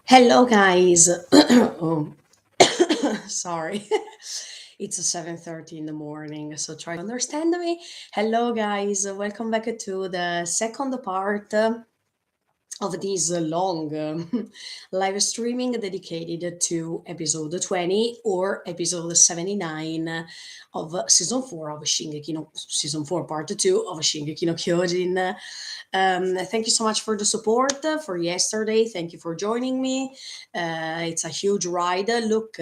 Hello, guys. Oh, sorry. It's 7:30 in the morning, so try to understand me. Hello, guys. Welcome back to the second part of this long live streaming dedicated to episode 20 or episode 79 of season 4 of Shingeki no season 4 part 2 of Shingeki no Kyojin. Thank you so much for the support for yesterday. Thank you for joining me. It's a huge ride. Look,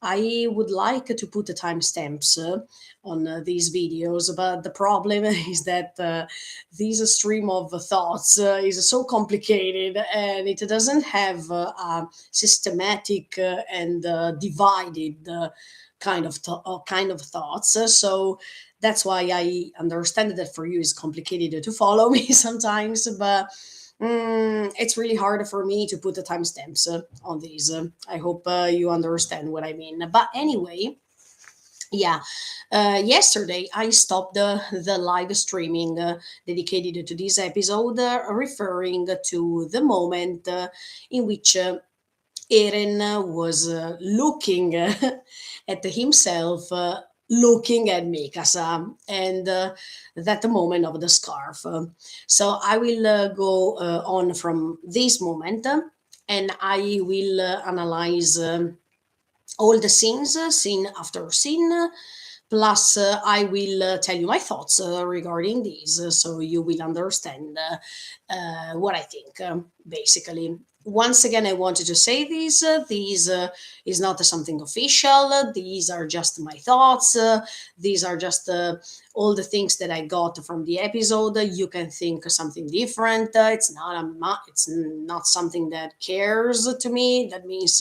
I would like to put the timestamps on these videos, but the problem is that this stream of thoughts is so complicated and it doesn't have a systematic and divided kind of thoughts. So that's why I understand that for you it's complicated to follow me sometimes, but it's really hard for me to put the timestamps on these. I hope you understand what I mean. But anyway, yeah, yesterday I stopped the live streaming dedicated to this episode, referring to the moment in which Eren was looking at himself, looking at Mikasa, and that moment of the scarf. So I will go on from this moment, and I will analyze all the scenes, scene after scene. Plus, I will tell you my thoughts regarding these, so you will understand what I think, basically. Once again, I wanted to say this. These is not something official. These are just my thoughts. These are just all the things that I got from the episode. You can think something different. It's not something that cares to me. That means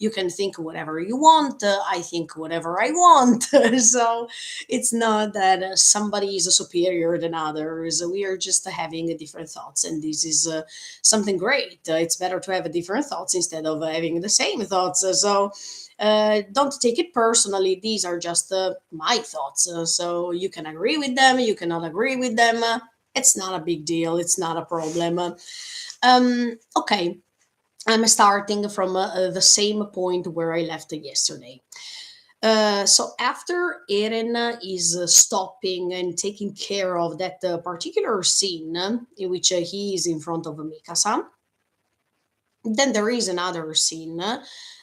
you can think whatever you want. I think whatever I want. So it's not that somebody is superior than others. We are just having different thoughts, and this is something great. It's better to have different thoughts instead of having the same thoughts. So don't take it personally. These are just my thoughts. So you can agree with them, you cannot agree with them. It's not a big deal. It's not a problem. Okay, I'm starting from the same point where I left yesterday. So after Eren is stopping and taking care of that particular scene in which he is in front of Mikasa, then there is another scene,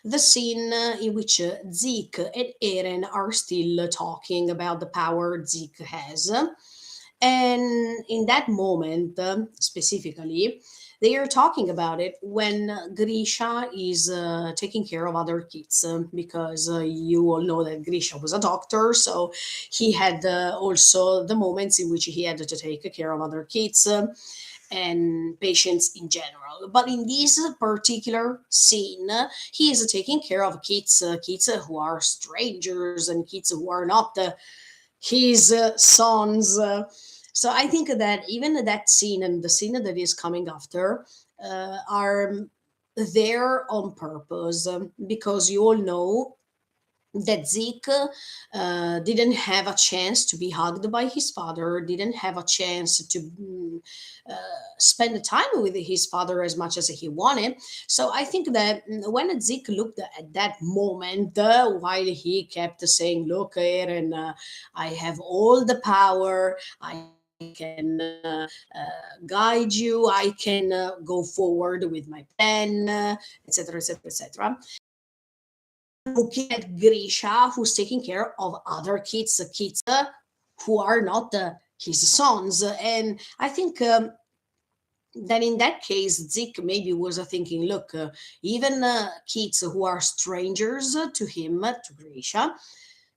the scene in which Zeke and Eren are still talking about the power Zeke has. And in that moment, specifically, they are talking about it when Grisha is taking care of other kids because you all know that Grisha was a doctor, so he had also the moments in which he had to take care of other kids and patients in general. But in this particular scene, he is taking care of kids who are strangers and kids who are not his sons. So I think that even that scene and the scene that is coming after are there on purpose because you all know that Zeke didn't have a chance to be hugged by his father, didn't have a chance to uh, spend time with his father as much as he wanted. So I think that when Zeke looked at that moment, while he kept saying, "Look, Aaron, I have all the power. I can guide you. I can go forward with my plan, etc., etc., etc." Looking at Grisha, who's taking care of other kids who are not his sons. And I think that in that case, Zeke maybe was thinking, look, even kids who are strangers to him, to Grisha,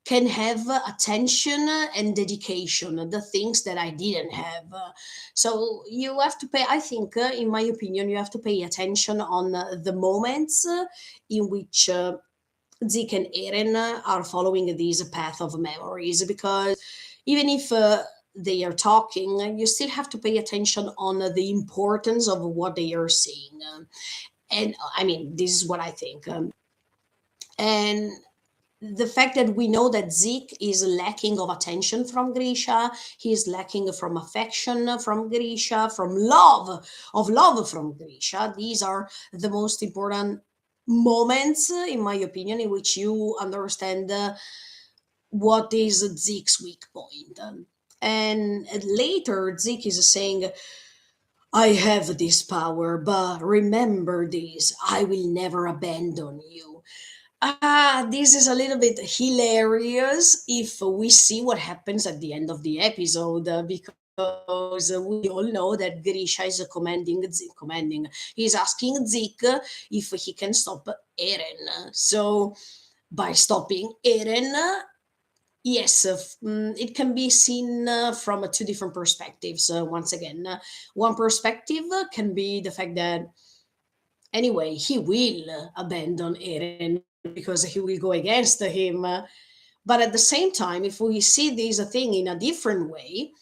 can have attention and dedication, the things that I didn't have. So you have to pay, I think, in my opinion, you have to pay attention on the moments in which Zeke and Eren are following this path of memories because even if they are talking, you still have to pay attention on the importance of what they are saying. And I mean, this is what I think. And the fact that we know that Zeke is lacking of attention from Grisha, he is lacking from affection from Grisha, from love, of love from Grisha. These are the most important moments, in my opinion, in which you understand what is Zeke's weak point. And later, Zeke is saying, I have this power, but remember this, I will never abandon you. This is a little bit hilarious if we see what happens at the end of the episode, because we all know that Grisha is commanding. He's asking Zeke if he can stop Eren. So by stopping Eren, yes, it can be seen from two different perspectives. Once again, one perspective can be the fact that anyway he will abandon Eren because he will go against him. But at the same time, if we see this thing in a different way,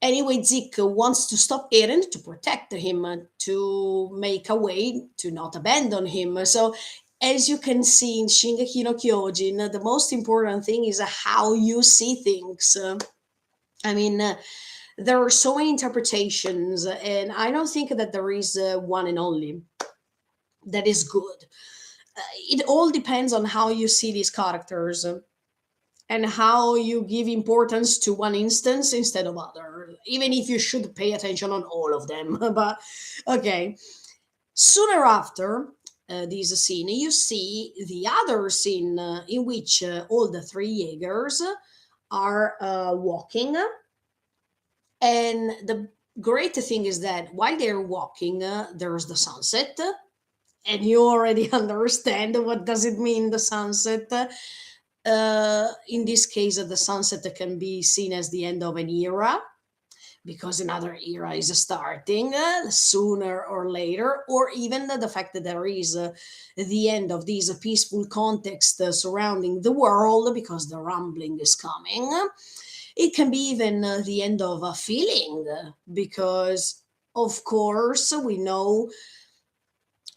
anyway, Zeke wants to stop Eren to protect him, to make a way to not abandon him. So, as you can see in Shingeki no Kyojin, the most important thing is how you see things. I mean, there are so many interpretations, and I don't think that there is one and only that is good. It all depends on how you see these characters, and how you give importance to one instance instead of other, even if you should pay attention on all of them. But okay, sooner after this scene, you see the other scene in which all the three Jaegers are walking, and the great thing is that while they're walking, there's the sunset, and you already understand what does it mean, the sunset. In this case, the sunset can be seen as the end of an era, because another era is starting sooner or later, or even the fact that there is the end of this peaceful context surrounding the world because the rumbling is coming. It can be even the end of a feeling, because of course we know,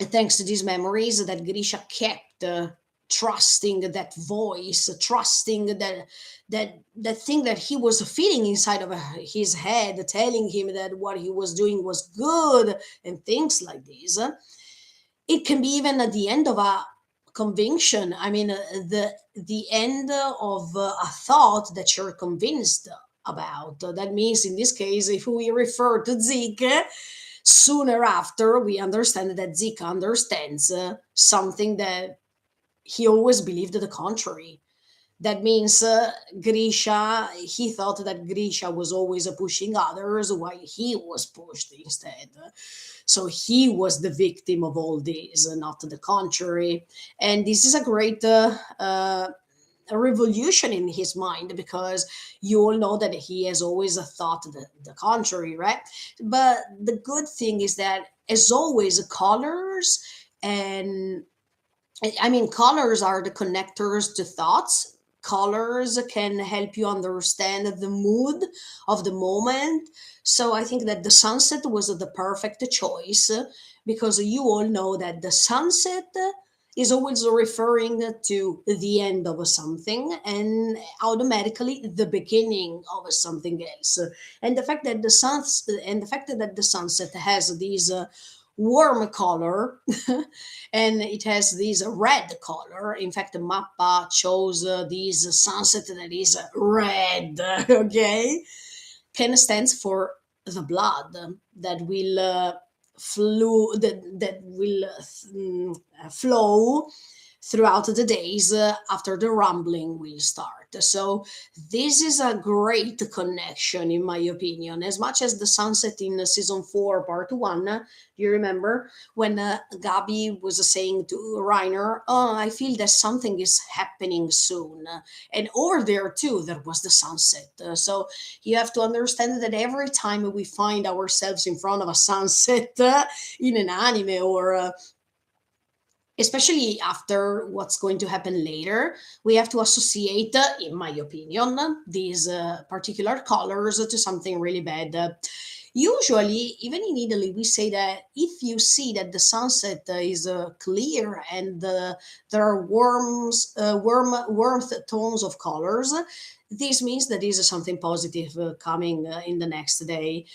thanks to these memories, that Grisha kept trusting that voice, trusting that thing that he was feeling inside of his head, telling him that what he was doing was good and things like this. It can be even at the end of a conviction. I mean, the end of a thought that you're convinced about. That means in this case, if we refer to Zeke, sooner after we understand that Zeke understands something that he always believed the contrary. That means Grisha, he thought that Grisha was always pushing others while he was pushed instead. So he was the victim of all this, not the contrary. And this is a great a revolution in his mind, because you all know that he has always thought the contrary, right? But the good thing is that, as always, colors and I mean, colors are the connectors to thoughts. Colors can help you understand the mood of the moment. So I think that the sunset was the perfect choice, because you all know that the sunset is always referring to the end of something, and automatically the beginning of something else. And the fact that the sunset has these warm color and it has this red color. In fact, Mappa chose this sunset that is red, okay? Can stands for the blood that will flow throughout the days after the rumbling will start. So this is a great connection, in my opinion. As much as the sunset in season 4, part 1, you remember when Gabi was saying to Reiner, "Oh, I feel that something is happening soon," and over there too, there was the sunset. So you have to understand that every time we find ourselves in front of a sunset in an anime, or especially after what's going to happen later, we have to associate, in my opinion, these particular colors to something really bad. Usually, even in Italy, we say that if you see that the sunset is clear and there are warm tones of colors, this means that this is something positive coming in the next day.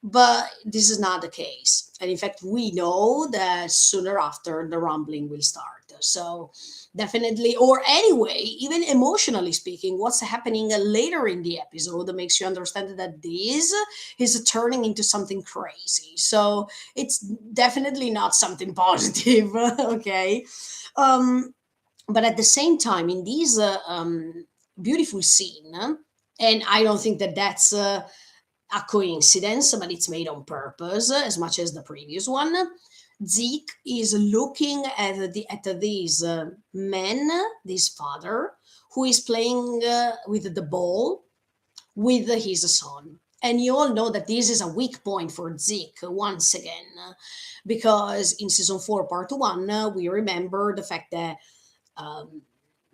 But this is not the case. And in fact, we know that sooner after the rumbling will start. So, definitely, or anyway, even emotionally speaking, what's happening later in the episode makes you understand that this is turning into something crazy. So, it's definitely not something positive. Okay. Um, but at the same time, in this beautiful scene, and I don't think that that's a coincidence, but it's made on purpose as much as the previous one. Zeke is looking at this man, this father, who is playing with the ball with his son. And you all know that this is a weak point for Zeke once again, because in season 4, part 1, we remember the fact that um,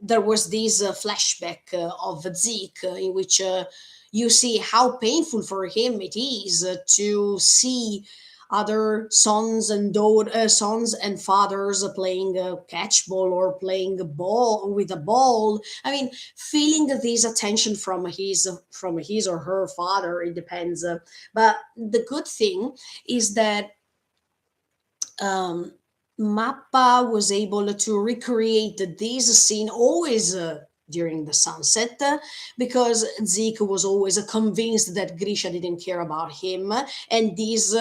there was this flashback of Zeke in which you see how painful for him it is to see other sons and fathers playing catchball or playing a ball with a ball. I mean, feeling this attention from his or her father. It depends. But the good thing is that um, Mappa was able to recreate this scene always during the sunset because Zeke was always convinced that Grisha didn't care about him, and this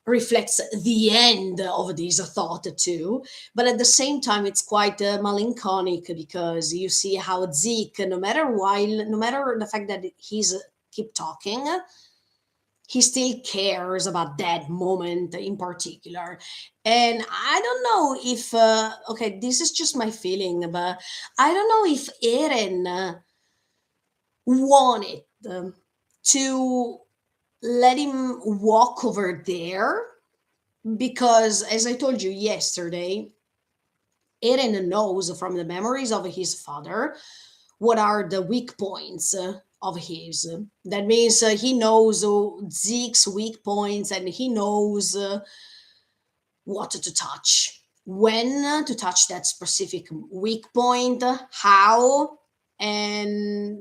reflects the end of this thought too. But at the same time, it's quite melancholic because you see how Zeke, no matter the fact that he's keep talking, he still cares about that moment in particular. And I don't know if okay, this is just my feeling, but I don't know if Eren wanted to let him walk over there, because as I told you yesterday, Eren knows from the memories of his father what are the weak points of his. That means he knows Zeke's weak points, and he knows what to touch, when to touch that specific weak point, how, and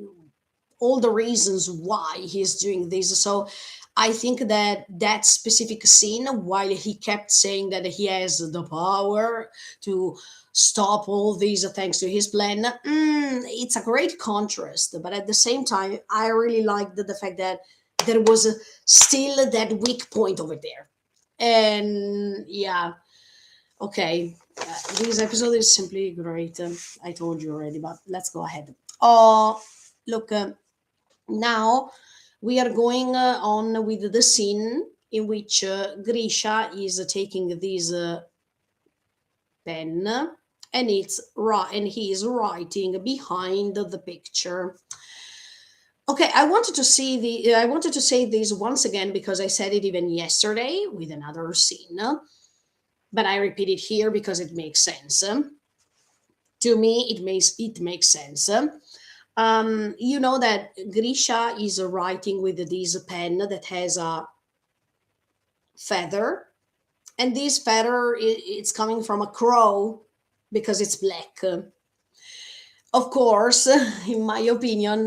all the reasons why he's doing this. So I think that that specific scene, while he kept saying that he has the power to stop all these thanks to his plan, it's a great contrast. But at the same time, I really liked the fact that there was still that weak point over there. And yeah, okay, this episode is simply great. I told you already, but let's go ahead. Look, now we are going on with the scene in which Grisha is taking this pen, and he is writing behind the picture. Okay, I wanted to say this once again because I said it even yesterday with another scene, but I repeat it here because it makes sense. To me, it makes sense. You know that Grisha is writing with this pen that has a feather, and this feather it's coming from a crow because it's black. Of course, in my opinion,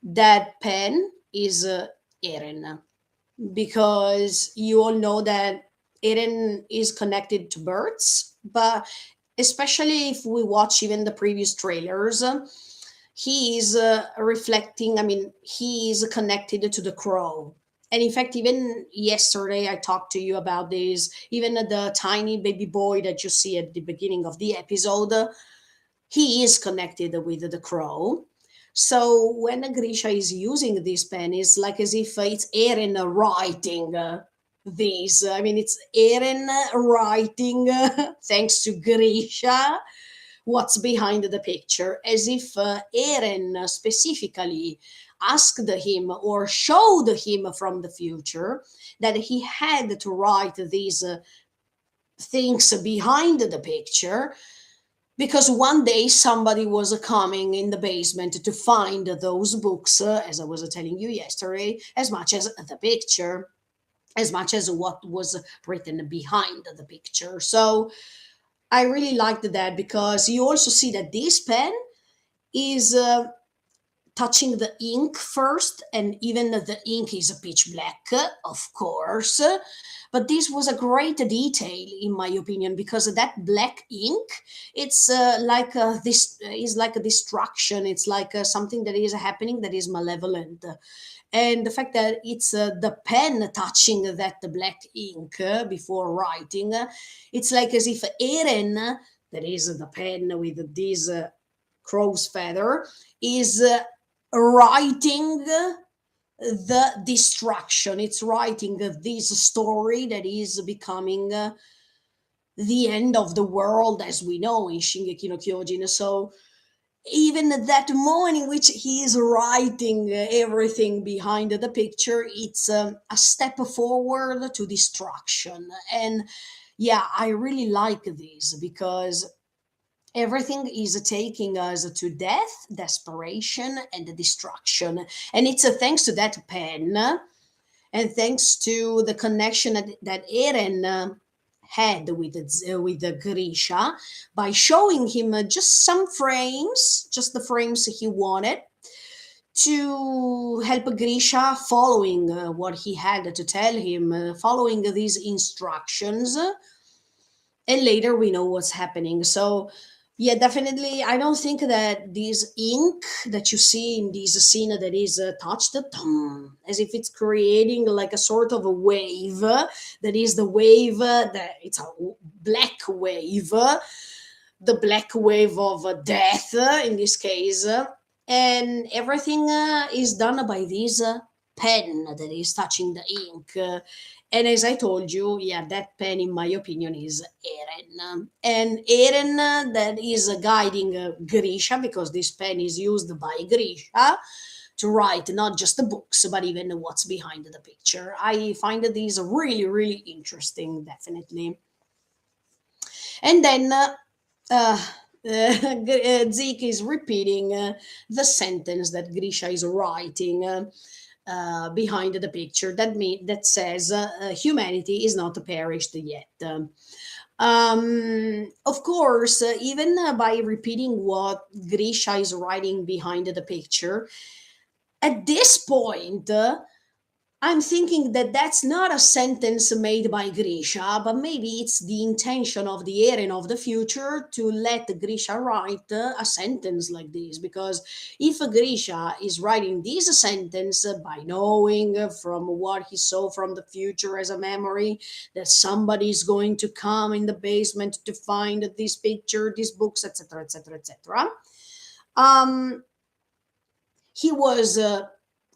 that pen is Eren, because you all know that Eren is connected to birds, but especially if we watch even the previous trailers, he is reflecting, I mean, he is connected to the crow. And in fact, even yesterday, I talked to you about this. Even the tiny baby boy that you see at the beginning of the episode, he is connected with the crow. So when Grisha is using this pen, it's like as if it's Eren writing this. I mean, it's Eren writing, thanks to Grisha, what's behind the picture, as if Eren specifically asked him or showed him from the future that he had to write these things behind the picture because one day somebody was coming in the basement to find those books, as I was telling you yesterday, as much as the picture, as much as what was written behind the picture. So I really liked that, because you also see that this pen is touching the ink first, and even the ink is pitch black, of course. But this was a great detail, in my opinion, because that black ink, it's like this is like a distraction. It's like something that is happening that is malevolent, and the fact that it's the pen touching that black ink before writing, it's like as if Eren, that is the pen with this crow's feather, is writing the destruction. It's writing this story that is becoming the end of the world as we know in Shingeki no Kyojin. So even at that moment in which he is writing everything behind the picture, it's a step forward to destruction. And yeah, I really like this, because everything is taking us to death, desperation, and destruction. And it's thanks to that pen, and thanks to the connection that Eren had with the Grisha, by showing him just some frames, just the frames he wanted, to help Grisha following what he had to tell him, following these instructions, and later we know what's happening. So yeah, definitely I don't think that this ink that you see in this scene that is touched, as if it's creating like a sort of a wave, that is the wave, that it's a black wave, the black wave of death, in this case, and everything is done by this pen that is touching the ink. And as I told you, yeah, that pen, in my opinion, is Eren. And Eren, that is guiding Grisha, because this pen is used by Grisha to write not just the books, but even what's behind the picture. I find these really, really interesting, definitely. And then Zeke is repeating the sentence that Grisha is writing behind the picture, that says humanity is not perished yet. Of course, even by repeating what Grisha is writing behind the picture, at this point, I'm thinking that that's not a sentence made by Grisha, but maybe it's the intention of the Eren of the future to let Grisha write a sentence like this. Because if Grisha is writing this sentence by knowing from what he saw from the future as a memory that somebody is going to come in the basement to find this picture, these books, etc., etc., etc., um, he was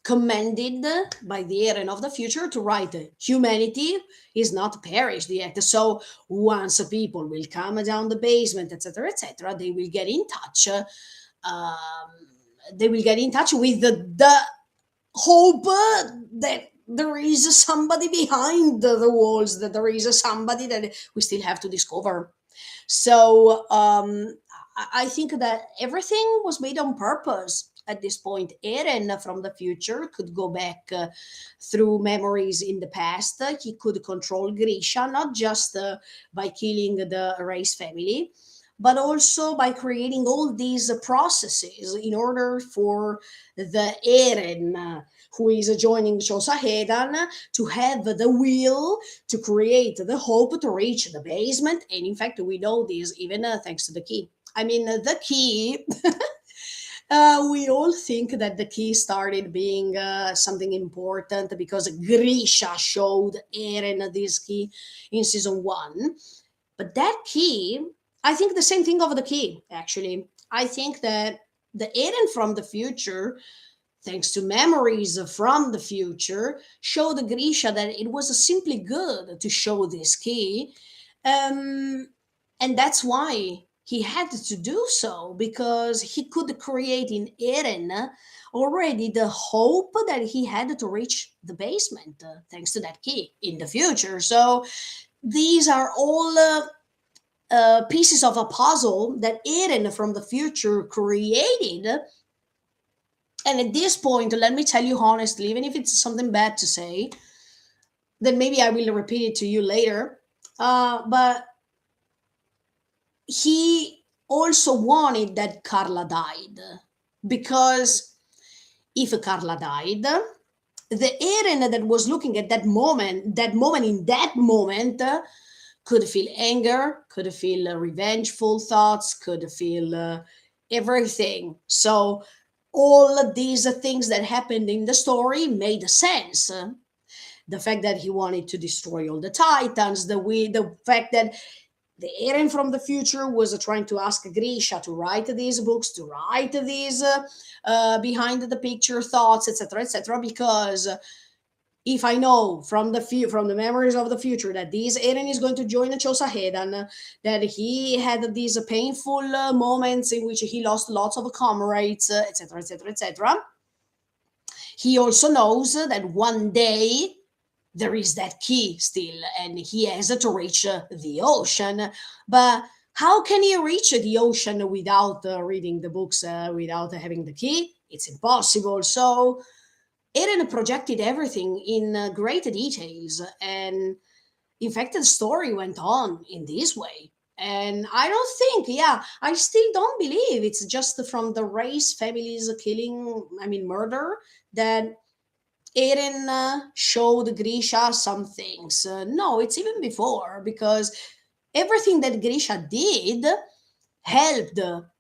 commended by the Eren of the future to write humanity is not perished yet. So once people will come down the basement, etc., etc., they will get in touch. Um, they will get in touch with the hope that there is somebody behind the walls, that there is somebody that we still have to discover. So I think that everything was made on purpose at this point. Eren from the future could go back through memories in the past. He could control Grisha, not just by killing the Race family, but also by creating all these processes in order for the Eren who is joining Shosahedan to have the will to create the hope to reach the basement. And in fact, we know this even thanks to the key. I mean, the key, we all think that the key started being something important because Grisha showed Eren this key in season one. But that key, I think the same thing of the key, actually. I think that the Eren from the future, thanks to memories from the future, showed Grisha that it was simply good to show this key. Um, and that's why he had to do so, because he could create in Eren already the hope that he had to reach the basement thanks to that key in the future. So these are all pieces of a puzzle that Eren from the future created. And at this point, let me tell you honestly, even if it's something bad to say, then maybe I will repeat it to you later. But he also wanted that Carla died, because if Carla died, the Eren that was looking at that moment, could feel anger, could feel revengeful thoughts, could feel everything. So all of these things that happened in the story made sense. The fact that he wanted to destroy all the titans, the fact that the Eren from the future was trying to ask Grisha to write these books, to write these behind the picture thoughts, etc., etc., because if I know from the memories of the future that this Eren is going to join the Chosahedan, that he had these painful moments in which he lost lots of comrades, etc., etc., etc., he also knows that one day there is that key still, and he has to reach the ocean. But how can he reach the ocean without reading the books, without having the key? It's impossible. So Eren projected everything in great details, and in fact, the story went on in this way. And I don't think, yeah, I still don't believe it's just from the race families killing, I mean, murder, that Eren showed Grisha some things. No, it's even before, because everything that Grisha did helped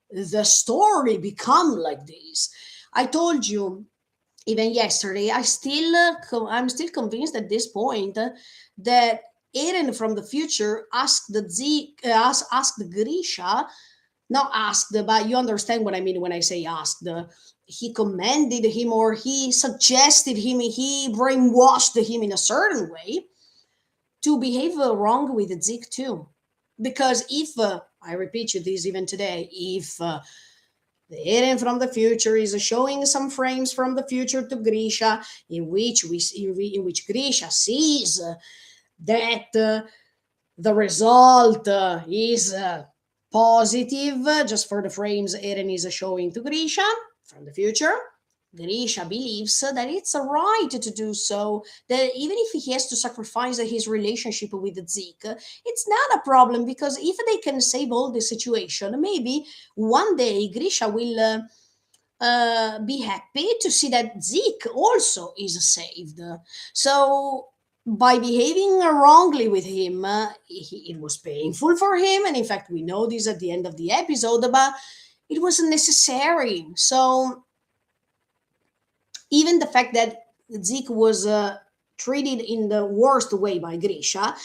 the story become like this. I told you even yesterday, I'm still convinced at this point that Eren from the future asked Grisha, not asked, but you understand what I mean when I say asked. He commanded him, or he suggested him, he brainwashed him in a certain way to behave wrong with Zeke too. Because if, I repeat you this even today, if the Eren from the future is showing some frames from the future to Grisha, in which Grisha sees that the result is positive, just for the frames Eren is showing to Grisha from the future. Grisha believes that it's a right to do so, that even if he has to sacrifice his relationship with Zeke, it's not a problem, because if they can save all the situation, maybe one day Grisha will be happy to see that Zeke also is saved. So by behaving wrongly with him, it was painful for him, and in fact, we know this at the end of the episode, but it wasn't necessary. So even the fact that Zeke was treated in the worst way by Grisha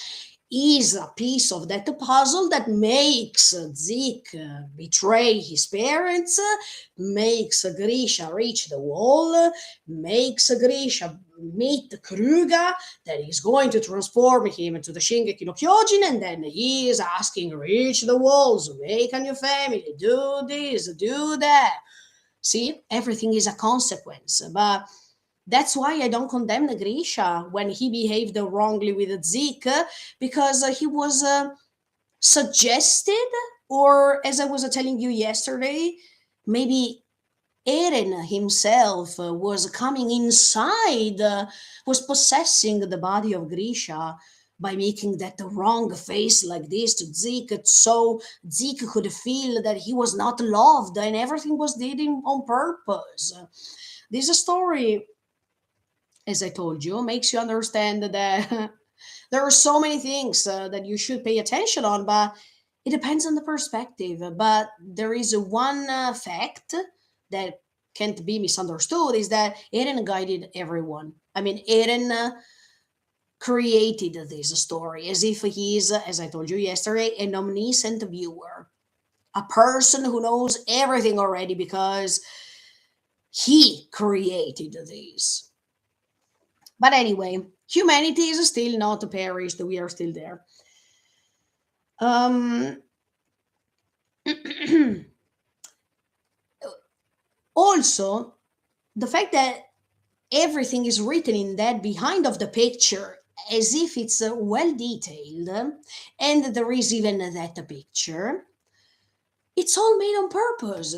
is a piece of that puzzle that makes Zeke betray his parents, makes Grisha reach the wall, makes Grisha meet Kruga, that is going to transform him into the Shingeki no Kyojin, and then he is asking, reach the walls, make a new family, do this, do that. See, everything is a consequence. But that's why I don't condemn Grisha when he behaved wrongly with Zeke, because he was suggested, or as I was telling you yesterday, maybe Eren himself was coming inside, was possessing the body of Grisha by making that wrong face like this to Zeke, so Zeke could feel that he was not loved and everything was did on purpose. This story, as I told you, makes you understand that there are so many things that you should pay attention on, but it depends on the perspective. But there is one fact that can't be misunderstood, is that Eren guided everyone. I mean, Eren created this story as if he is, as I told you yesterday, an omniscient viewer, a person who knows everything already because he created this. But anyway, humanity is still not perished. We are still there. Um, Also, the fact that everything is written in that behind of the picture as if it's well detailed, and there is even that picture. It's all made on purpose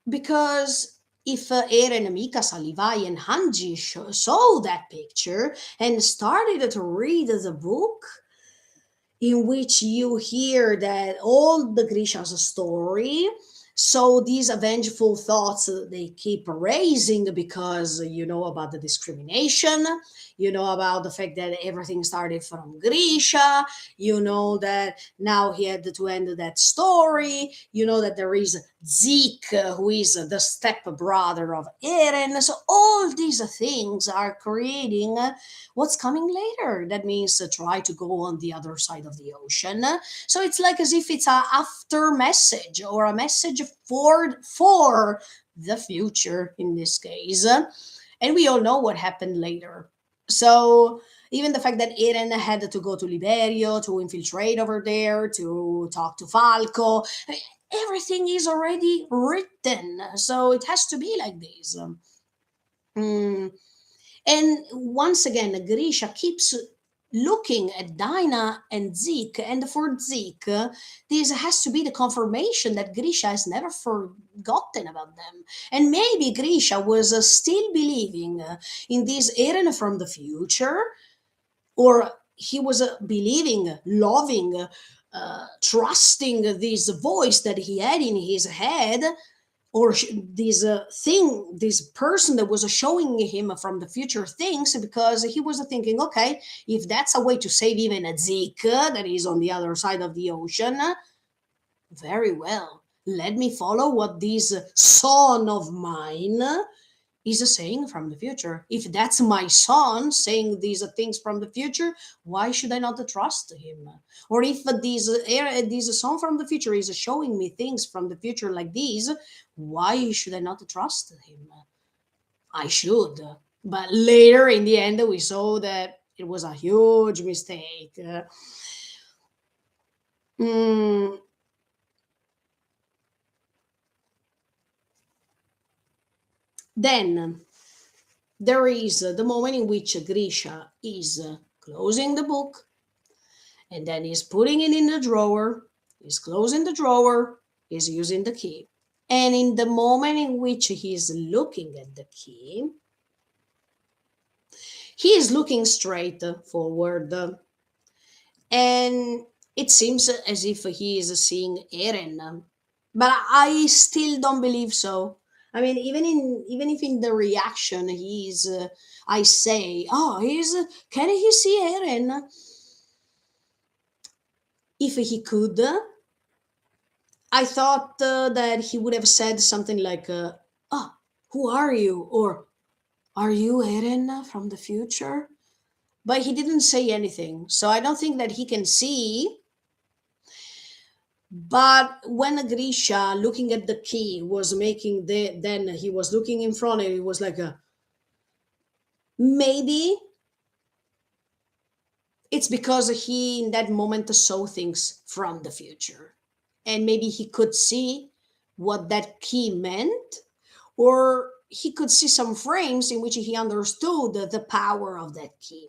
because if Eren, Mikasa, Levi, and Hanji saw that picture and started to read the book, in which you hear that all the Grisha's story. So these vengeful thoughts they keep raising because you know about the discrimination, you know about the fact that everything started from Grisha, you know that now he had to end that story, you know that there is Zeke, who is the step brother of Eren. So all these things are creating what's coming later. That means try to go on the other side of the ocean. So it's like as if it's a after message or a message for the future in this case. And we all know what happened later. So even the fact that Eren had to go to Liberio to infiltrate over there to talk to Falco, everything is already written. So it has to be like this. Mm, and once again, Grisha keeps looking at Dinah and Zeke, and for Zeke, this has to be the confirmation that Grisha has never forgotten about them. And maybe Grisha was still believing in this Eren from the future, or he was believing, loving, trusting this voice that he had in his head, or this thing, this person that was showing him from the future things, because he was thinking, okay, if that's a way to save even a Zeke that is on the other side of the ocean, very well. Let me follow what this son of mine is saying from the future. If that's my son saying these things from the future, why should I not trust him? Or if this son from the future is showing me things from the future like these, why should I not trust him? I should. But later in the end, we saw that it was a huge mistake. Mm, then there is the moment in which Grisha is closing the book, and then he's putting it in the drawer, he's closing the drawer, he's using the key. And in the moment in which he's looking at the key, he is looking straight forward. And it seems as if he is seeing Eren. But I still don't believe so. I mean, even if in the reaction he's, I say, oh, can he see Eren? If he could, I thought that he would have said something like, "Oh, who are you?" or "Are you Eren from the future?" But he didn't say anything, so I don't think that he can see. But when Grisha, looking at the key, was making then he was looking in front, and it was like, maybe it's because he in that moment saw things from the future, and maybe he could see what that key meant, or he could see some frames in which he understood the power of that key,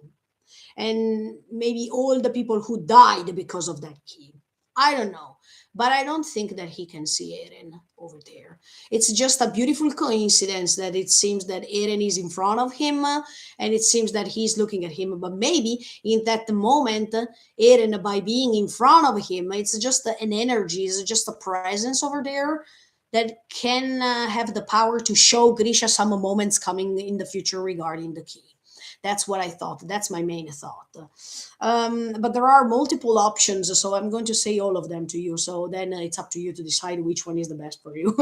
and maybe all the people who died because of that key. I don't know, but I don't think that he can see Eren over there. It's just a beautiful coincidence that it seems that Eren is in front of him, and it seems that he's looking at him. But maybe in that moment, Eren, by being in front of him, it's just an energy, it's just a presence over there that can have the power to show Grisha some moments coming in the future regarding the key. That's what I thought. That's my main thought. But there are multiple options, so I'm going to say all of them to you. So then it's up to you to decide which one is the best for you.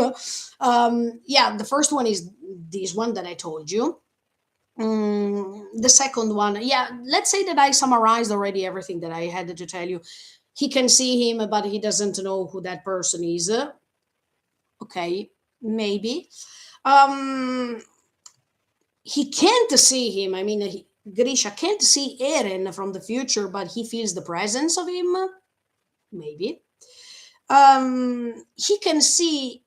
Yeah, the first one is this one that I told you. The second one, yeah, let's say that I summarized already everything that I had to tell you. He can see him, but he doesn't know who that person is. Okay, maybe. Um, he can't see him. I mean, Grisha can't see Eren from the future, but he feels the presence of him. Maybe. He can see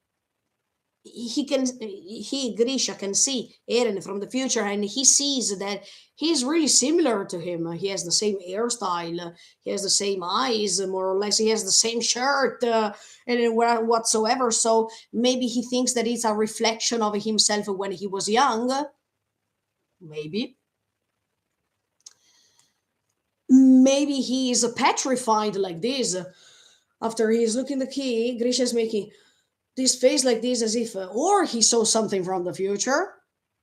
Grisha can see Eren from the future, and he sees that he's really similar to him. He has the same hairstyle, he has the same eyes, more or less. He has the same shirt, and whatsoever. So maybe he thinks that it's a reflection of himself when he was young. Maybe, maybe he is petrified like this. After he's looking the key, Grisha is making this face like this as if, or he saw something from the future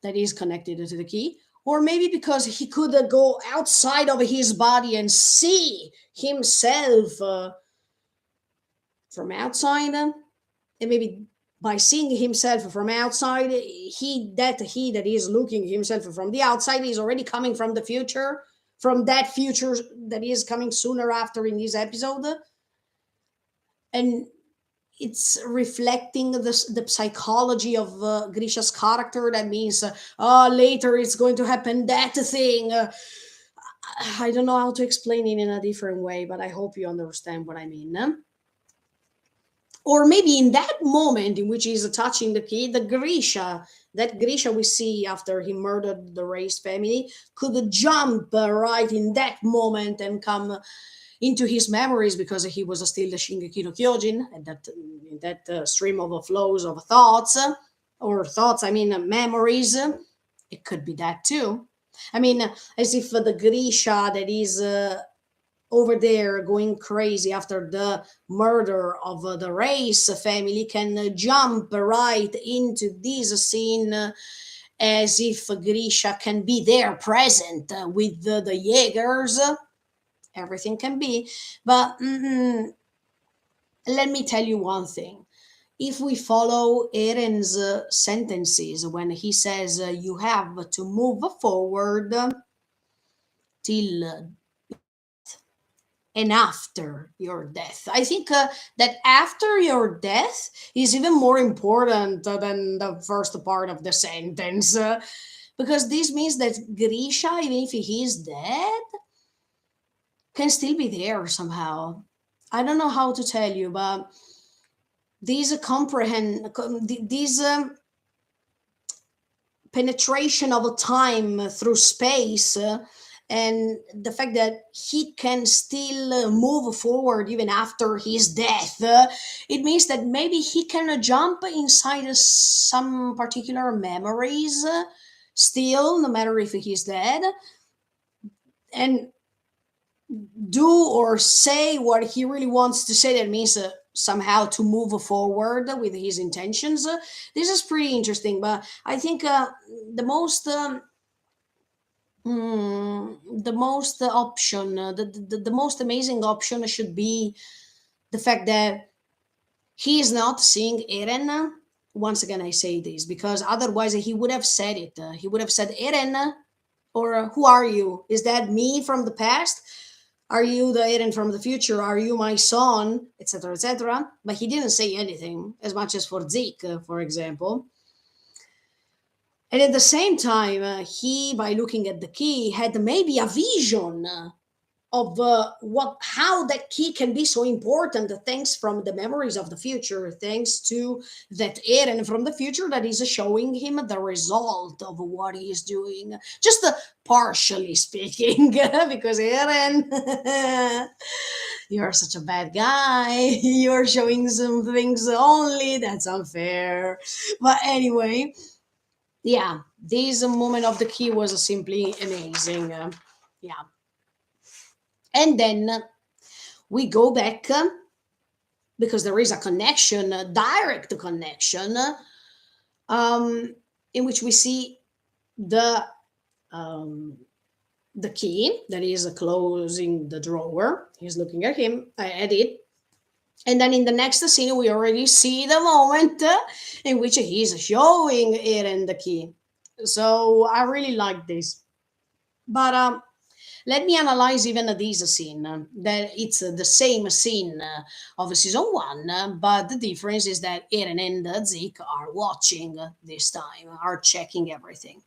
that is connected to the key, or maybe because he could go outside of his body and see himself from outside, and maybe by seeing himself from outside, he that is looking himself from the outside is already coming from the future, from that future that is coming sooner after in this episode, and it's reflecting the psychology of Grisha's character. That means, later it's going to happen that thing. I don't know how to explain it in a different way, but I hope you understand what I mean. Or maybe in that moment in which he's touching the key, that Grisha we see after he murdered the Race family, could jump right in that moment and come into his memories because he was still the Shingeki no Kyojin, and that in that stream of flows of thoughts, or thoughts, I mean, memories. It could be that too. I mean, as if the Grisha that is over there going crazy after the murder of the Race family can jump right into this scene, as if Grisha can be there present with the Jaegers. Everything can be, but let me tell you one thing. If we follow Eren's sentences when he says, you have to move forward till and after your death. I think that after your death is even more important than the first part of the sentence, because this means that Grisha, even if he is dead, can still be there somehow. I don't know how to tell you, but these these penetration of time through space, and the fact that he can still move forward even after his death, it means that maybe he can jump inside some particular memories, still, no matter if he's dead, and do or say what he really wants to say. That means somehow to move forward with his intentions. This is pretty interesting, but I think the most option, the most amazing option should be the fact that he is not seeing Eren. Once again, I say this because otherwise he would have said it. He would have said, Eren, or who are you? Is that me from the past? Are you the Eren from the future? Are you my son? Etc. etc. But he didn't say anything, as much as for Zeke, for example. And at the same time, he, by looking at the key, had maybe a vision of what how that key can be so important, thanks from the memories of the future, thanks to that Eren from the future that is showing him the result of what he is doing, just partially speaking, because Eren, you're such a bad guy, you're showing some things only, that's unfair. But anyway, yeah, this moment of the key was simply amazing. Yeah, and then we go back, because there is a connection, a direct connection, um, in which we see the um, the key that is closing the drawer. He's looking at him, at it, and then in the next scene we already see the moment in which he's showing Eren the key. So I really like this, but let me analyze even this scene. That it's the same scene of season one, but the difference is that Eren and Zeke are watching this time, are checking everything.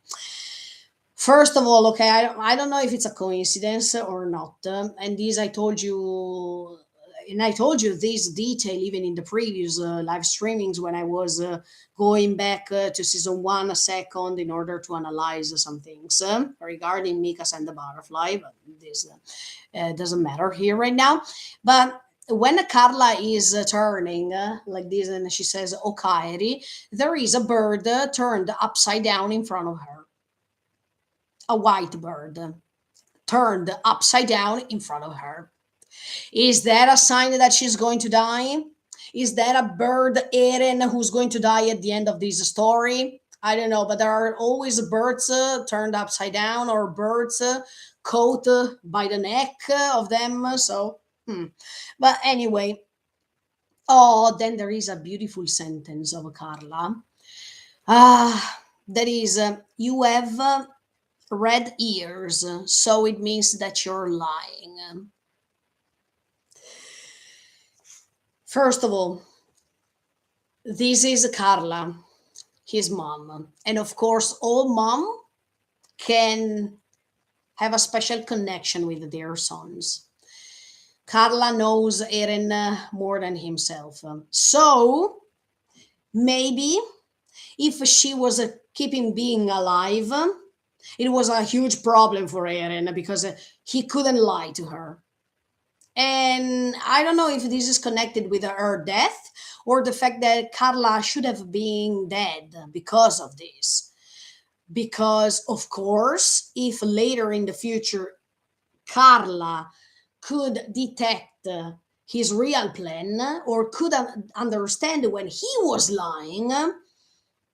First of all, okay, I don't know if it's a coincidence or not, and this I told you and I told you this detail even in the previous live streamings when I was going back to season one a second in order to analyze some things regarding Mikas and the butterfly, but this doesn't matter here right now. But when Carla is turning like this and she says, "O Kairi," there is a bird turned upside down in front of her, a white bird turned upside down in front of her. Is that a sign that she's going to die? Is that a bird, Eren, who's going to die at the end of this story? I don't know, but there are always birds turned upside down or birds caught by the neck of them. So, but anyway, oh, then there is a beautiful sentence of Carla. That is, you have red ears, so it means that you're lying. First of all, this is Carla, his mom. And of course, all mom can have a special connection with their sons. Carla knows Eren more than himself. So maybe if she was keeping being alive, it was a huge problem for Eren because he couldn't lie to her. And I don't know if this is connected with her death or the fact that Carla should have been dead because of this. Because, of course, if later in the future Carla could detect his real plan or could understand when he was lying,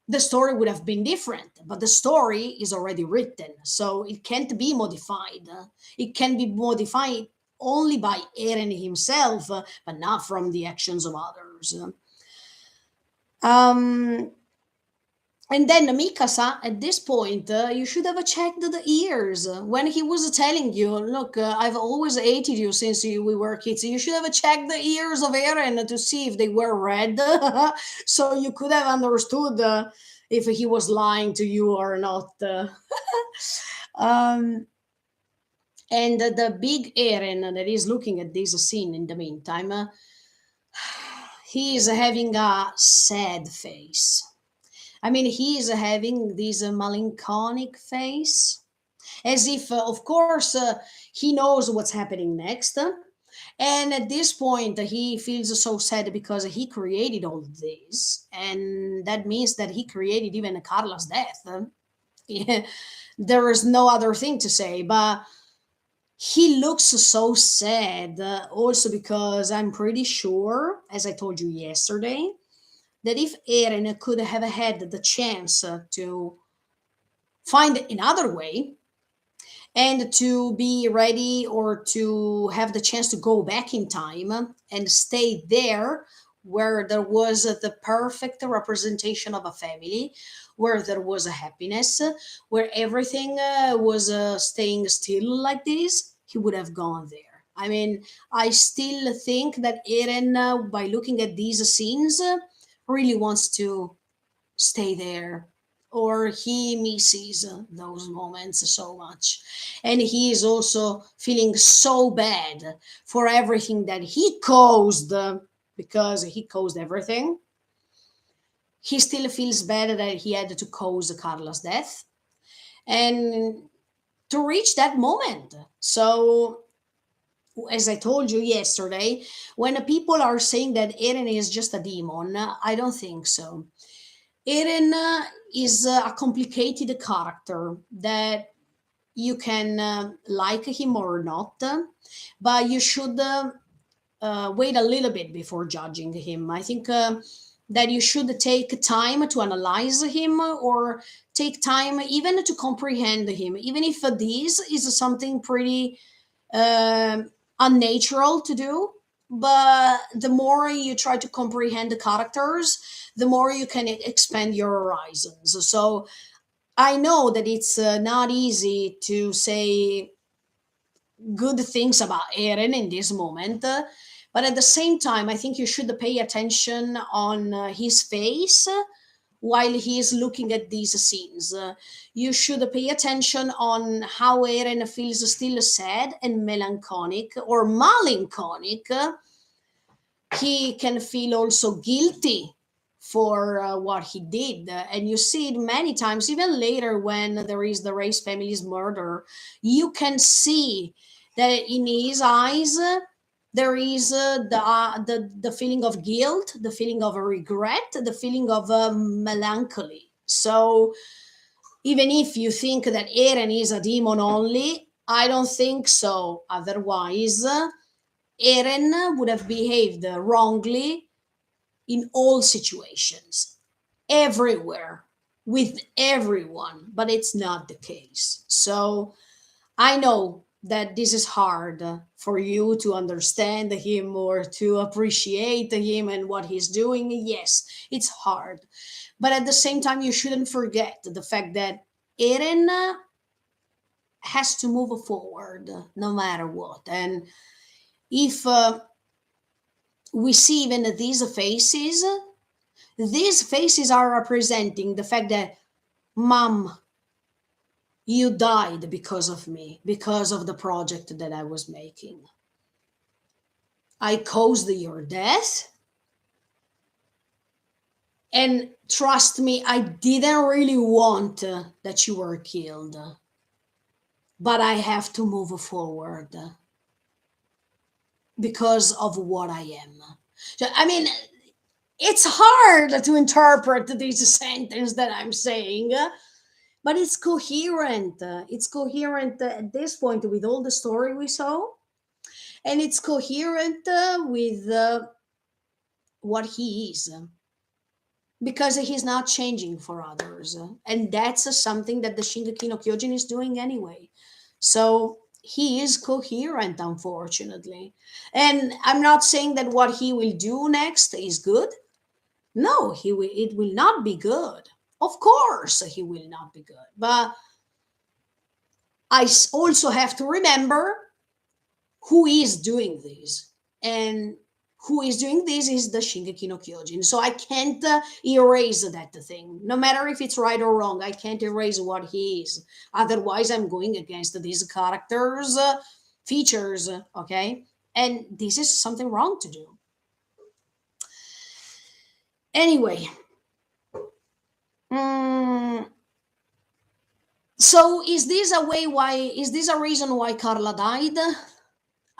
the story would have been different. But the story is already written, so it can't be modified. It can be modified only by Eren himself, but not from the actions of others. Um, and then Mikasa, at this point, you should have checked the ears. When he was telling you, look, I've always hated you since we were kids. You should have checked the ears of Eren to see if they were red. So you could have understood if he was lying to you or not. Um, and the big Eren that is looking at this scene in the meantime, he is having a sad face. I mean, he is having this melancholic face, as if, of course, he knows what's happening next. And at this point, he feels so sad because he created all this. And that means that he created even Carla's death. Yeah, there is no other thing to say. But he looks so sad, also because I'm pretty sure, as I told you yesterday, that if Eren could have had the chance to find another way and to be ready or to have the chance to go back in time and stay there where there was the perfect representation of a family, where there was a happiness, where everything was staying still like this, he would have gone there. I mean, I still think that Eren, by looking at these scenes, really wants to stay there, or he misses those moments so much, and he is also feeling so bad for everything that he caused, because he caused everything. He still feels bad that he had to cause Carla's death and to reach that moment. So as I told you yesterday, when people are saying that Eren is just a demon, I don't think so. Eren is a complicated character that you can like him or not, but you should wait a little bit before judging him. I think that you should take time to analyze him or take time even to comprehend him, even if this is something pretty unnatural to do. But the more you try to comprehend the characters, the more you can expand your horizons. So I know that it's not easy to say good things about Eren in this moment, but at the same time, I think you should pay attention on his face while he is looking at these scenes. You should pay attention on how Eren feels still sad and melancholic or melancholic, he can feel also guilty for what he did. And you see it many times, even later when there is the Race family's murder. You can see that in his eyes, there is the feeling of guilt, the feeling of regret, the feeling of melancholy. So even if you think that Eren is a demon only, I don't think so. Otherwise, Eren would have behaved wrongly in all situations, everywhere, with everyone, but it's not the case. So I know that this is hard for you to understand him or to appreciate him and what he's doing. Yes, it's hard. But at the same time, you shouldn't forget the fact that Eren has to move forward no matter what. And if we see even these faces are representing the fact that, Mom, you died because of me, because of the project that I was making. I caused your death. And trust me, I didn't really want that you were killed. But I have to move forward because of what I am. So, I mean, it's hard to interpret this sentence that I'm saying, but it's coherent. It's coherent at this point with all the story we saw, and it's coherent with what he is, because he's not changing for others, and that's something that the Shingeki no Kyojin is doing anyway. So he is coherent, unfortunately. And I'm not saying that what he will do next is good. No, it will not be good. Of course, he will not be good. But also have to remember who is doing this. And who is doing this is the Shingeki no Kyojin. So I can't erase that thing. No matter if it's right or wrong, I can't erase what he is. Otherwise, I'm going against these characters' features, okay? And this is something wrong to do. Anyway, mm, so is this a reason why Carla died?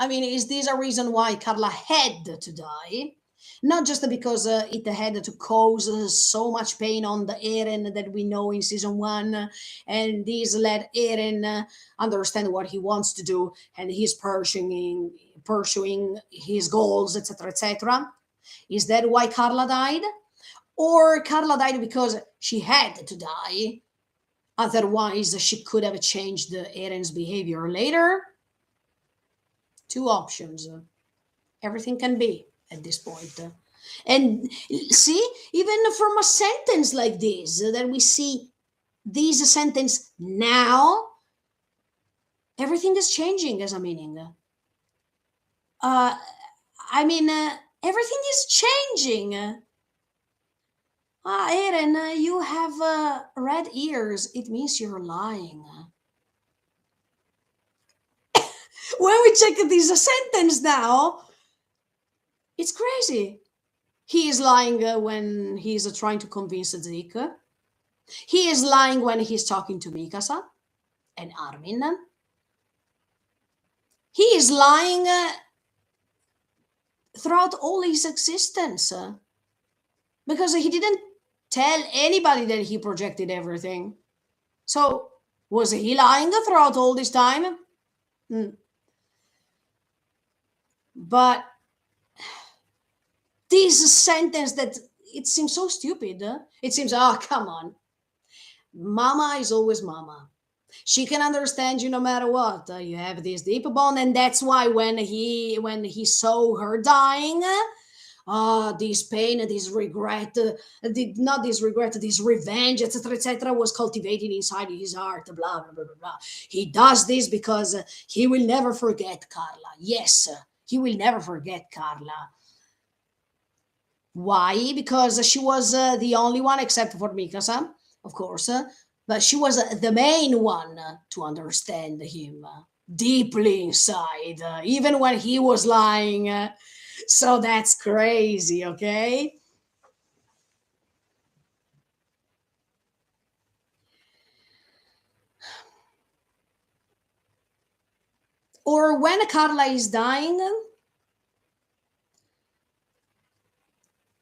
I mean, is this a reason why Carla had to die? Not just because it had to cause so much pain on the Eren that we know in season one, and this let Eren understand what he wants to do, and he's pursuing his goals, etc., etc. Is that why Carla died? Or Carla died because she had to die? Otherwise, she could have changed Eren's behavior later. Two options. Everything can be at this point. And see, even from a sentence like this, that we see this sentence now, everything is changing as a meaning. Uh, I mean, everything is changing. Eren, you have red ears. It means you're lying. When we check this sentence now, it's crazy. He is lying when he's trying to convince Zeke. He is lying when he's talking to Mikasa and Armin. He is lying throughout all his existence because he didn't tell anybody that he projected everything. So, was he lying throughout all this time? Mm. But this sentence that it seems so stupid. It seems, oh, come on. Mama is always mama. She can understand you no matter what. You have this deep bond, and that's why when he saw her dying, this pain, this regret, not this regret, this revenge, etc., was cultivating inside his heart. Blah blah blah blah blah. He does this because he will never forget Carla. Yes, he will never forget Carla. Why? Because she was the only one, except for Mikasa, of course, but she was the main one to understand him deeply inside, even when he was lying. So that's crazy, okay? Or when Carla is dying,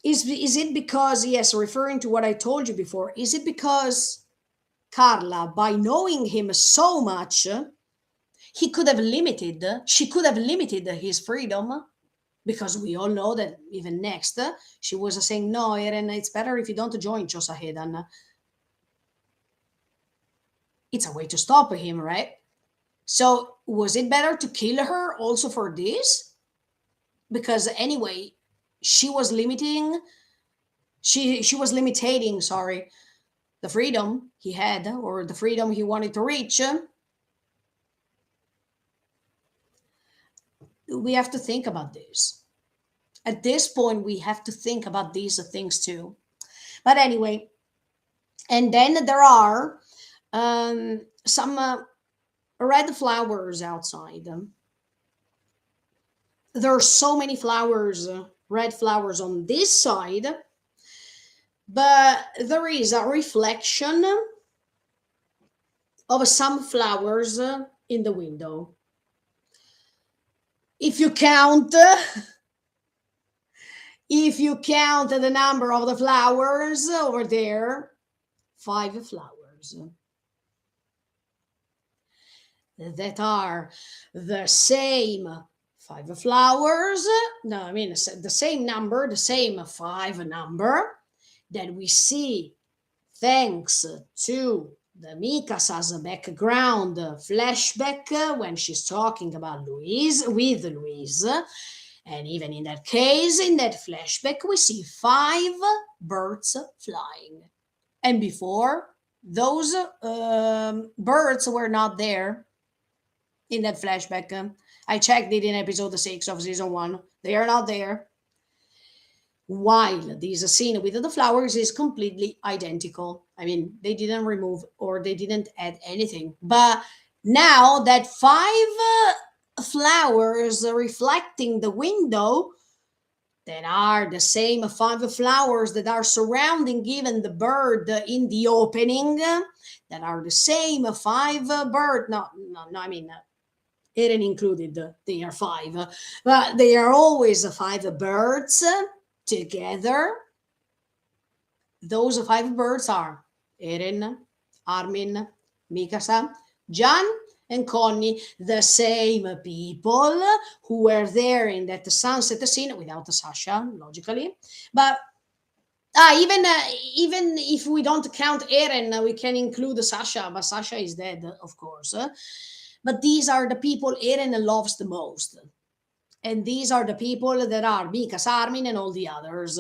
is it because, yes, referring to what I told you before, is it because Carla, by knowing him so much, he could have limited, she could have limited his freedom? Because we all know that even next, she was saying, no, Eren, it's better if you don't join Chosahedan. It's a way to stop him, right? So was it better to kill her also for this? Because anyway, she was limiting, she was limiting, sorry, the freedom he had, or the freedom he wanted to reach. We have to think about this. At this point, we have to think about these things too. But anyway, and then there are some red flowers outside. There are so many flowers, red flowers on this side, but there is a reflection of some flowers in the window. If you count, if you count the number of the flowers over there, 5 flowers that are the same 5 flowers. No, I mean the same number, the same 5 number that we see thanks to the Mikasa's background flashback when she's talking about Louise with Louise. And even in that case, in that flashback, we see 5 birds flying. And before, those birds were not there in that flashback. I checked it in episode 6 of season 1. They are not there. While this scene with the flowers is completely identical. I mean, they didn't remove or they didn't add anything. But now that 5 flowers reflecting the window, that are the same 5 flowers that are surrounding even the bird in the opening, that are the same 5 bird. No, no, no, I mean, Eren included, they are 5, but they are always 5 birds together. Those 5 birds are Eren, Armin, Mikasa, Jan, and Connie, the same people who were there in that sunset scene without Sasha, logically. But even if we don't count Eren, we can include Sasha, but Sasha is dead, of course. But these are the people Eren loves the most. And these are the people that are Mika's, Armin, and all the others.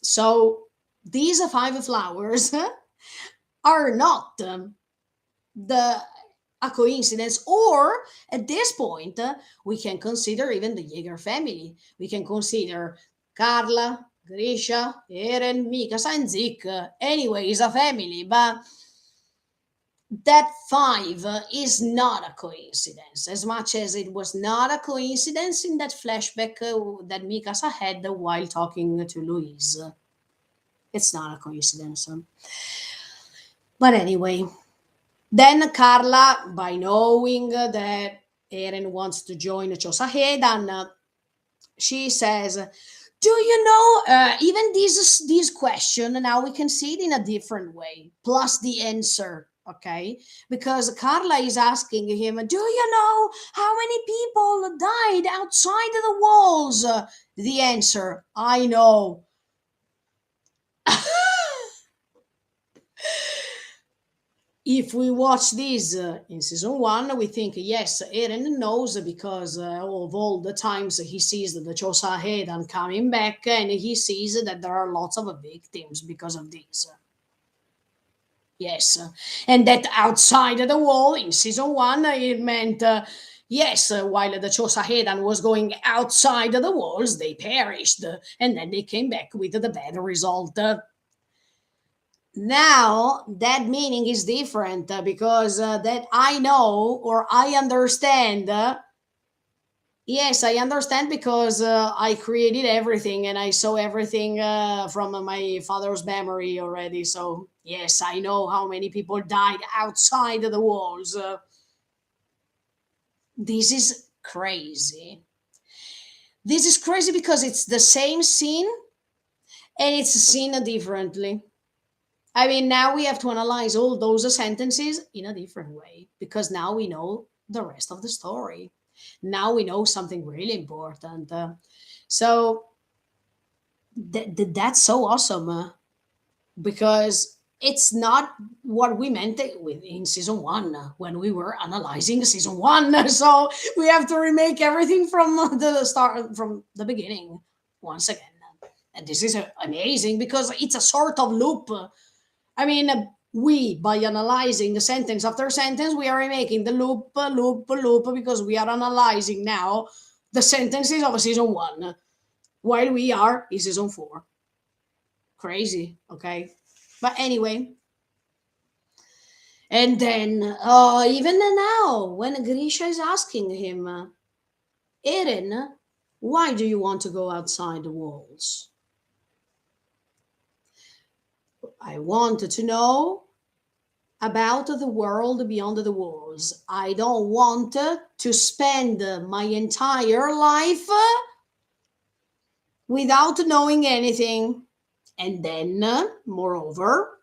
So these 5 flowers are not the a coincidence, or at this point we can consider even the Jaeger family. We can consider Carla, Grisha, Eren, Mikasa, and Zeke. Anyway, it's a family, but that 5 is not a coincidence, as much as it was not a coincidence in that flashback that Mikasa had while talking to Louise. It's not a coincidence. But anyway, then Carla, by knowing that Eren wants to join Chosahedan, she says, "Do you know?" Even this question now we can see it in a different way. Plus the answer, okay? Because Carla is asking him, "Do you know how many people died outside the walls?" The answer, "I know." If we watch this in season 1, we think, yes, Eren knows because of all the times he sees the Chosa Hedan coming back, and he sees that there are lots of victims because of this. Yes, and that outside the wall in season 1, it meant, yes, while the Chosa Hedan was going outside the walls, they perished, and then they came back with the bad result. Now that meaning is different because that I know or I understand Yes, I understand because I created everything and I saw everything from my father's memory already. So, yes, I know how many people died outside of the walls. This is crazy. This is crazy because it's the same scene and it's seen differently. I mean, now we have to analyze all those sentences in a different way because now we know the rest of the story. Now we know something really important. So that's so awesome because it's not what we meant it with in season one when we were analyzing season one. So we have to remake everything from the start, from the beginning, once again. And this is amazing because it's a sort of loop. I mean, we, by analyzing sentence after sentence, we are remaking the loop, loop, because we are analyzing now the sentences of season one while we are in season four. Crazy, okay? But anyway, and then even now, when Grisha is asking him, Eren, why do you want to go outside the walls? I wanted to know about the world beyond the walls. I don't want to spend my entire life without knowing anything. And then, moreover,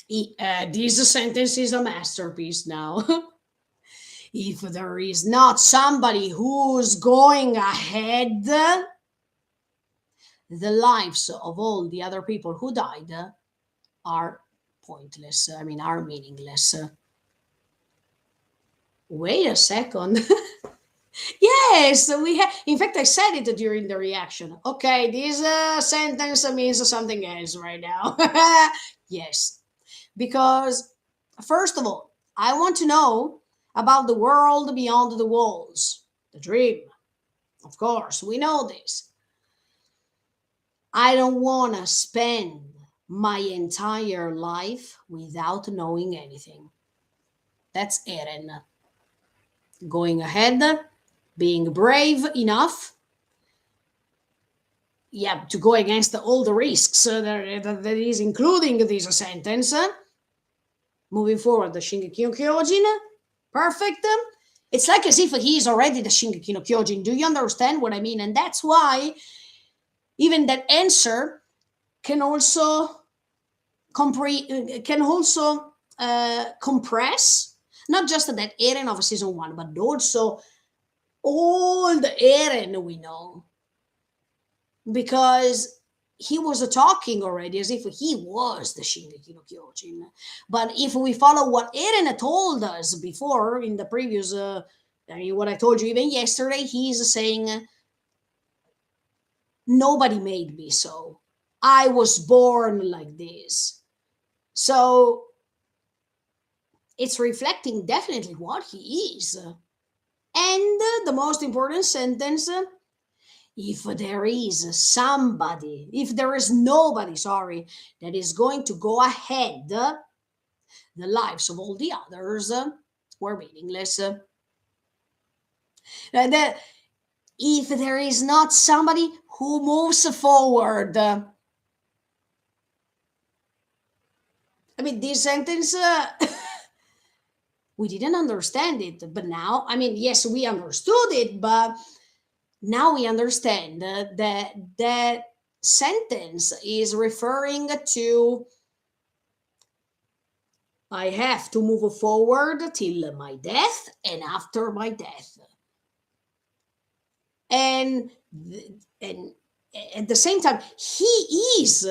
this sentence is a masterpiece now. If there is not somebody who's going ahead, the lives of all the other people who died are pointless. I mean, are meaningless. Wait a second. Yes, we have. In fact, I said it during the reaction. Okay, this sentence means something else right now. Yes, because first of all, I want to know about the world beyond the walls, the dream. Of course, we know this. I don't want to spend my entire life without knowing anything. That's Eren. Going ahead, being brave enough, yeah, to go against all the risks that is including this sentence. Moving forward, the Shingeki no Kyojin, perfect. It's like as if he is already the Shingeki no Kyojin. Do you understand what I mean? And that's why even that answer can also can also compress not just that Eren of season one, but also all the Eren we know, because he was talking already as if he was the Shingeki no Kyojin. But if we follow what Eren told us before in the previous, I mean, what I told you even yesterday, he's saying, nobody made me so. I was born like this. So it's reflecting definitely what he is. And the most important sentence, if there is somebody, if there is nobody, sorry, that is going to go ahead, the lives of all the others were meaningless. That if there is not somebody who moves forward, I mean, this sentence, we didn't understand it, but now, I mean, yes, we understood it, but now we understand that that sentence is referring to I have to move forward till my death and after my death. And and at the same time, he is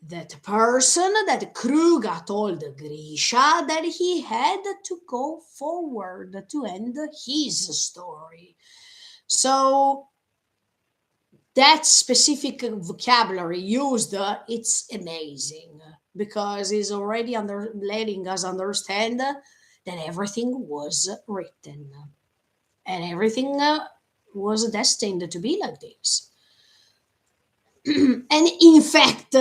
that person that Kruga told Grisha that he had to go forward to end his story. So that specific vocabulary used, it's amazing because it's already letting us understand that everything was written and everything was destined to be like this. And in fact,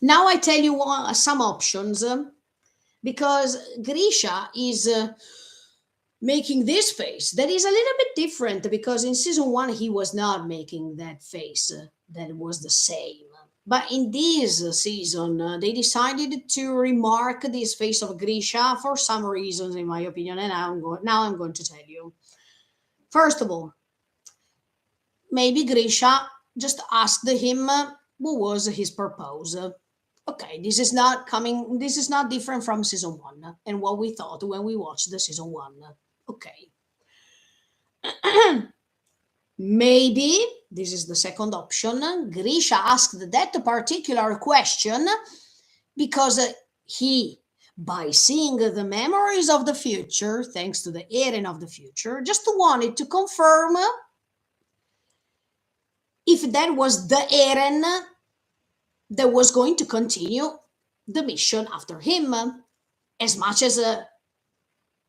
now I tell you some options because Grisha is making this face that is a little bit different, because in season one he was not making that face that was the same. But in this season, they decided to remark this face of Grisha for some reasons, in my opinion, and now I'm going to tell you. First of all, maybe Grisha just asked him what was his purpose. Okay, this is not different from season one and what we thought when we watched the season one. Okay. Maybe this is the second option. Grisha asked that particular question because he, by seeing the memories of the future, thanks to the Eren of the future, just wanted to confirm if that was the Eren that was going to continue the mission after him, as much as the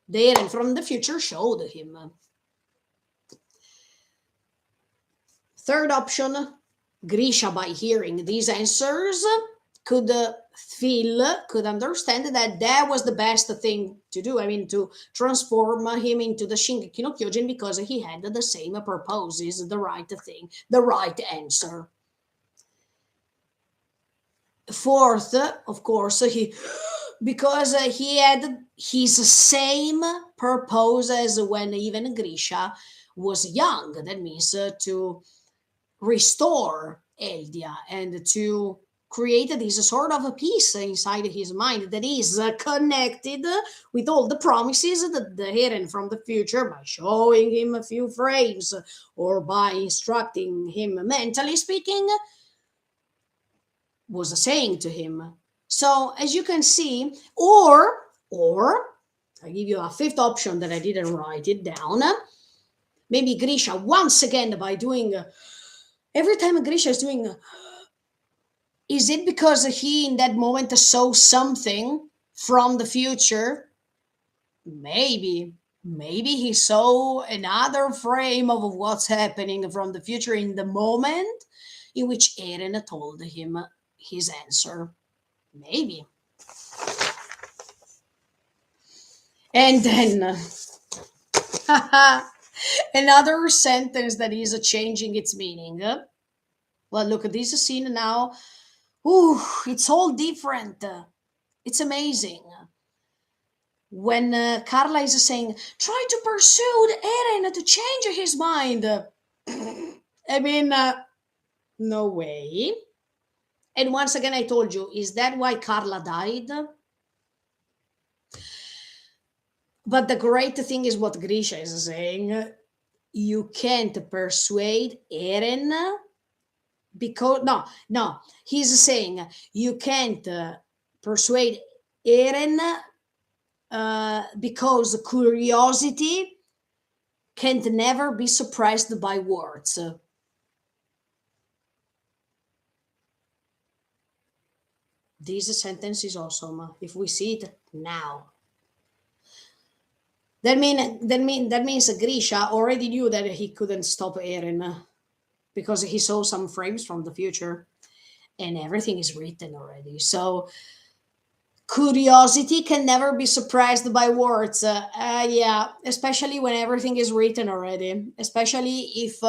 Eren from the future showed him. Third option, Grisha, by hearing these answers, could could understand that that was the best thing to do. I mean, to transform him into the Shingeki no Kyojin, because he had the same purposes, the right thing, the right answer. Fourth, of course, he because he had his same purpose as when even Grisha was young. That means to restore Eldia and to create this sort of a peace inside his mind that is connected with all the promises that the Eren from the future, by showing him a few frames or by instructing him mentally speaking, was saying to him. So as you can see, or I give you a fifth option that I didn't write it down. Maybe Grisha once again, by doing every time Grisha is doing, is it because he in that moment saw something from the future? Maybe. Maybe he saw another frame of what's happening from the future in the moment in which Eren told him his answer. Maybe. And then another sentence that is changing its meaning. Well, look at this scene now. Ooh, it's all different. It's amazing. When Carla is saying, try to persuade Eren to change his mind. I mean, no way. And once again, I told you, is that why Carla died? But the great thing is what Grisha is saying. You can't persuade Eren because no, he's saying you can't persuade Eren because curiosity can't never be suppressed by words. This sentence is awesome if we see it now. That means Grisha already knew that he couldn't stop Eren because he saw some frames from the future and everything is written already. So curiosity can never be suppressed by words. Yeah, especially when everything is written already. Especially if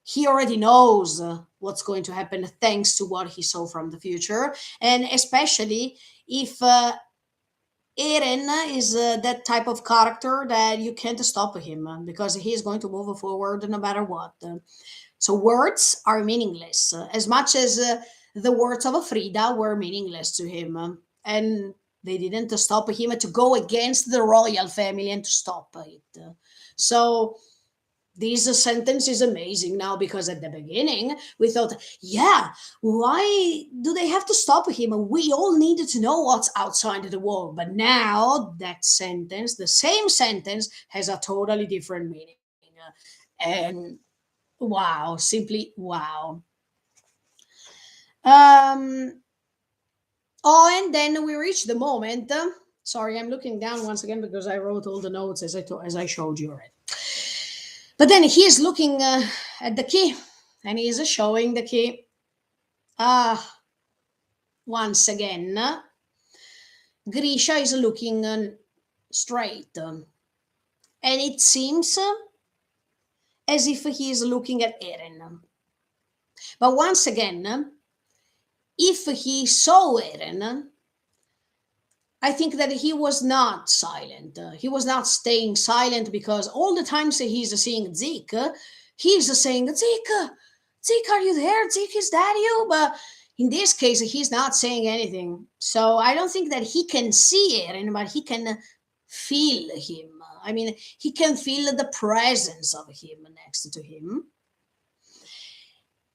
he already knows what's going to happen thanks to what he saw from the future, and especially if Eren is that type of character that you can't stop him because he is going to move forward no matter what. So words are meaningless as much as the words of Frida were meaningless to him. And they didn't stop him to go against the royal family and to stop it. So this sentence is amazing now because at the beginning we thought, yeah, why do they have to stop him? We all needed to know what's outside the wall. But now that sentence, the same sentence, has a totally different meaning. And wow, simply wow. Um, oh, and then we reach the moment. Sorry, I'm looking down once again because I wrote all the notes as I showed you already. But then he is looking at the key and he is showing the key. Once again, Grisha is looking straight. And it seems as if he is looking at Eren. But once again, if he saw Eren, I think that he was not silent. He was not staying silent because all the times he's seeing Zeke, he's saying, Zeke, Zeke, are you there? Zeke, is that you? But in this case, he's not saying anything. So I don't think that he can see Eren, but he can feel him. I mean, he can feel the presence of him next to him.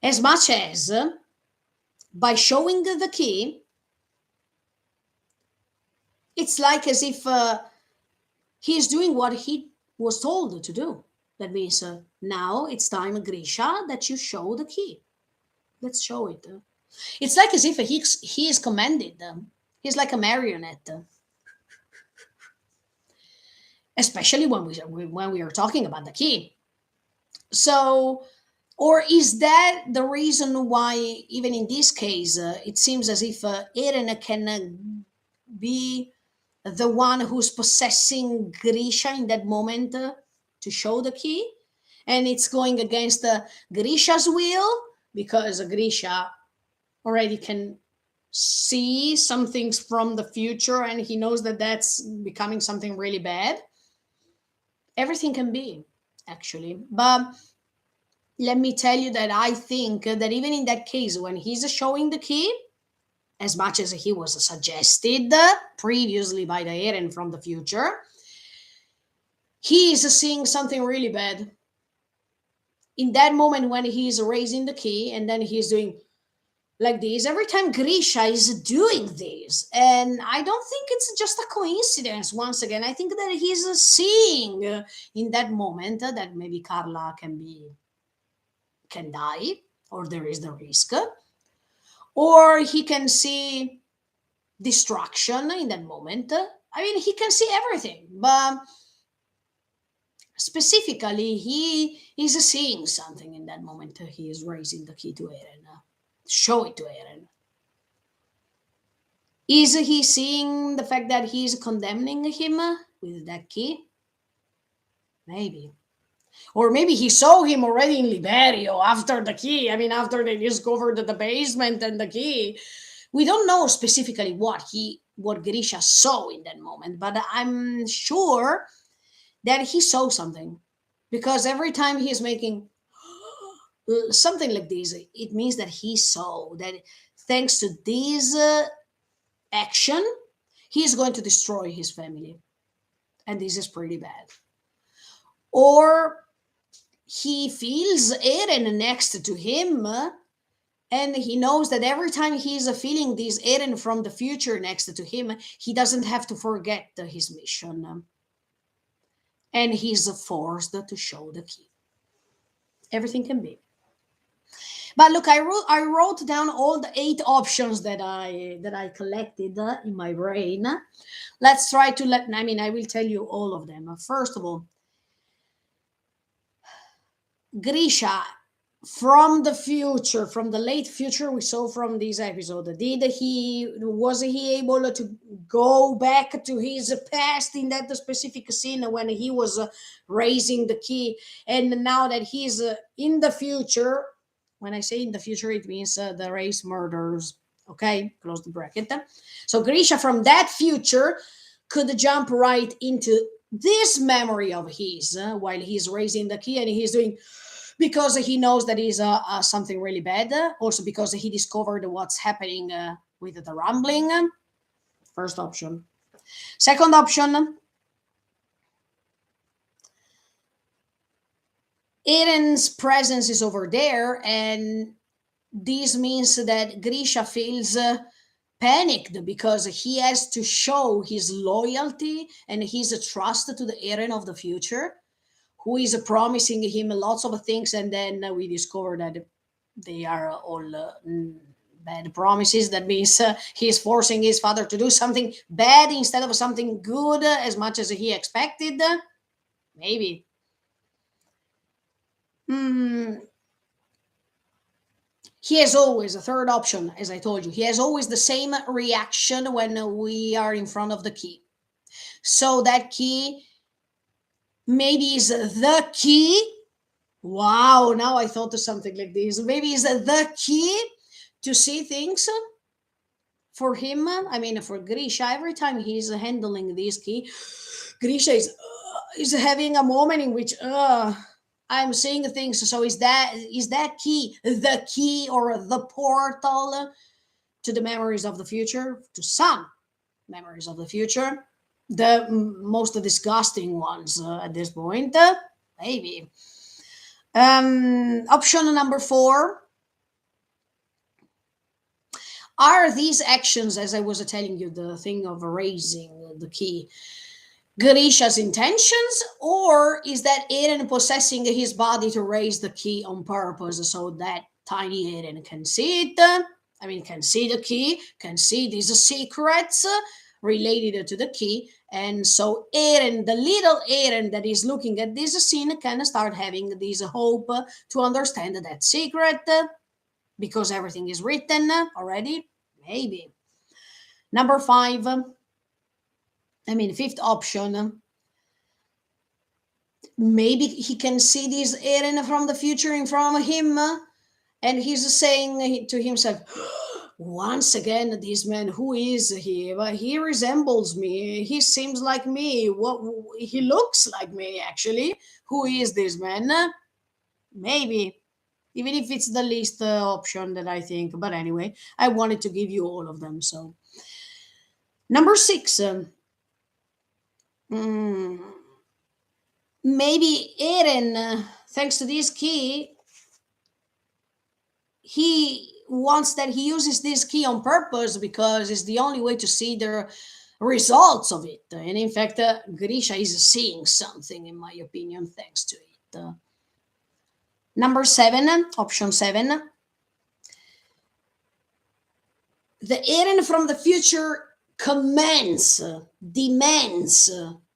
As much as by showing the key, it's like as if he's doing what he was told to do. That means now it's time, Grisha, that you show the key. Let's show it. It's like as if he is commanded. He's like a marionette, especially when we are talking about the key. So, or is that the reason why, even in this case, it seems as if Eren can be the one who's possessing Grisha in that moment to show the key, and it's going against Grisha's will because Grisha already can see some things from the future and he knows that that's becoming something really bad. Everything can be, actually. But let me tell you that I think that even in that case, when he's showing the key, as much as he was suggested previously by the Eren from the future, he is seeing something really bad. In that moment when he's raising the key and then he's doing like this, every time Grisha is doing this, and I don't think it's just a coincidence. Once again, I think that he's seeing in that moment that maybe Carla can die, or there is the risk, or he can see destruction in that moment. I mean, he can see everything, but specifically, he is seeing something in that moment. He is raising the key to Eren. Show it to Eren. Is he seeing the fact that he's condemning him with that key? Maybe. Or maybe he saw him already in Liberio after the key. I mean, after they discovered the basement and the key. We don't know specifically what Grisha saw in that moment, but I'm sure that he saw something. Because every time he's making something like this, it means that he saw that thanks to this action, he's going to destroy his family. And this is pretty bad. Or he feels Eren next to him, and he knows that every time he's feeling this Eren from the future next to him, he doesn't have to forget his mission. And he's forced to show the key. Everything can be. But look, I wrote down all the 8 options that I collected in my brain. Let's try to I will tell you all of them. First of all, Grisha from the future, from the late future we saw from this episode, was he able to go back to his past in that specific scene when he was raising the key, and now that he's in the future, when I say in the future, it means the race murders. Okay, close the bracket. So Grisha from that future could jump right into this memory of his while he's raising the key, and he's doing, because he knows that he's something really bad. Also because he discovered what's happening with the rumbling. First option. Second option, Eren's presence is over there, and this means that Grisha feels panicked because he has to show his loyalty and his trust to the Eren of the future, who is promising him lots of things, and then we discover that they are all bad promises. That means he is forcing his father to do something bad instead of something good, as much as he expected. Maybe. Hmm. He has always a third option, as I told you. He has always the same reaction when we are in front of the key. So that key Maybe it's the key. Wow, now I thought of something like this. Maybe it's the key to see things for him. I mean, for Grisha, every time he's handling this key, Grisha is having a moment in which I'm seeing things. So is that key the key or the portal to the memories of the future? To some memories of the future, the most disgusting ones at this point. Maybe. Option number four. Are these actions, as I was telling you, the thing of erasing the key, Grisha's intentions, or is that Eren possessing his body to raise the key on purpose so that tiny Eren can see it? I mean, can see the key, can see these secrets related to the key, and so Eren, the little Eren that is looking at this scene, can start having this hope to understand that secret because everything is written already. Maybe. Number five. Fifth option. Maybe he can see this Eren from the future in front of him, and he's saying to himself, once again, this man, who is he? Well, he resembles me. He seems like me. What he looks like me, actually. Who is this man? Maybe, even if it's the least option that I think. But anyway, I wanted to give you all of them. So, number six. Mm, Maybe Eren, thanks to this key, he wants that he uses this key on purpose because it's the only way to see the results of it. And in fact, Grisha is seeing something, in my opinion, thanks to it. Number seven, option seven. The Eren from the future demands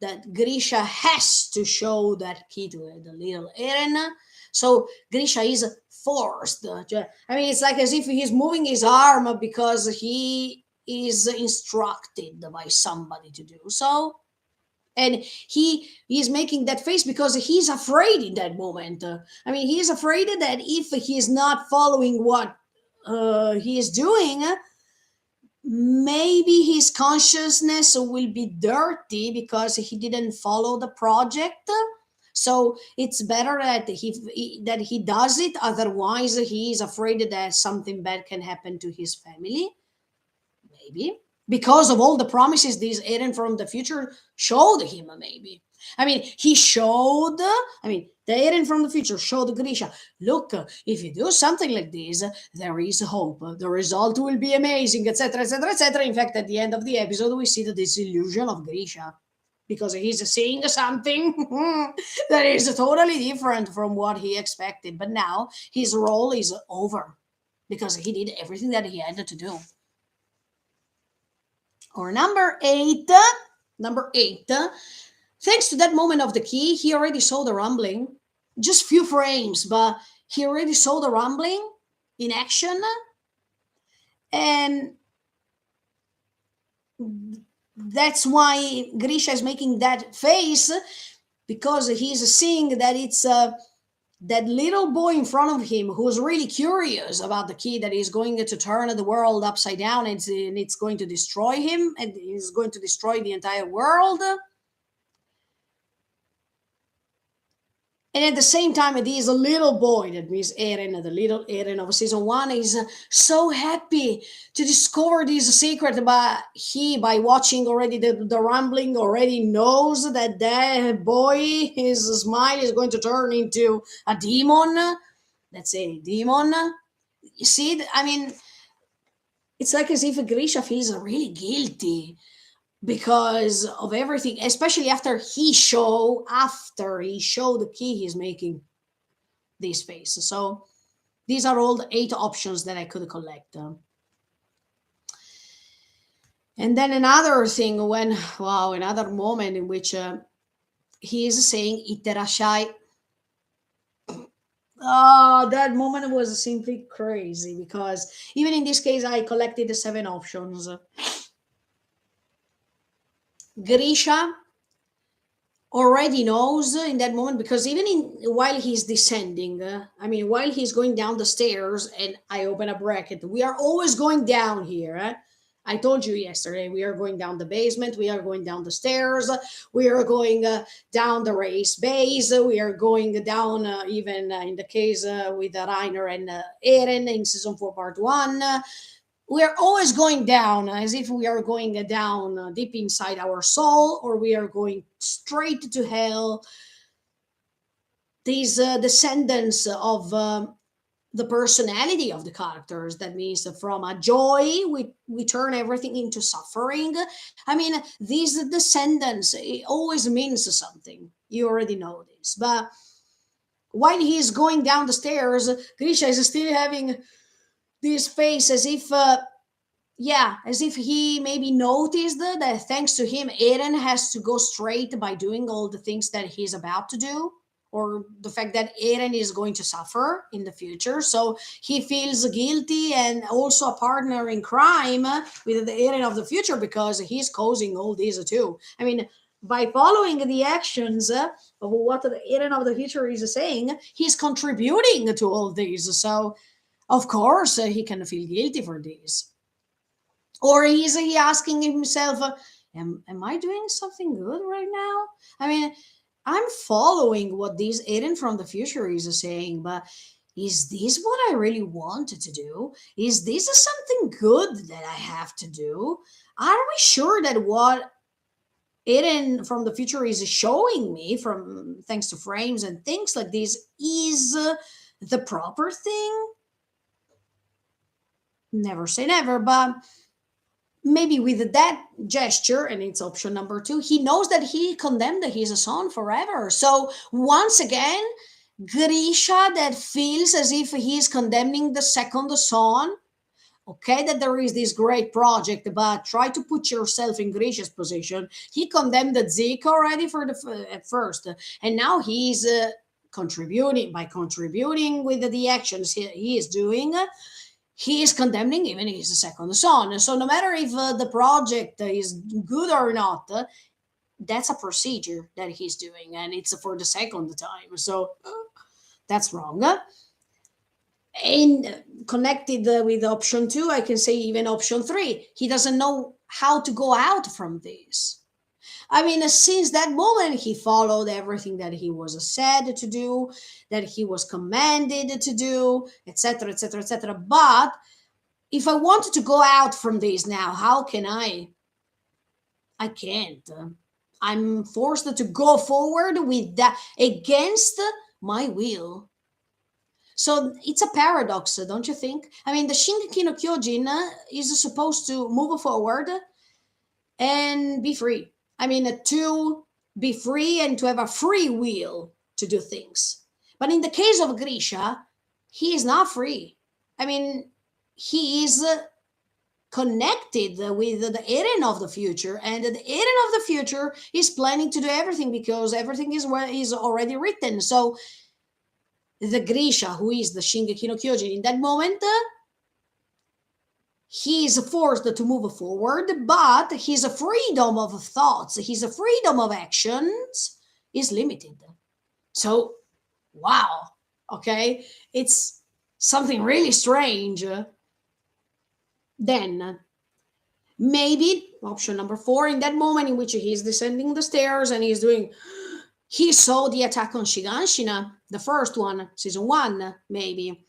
that Grisha has to show that key to the little Eren. So Grisha is forced. It's like as if he's moving his arm because he is instructed by somebody to do so. And he is making that face because he's afraid in that moment. He is afraid that if he is not following what he is doing, maybe his consciousness will be dirty because he didn't follow the project. So it's better that he does it, otherwise he is afraid that something bad can happen to his family, maybe because of all the promises this Eren from the future showed him. Maybe he showed. The Eren from the future showed Grisha, look, if you do something like this, there is hope. The result will be amazing, etc., etc., etc. In fact, at the end of the episode, we see the disillusion of Grisha because he's seeing something that is totally different from what he expected. But now his role is over because he did everything that he had to do. Or number eight. Thanks to that moment of the key, he already saw the rumbling. Just few frames, but he already saw the rumbling in action. And that's why Grisha is making that face, because he's seeing that it's that little boy in front of him who's really curious about the key that is going to turn the world upside down, and it's going to destroy him, and is going to destroy the entire world. And at the same time, it is a little boy, that means Eren, the little Eren of season one, is so happy to discover this secret. But he, by watching already the rumbling, already knows that that boy, his smile is going to turn into a demon. Let's say demon. You see, it's like as if Grisha feels really guilty because of everything, especially after he show the key, he's making this face. So these are all the 8 options that I could collect. And then another thing, another moment in which he is saying "Itterashai." Oh, that moment was simply crazy because even in this case, I collected the 7 options. Grisha already knows in that moment, because even in while he's descending, while he's going down the stairs, and I open a bracket, we are always going down here. I told you yesterday, we are going down the basement, we are going down the stairs, we are going down the race base, we are going down, even in the case with Reiner and Eren in season 4 part 1. We are always going down, as if we are going down deep inside our soul, or we are going straight to hell. These descendants of the personality of the characters. That means from a joy, we turn everything into suffering. I mean, these descendants, it always means something. You already know this. But while he's going down the stairs, Grisha is still having this face as if yeah, as if he maybe noticed that thanks to him, Eren has to go straight by doing all the things that he's about to do, or the fact that Eren is going to suffer in the future. So he feels guilty and also a partner in crime with the Eren of the future, because he's causing all these too. I mean, by following the actions of what the Eren of the future is saying, he's contributing to all these. So, of course, he can feel guilty for this. Or is he asking himself, am I doing something good right now? I mean, I'm following what this Eren from the future is saying, but is this what I really wanted to do? Is this something good that I have to do? Are we sure that what Eren from the future is showing me, from thanks to frames and things like this, is the proper thing? Never say never, but maybe with that gesture, and it's option number two, he knows that he condemned his son forever. So once again, Grisha that feels as if he's condemning the second son. Okay, that there is this great project, but try to put yourself in Grisha's position. He condemned Zeke already for at first, and now he's contributing, by contributing with the actions he is doing, he is condemning even his second son. So no matter if the project is good or not, that's a procedure that he's doing, and it's for the second time. So that's wrong. And connected with option two, I can say even option three. He doesn't know how to go out from this. I mean, since that moment, he followed everything that he was said to do, that he was commanded to do, etc., etc., etc. But if I wanted to go out from this now, how can I? I can't. I'm forced to go forward with that against my will. So it's a paradox, don't you think? I mean, the Shingeki no Kyojin is supposed to move forward and be free. I mean, to be free and to have a free will to do things. But in the case of Grisha, he is not free. I mean, he is connected with the Eren of the future, and the Eren of the future is planning to do everything because everything is already written. So the Grisha, who is the Shingeki no Kyojin in that moment, he is forced to move forward, but his freedom of thoughts, his freedom of actions is limited. So, wow, okay, it's something really strange. Then, maybe option number four, in that moment in which he's descending the stairs and he saw the attack on Shiganshina, the first one, season one, maybe.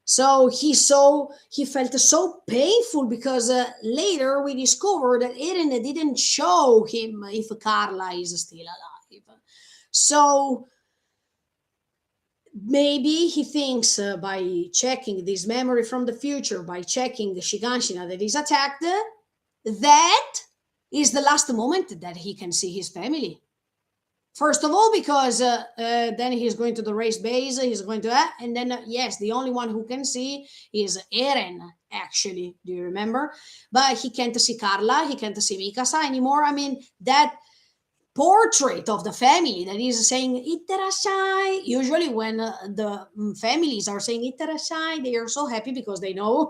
So he felt so painful because later we discovered that Eren didn't show him if Carla is still alive. So maybe he thinks by checking this memory from the future, by checking the Shiganshina that is attacked, that is the last moment that he can see his family. First of all, because then he's going to the race base, he's going to and then yes, the only one who can see is Eren. Actually, do you remember? But he can't see Carla, he can't see Mikasa anymore. I mean, that portrait of the family that is saying "Itterashai." Usually, when the families are saying "Itterashai," they are so happy because they know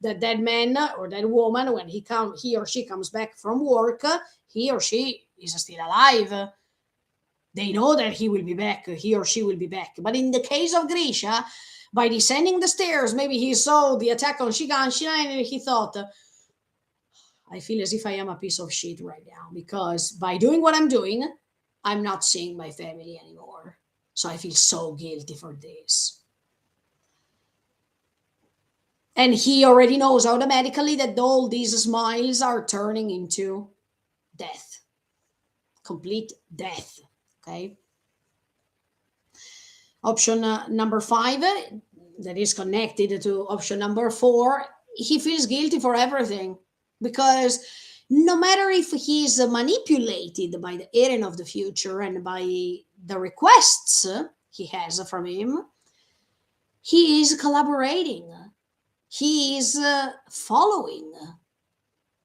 that that man or that woman, when he or she comes back from work, he or she is still alive. They know that he will be back, he or she will be back. But in the case of Grisha, by descending the stairs, maybe he saw the attack on Shigan and he thought, I feel as if I am a piece of shit right now because by doing what I'm doing, I'm not seeing my family anymore. So I feel so guilty for this. And he already knows automatically that all these smiles are turning into death, complete death. Okay. Option number 5, that is connected to option number 4, he feels guilty for everything because no matter if he's manipulated by the Eren of the future and by the requests he has from him, he is collaborating, he is following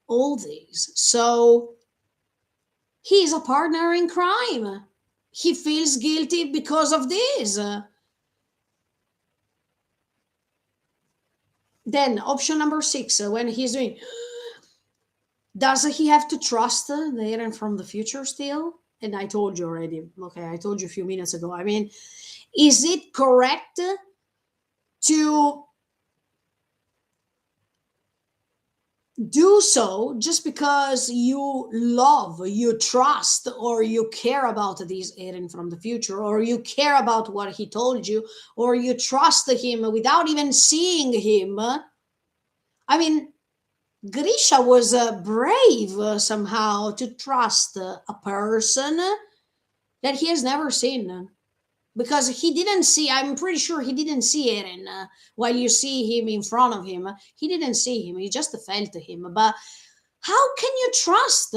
all these. So he is a partner in crime. He feels guilty because of this. Then option number 6, when he's doing, does he have to trust the Eren from the future still? And I told you already. Okay, I told you a few minutes ago. I mean, is it correct to do so just because you love, you trust, or you care about this Eren from the future, or you care about what he told you, or you trust him without even seeing him? I mean, Grisha was brave somehow to trust a person that he has never seen because he didn't see, I'm pretty sure he didn't see Eren while you see him in front of him. He didn't see him, he just felt him. But how can you trust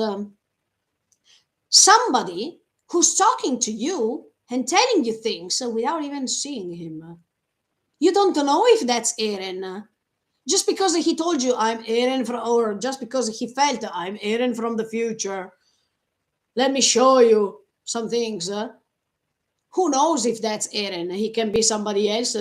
somebody who's talking to you and telling you things without even seeing him? You don't know if that's Eren. Just because he told you I'm Eren from, or just because he felt I'm Eren from the future, let me show you some things. Who knows if that's Eren? He can be somebody else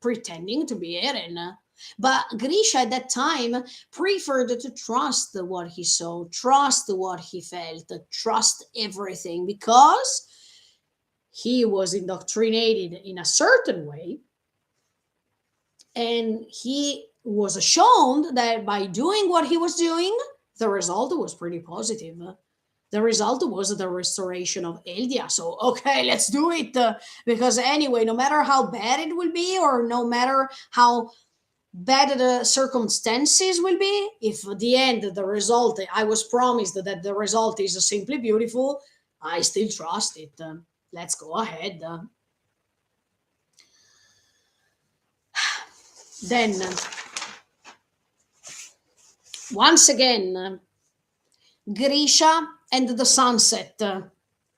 pretending to be Eren. But Grisha at that time preferred to trust what he saw, trust what he felt, trust everything because he was indoctrinated in a certain way. And he was shown that by doing what he was doing, the result was pretty positive. The result was the restoration of Eldia. So, okay, let's do it. Because anyway, no matter how bad it will be, or no matter how bad the circumstances will be, if at the end, the result, I was promised that the result is simply beautiful, I still trust it. Let's go ahead. Then, once again, Grisha and the sunset.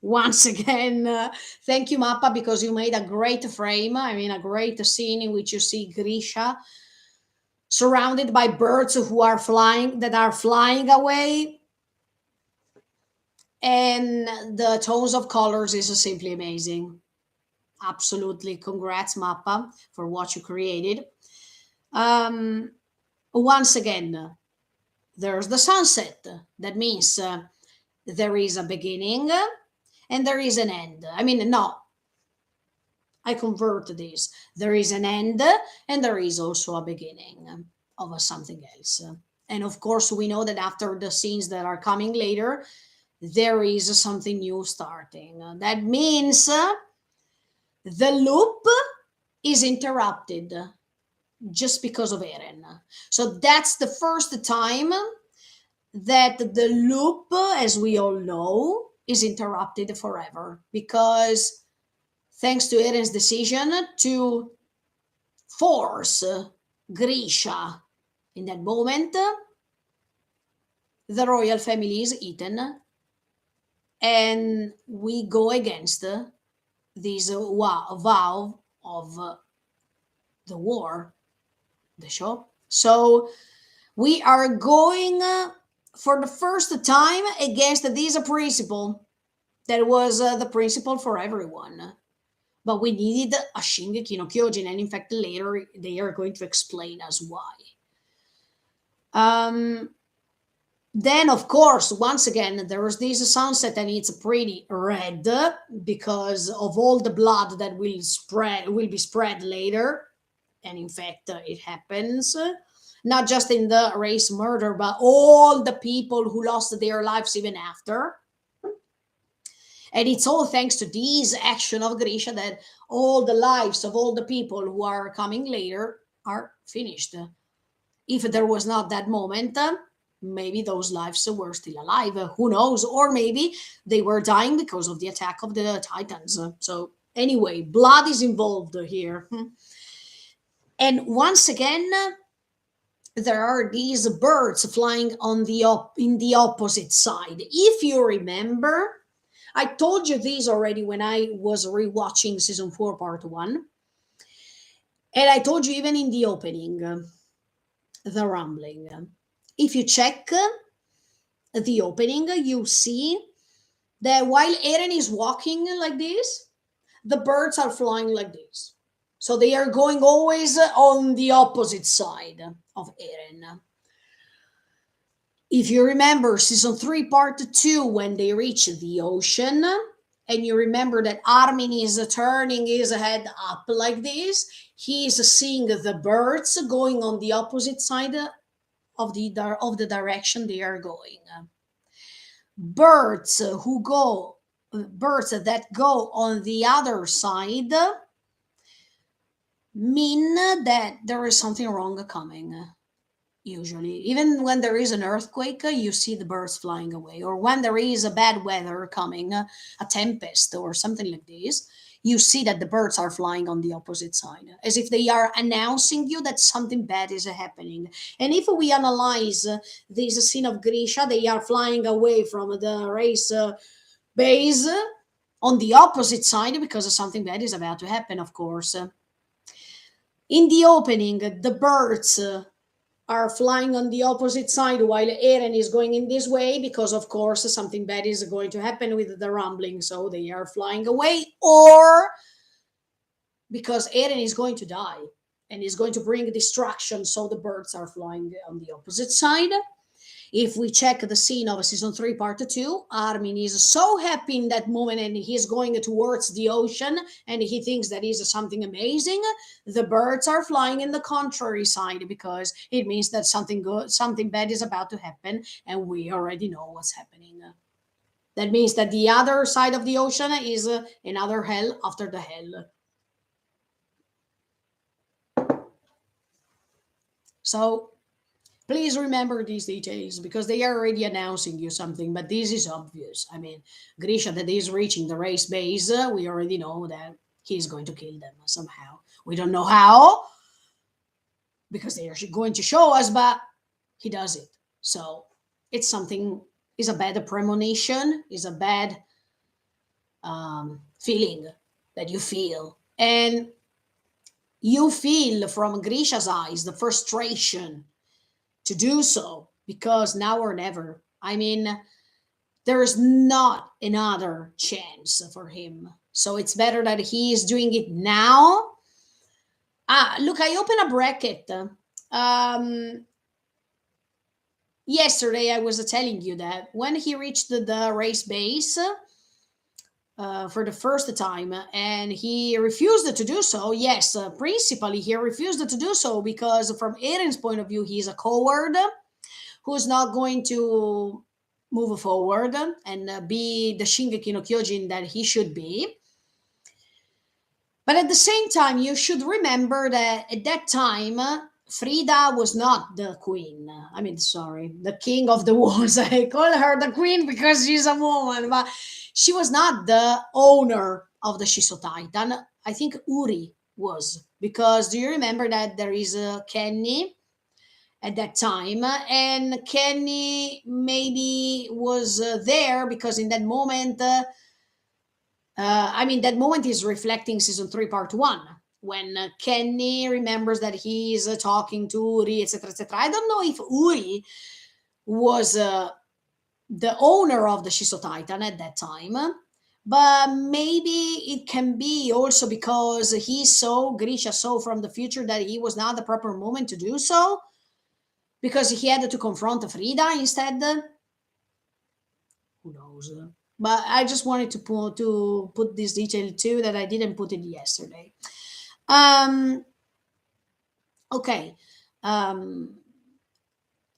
Once again, thank you, Mappa, because you made a great frame. I mean, a great scene in which you see Grisha surrounded by birds who are flying, that are flying away. And the tones of colors is simply amazing. Absolutely. Congrats, Mappa, for what you created. Once again, there's the sunset. That means there is a beginning and there is an end. I mean, no, I convert this. There is an end and there is also a beginning of something else. And of course, we know that after the scenes that are coming later, there is something new starting. That means the loop is interrupted just because of Eren. So that's the first time that the loop, as we all know, is interrupted forever because thanks to Eren's decision to force Grisha in that moment, the royal family is eaten and we go against this vow of the war, the show. So we are going for the first time against this principle that was the principle for everyone. But we needed a Shingeki no Kyojin, and in fact, later they are going to explain us why. Then, of course, once again, there is this sunset and it's pretty red because of all the blood that will be spread later. And in fact, it happens not just in the race murder, but all the people who lost their lives even after. And it's all thanks to this action of Grisha that all the lives of all the people who are coming later are finished. If there was not that moment, maybe those lives were still alive. Who knows? Or maybe they were dying because of the attack of the Titans. So, anyway, blood is involved here. And once again, there are these birds flying on in the opposite side. If you remember, I told you this already when I was rewatching season 4, part 1. And I told you even in the opening, the rumbling. If you check the opening, you see that while Eren is walking like this, the birds are flying like this. So they are going always on the opposite side of Eren. If you remember season 3, part 2, when they reach the ocean, and you remember that Armin is turning his head up like this, he is seeing the birds going on the opposite side of the direction they are going. Birds who go, birds that go on the other side mean that there is something wrong coming. Usually, even when there is an earthquake, you see the birds flying away, or when there is a bad weather coming, a tempest or something like this, you see that the birds are flying on the opposite side, as if they are announcing you that something bad is happening. And if we analyze this scene of Grisha, they are flying away from the race base on the opposite side because something bad is about to happen, of course. In the opening, the birds are flying on the opposite side while Eren is going in this way because, of course, something bad is going to happen with the rumbling, so they are flying away, or because Eren is going to die and is going to bring destruction, so the birds are flying on the opposite side. If we check the scene of season 3, part 2, Armin is so happy in that moment and he's going towards the ocean and he thinks that is something amazing. The birds are flying in the contrary side because it means that something good, something bad is about to happen, and we already know what's happening. That means that the other side of the ocean is another hell after the hell. So please remember these details because they are already announcing you something, but this is obvious. I mean, Grisha that is reaching the race base, we already know that he's going to kill them somehow. We don't know how because they are going to show us, but he does it. So it's something, is a bad premonition, is a bad feeling that you feel. And you feel from Grisha's eyes the frustration to do so because now or never. I mean, there is not another chance for him. So it's better that he is doing it now. Look, I open a bracket. Yesterday, I was telling you that when he reached the race base for the first time and he refused to do so, yes, principally, he refused to do so because, from Eren's point of view, he's a coward who's not going to move forward and be the Shingeki no Kyojin that he should be. But at the same time, you should remember that at that time, Frida was not the queen. I mean, sorry, the king of the wars. I call her the queen because she's a woman, but she was not the owner of the Shiso Titan. I think Uri was, because do you remember that there is a Kenny at that time, and Kenny maybe was there because in that moment, I mean, that moment is reflecting season 3, part 1, when Kenny remembers that he's talking to Uri, etc., etc. I don't know if Uri was the owner of the Shiso Titan at that time, but maybe it can be also because Grisha saw from the future that he was not the proper moment to do so, because he had to confront Frida instead. Who knows? But I just wanted to put this detail too that I didn't put it yesterday. Um, okay. Um,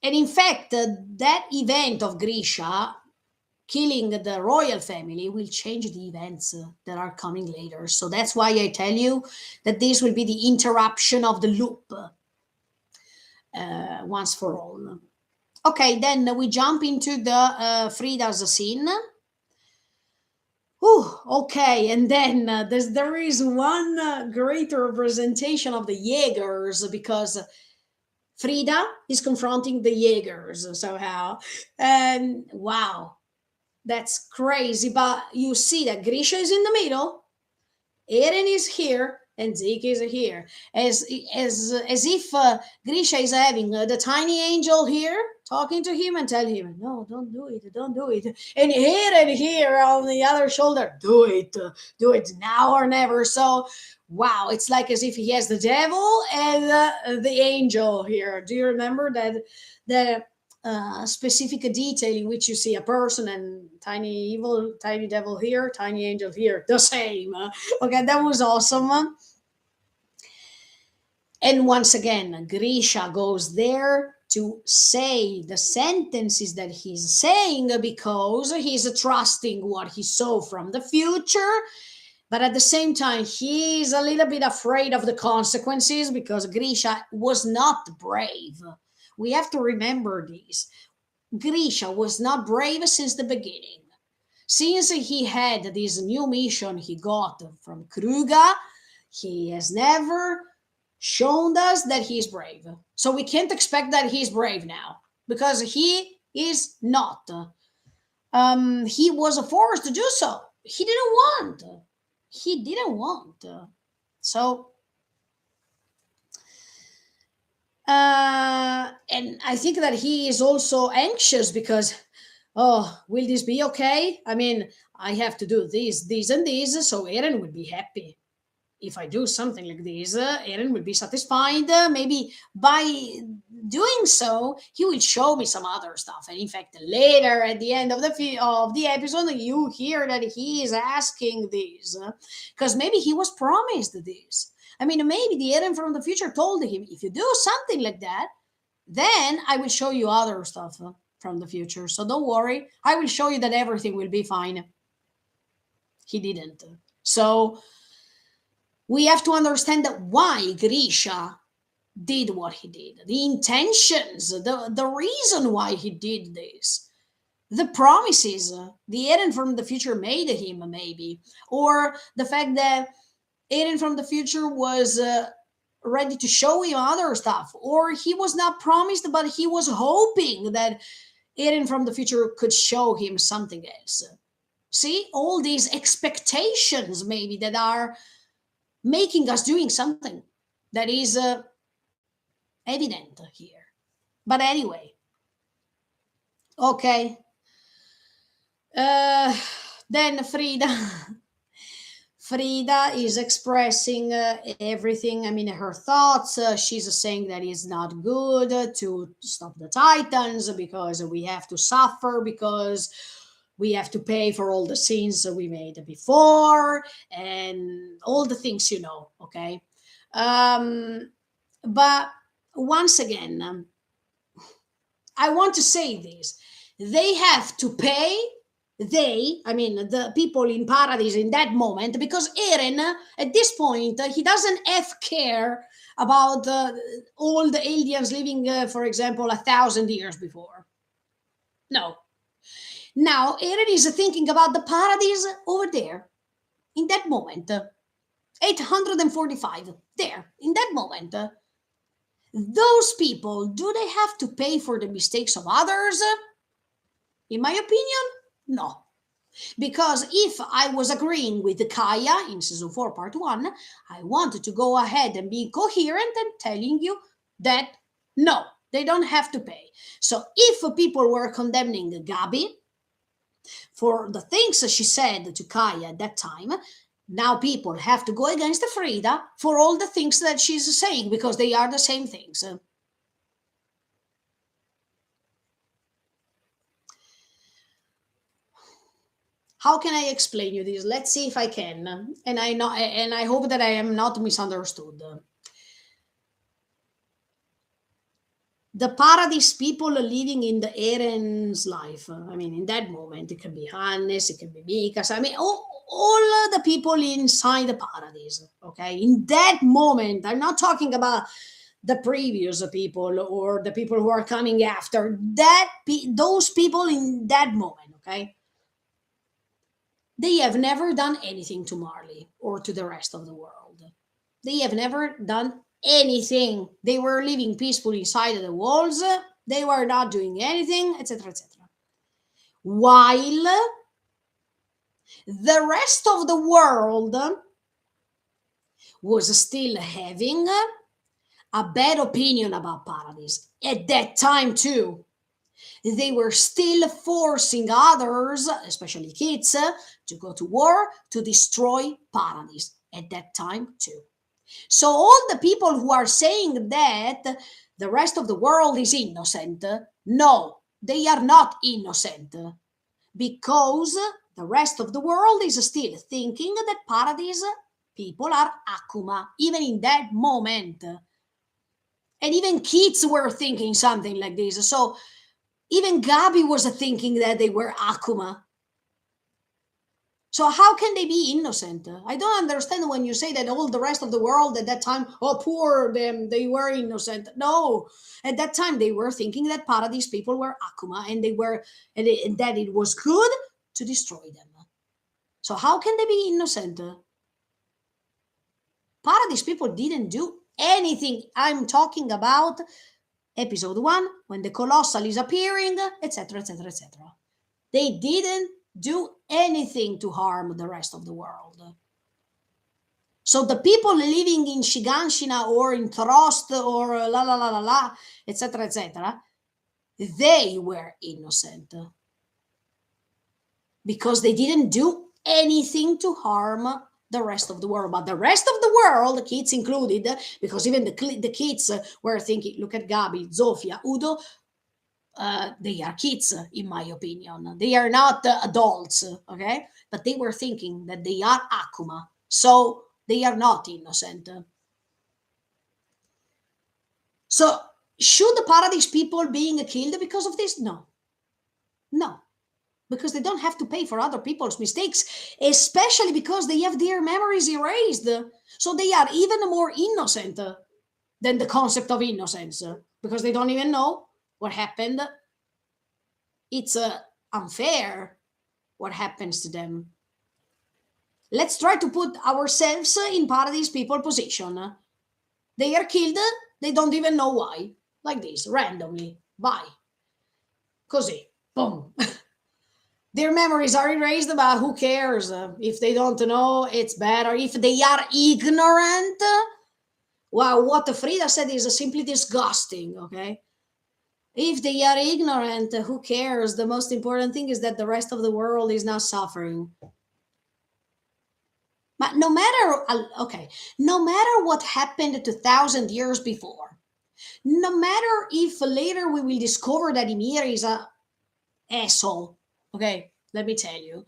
and in fact, that event of Grisha killing the royal family will change the events that are coming later. So that's why I tell you that this will be the interruption of the loop once for all. Okay, then we jump into the Frida's scene. Whew, okay, and then there is one great representation of the Jaegers because Frida is confronting the Jaegers somehow. And wow, that's crazy. But you see that Grisha is in the middle, Eren is here, and Zeke is here. As if Grisha is having the tiny angel here talking to him and telling him, "No, don't do it, don't do it." And Eren here on the other shoulder, do it now or never. So, wow, it's like as if he has the devil and the angel here. Do you remember that the specific detail in which you see a person and tiny evil, tiny devil here, tiny angel here, the same. Okay, that was awesome. And once again, Grisha goes there to say the sentences that he's saying because he's trusting what he saw from the future. But at the same time, he's a little bit afraid of the consequences because Grisha was not brave. We have to remember this. Grisha was not brave since the beginning. Since he had this new mission he got from Kruga, he has never shown us that he's brave. So we can't expect that he's brave now because he is not. He was forced to do so. He didn't want. He didn't want. So and I think that he is also anxious because, oh, will this be okay? I mean, I have to do this, and this, so Eren will be happy. If I do something like this, Eren will be satisfied. Maybe by doing so, he will show me some other stuff. And in fact, later at the end of the episode, you hear that he is asking this because maybe he was promised this. I mean, maybe the Eren from the future told him, if you do something like that, then I will show you other stuff from the future. So don't worry, I will show you that everything will be fine. He didn't. So we have to understand that why Grisha did what he did, the intentions, the reason why he did this, the promises the Eren from the future made him, maybe, or the fact that Eren from the future was ready to show him other stuff, or he was not promised, but he was hoping that Eren from the future could show him something else. See, all these expectations, maybe, that are making us doing something that is evident here. But anyway, okay. Then Frida is expressing everything. I mean, her thoughts. She's saying that it's not good to stop the Titans because we have to suffer because we have to pay for all the sins that we made before and all the things, okay? But once again, I want to say this. They have to pay, I mean, the people in Paradise in that moment, because Eren, at this point, he doesn't have care about all the aliens living, for example, 1,000 years before. No. Now, Eren is thinking about the Paradise over there, in that moment. 845, there, in that moment. Those people, do they have to pay for the mistakes of others? In my opinion, no. Because if I was agreeing with Kaya in season 4, part 1, I wanted to go ahead and be coherent and telling you that no, they don't have to pay. So if people were condemning Gabi for the things she said to Kaya at that time, now people have to go against Frida for all the things that she's saying because they are the same things. How can I explain you this? Let's see if I can. And I know, and I hope that I am not misunderstood. The paradise people living in the Eren's life. I mean, in that moment, it can be Hannes, it can be Mikas. I mean, all the people inside the paradise. Okay, in that moment, I'm not talking about the previous people or the people who are coming after. Those people in that moment. Okay, they have never done anything to Marley or to the rest of the world. They have never done anything. They were living peacefully inside of the walls. They were not doing anything, etc., etc. While the rest of the world was still having a bad opinion about paradise at that time too. They were still forcing others, especially kids, to go to war to destroy paradise at that time too. So all the people who are saying that the rest of the world is innocent, no, they are not innocent, because the rest of the world is still thinking that paradise people are Akuma, even in that moment. And even kids were thinking something like this. So even Gabi was thinking that they were Akuma. So how can they be innocent? I don't understand when you say that all the rest of the world at that time, oh poor them, they were innocent. No, at that time they were thinking that paradise people were Akuma, and they were, and that it was good to destroy them. So how can they be innocent? Paradise people didn't do anything. I'm talking about episode 1 when the colossal is appearing, etc., etc., etc. They didn't do anything to harm the rest of the world. So the people living in Shiganshina or in Trost or la la la la la, etc., etc., they were innocent because they didn't do anything to harm the rest of the world. But the rest of the world, kids included, because even the kids were thinking, look at Gabi, Zofia, Udo, they are kids, in my opinion. They are not adults, okay? But they were thinking that they are Akuma, so they are not innocent. So, should the paradise people being killed because of this? No, no, because they don't have to pay for other people's mistakes, especially because they have their memories erased. So they are even more innocent than the concept of innocence, because they don't even know what happened. It's unfair what happens to them. Let's try to put ourselves in paradise people position. They are killed, they don't even know why. Like this, randomly. Bye. Così. Boom. Their memories are erased, but who cares? If they don't know, it's better. If they are ignorant, wow, what Frida said is simply disgusting, okay? If they are ignorant, who cares? The most important thing is that the rest of the world is not suffering. But no matter, okay, no matter what happened 2,000 years before, no matter if later we will discover that Ymir is a asshole, okay, let me tell you,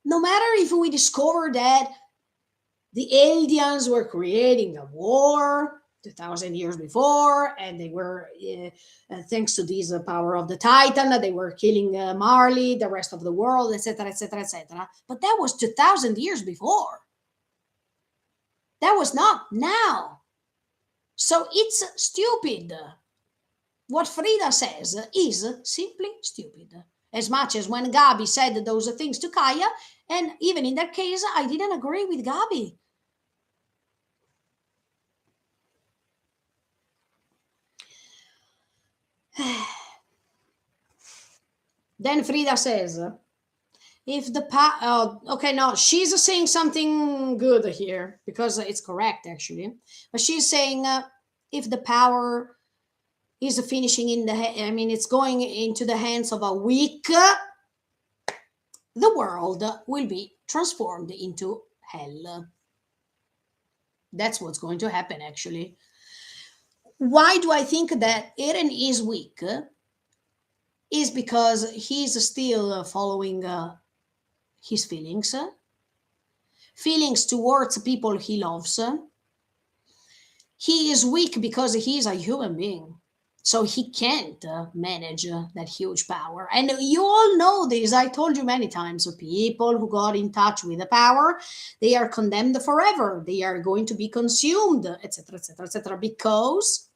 no matter if we discover that the Eldians were creating a war 2,000 years before, and they were, thanks to this power of the Titan, they were killing Marley, the rest of the world, etc., etc., etc. But that was 2,000 years before. That was not now. So it's stupid. What Frida says is simply stupid. As much as when Gabi said those things to Kaya, and even in that case, I didn't agree with Gabi. Then Frida says, if the okay, no, she's saying something good here because it's correct actually, but she's saying if the power is finishing in the I mean it's going into the hands of a weak, the world will be transformed into hell. That's what's going to happen actually. Why do I think that Eren is weak? Is because he's still following his feelings towards people he loves. He is weak because he is a human being. So he can't manage that huge power. And you all know this. I told you many times. So people who got in touch with the power, they are condemned forever. They are going to be consumed, etc., etc., etc. Because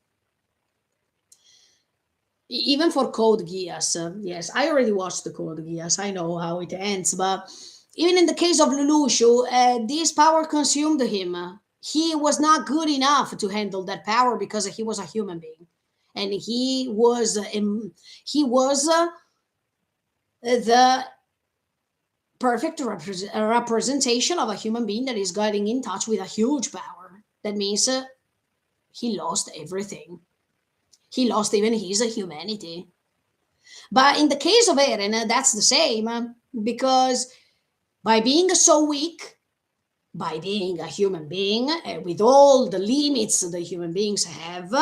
even for Code Geass, yes, I already watched the Code Geass. I know how it ends, but even in the case of Lelouch, this power consumed him. He was not good enough to handle that power because he was a human being, and he was the perfect representation of a human being that is getting in touch with a huge power. That means he lost everything. He lost even his humanity. But in the case of Eren, that's the same because by being so weak, by being a human being with all the limits that human beings have,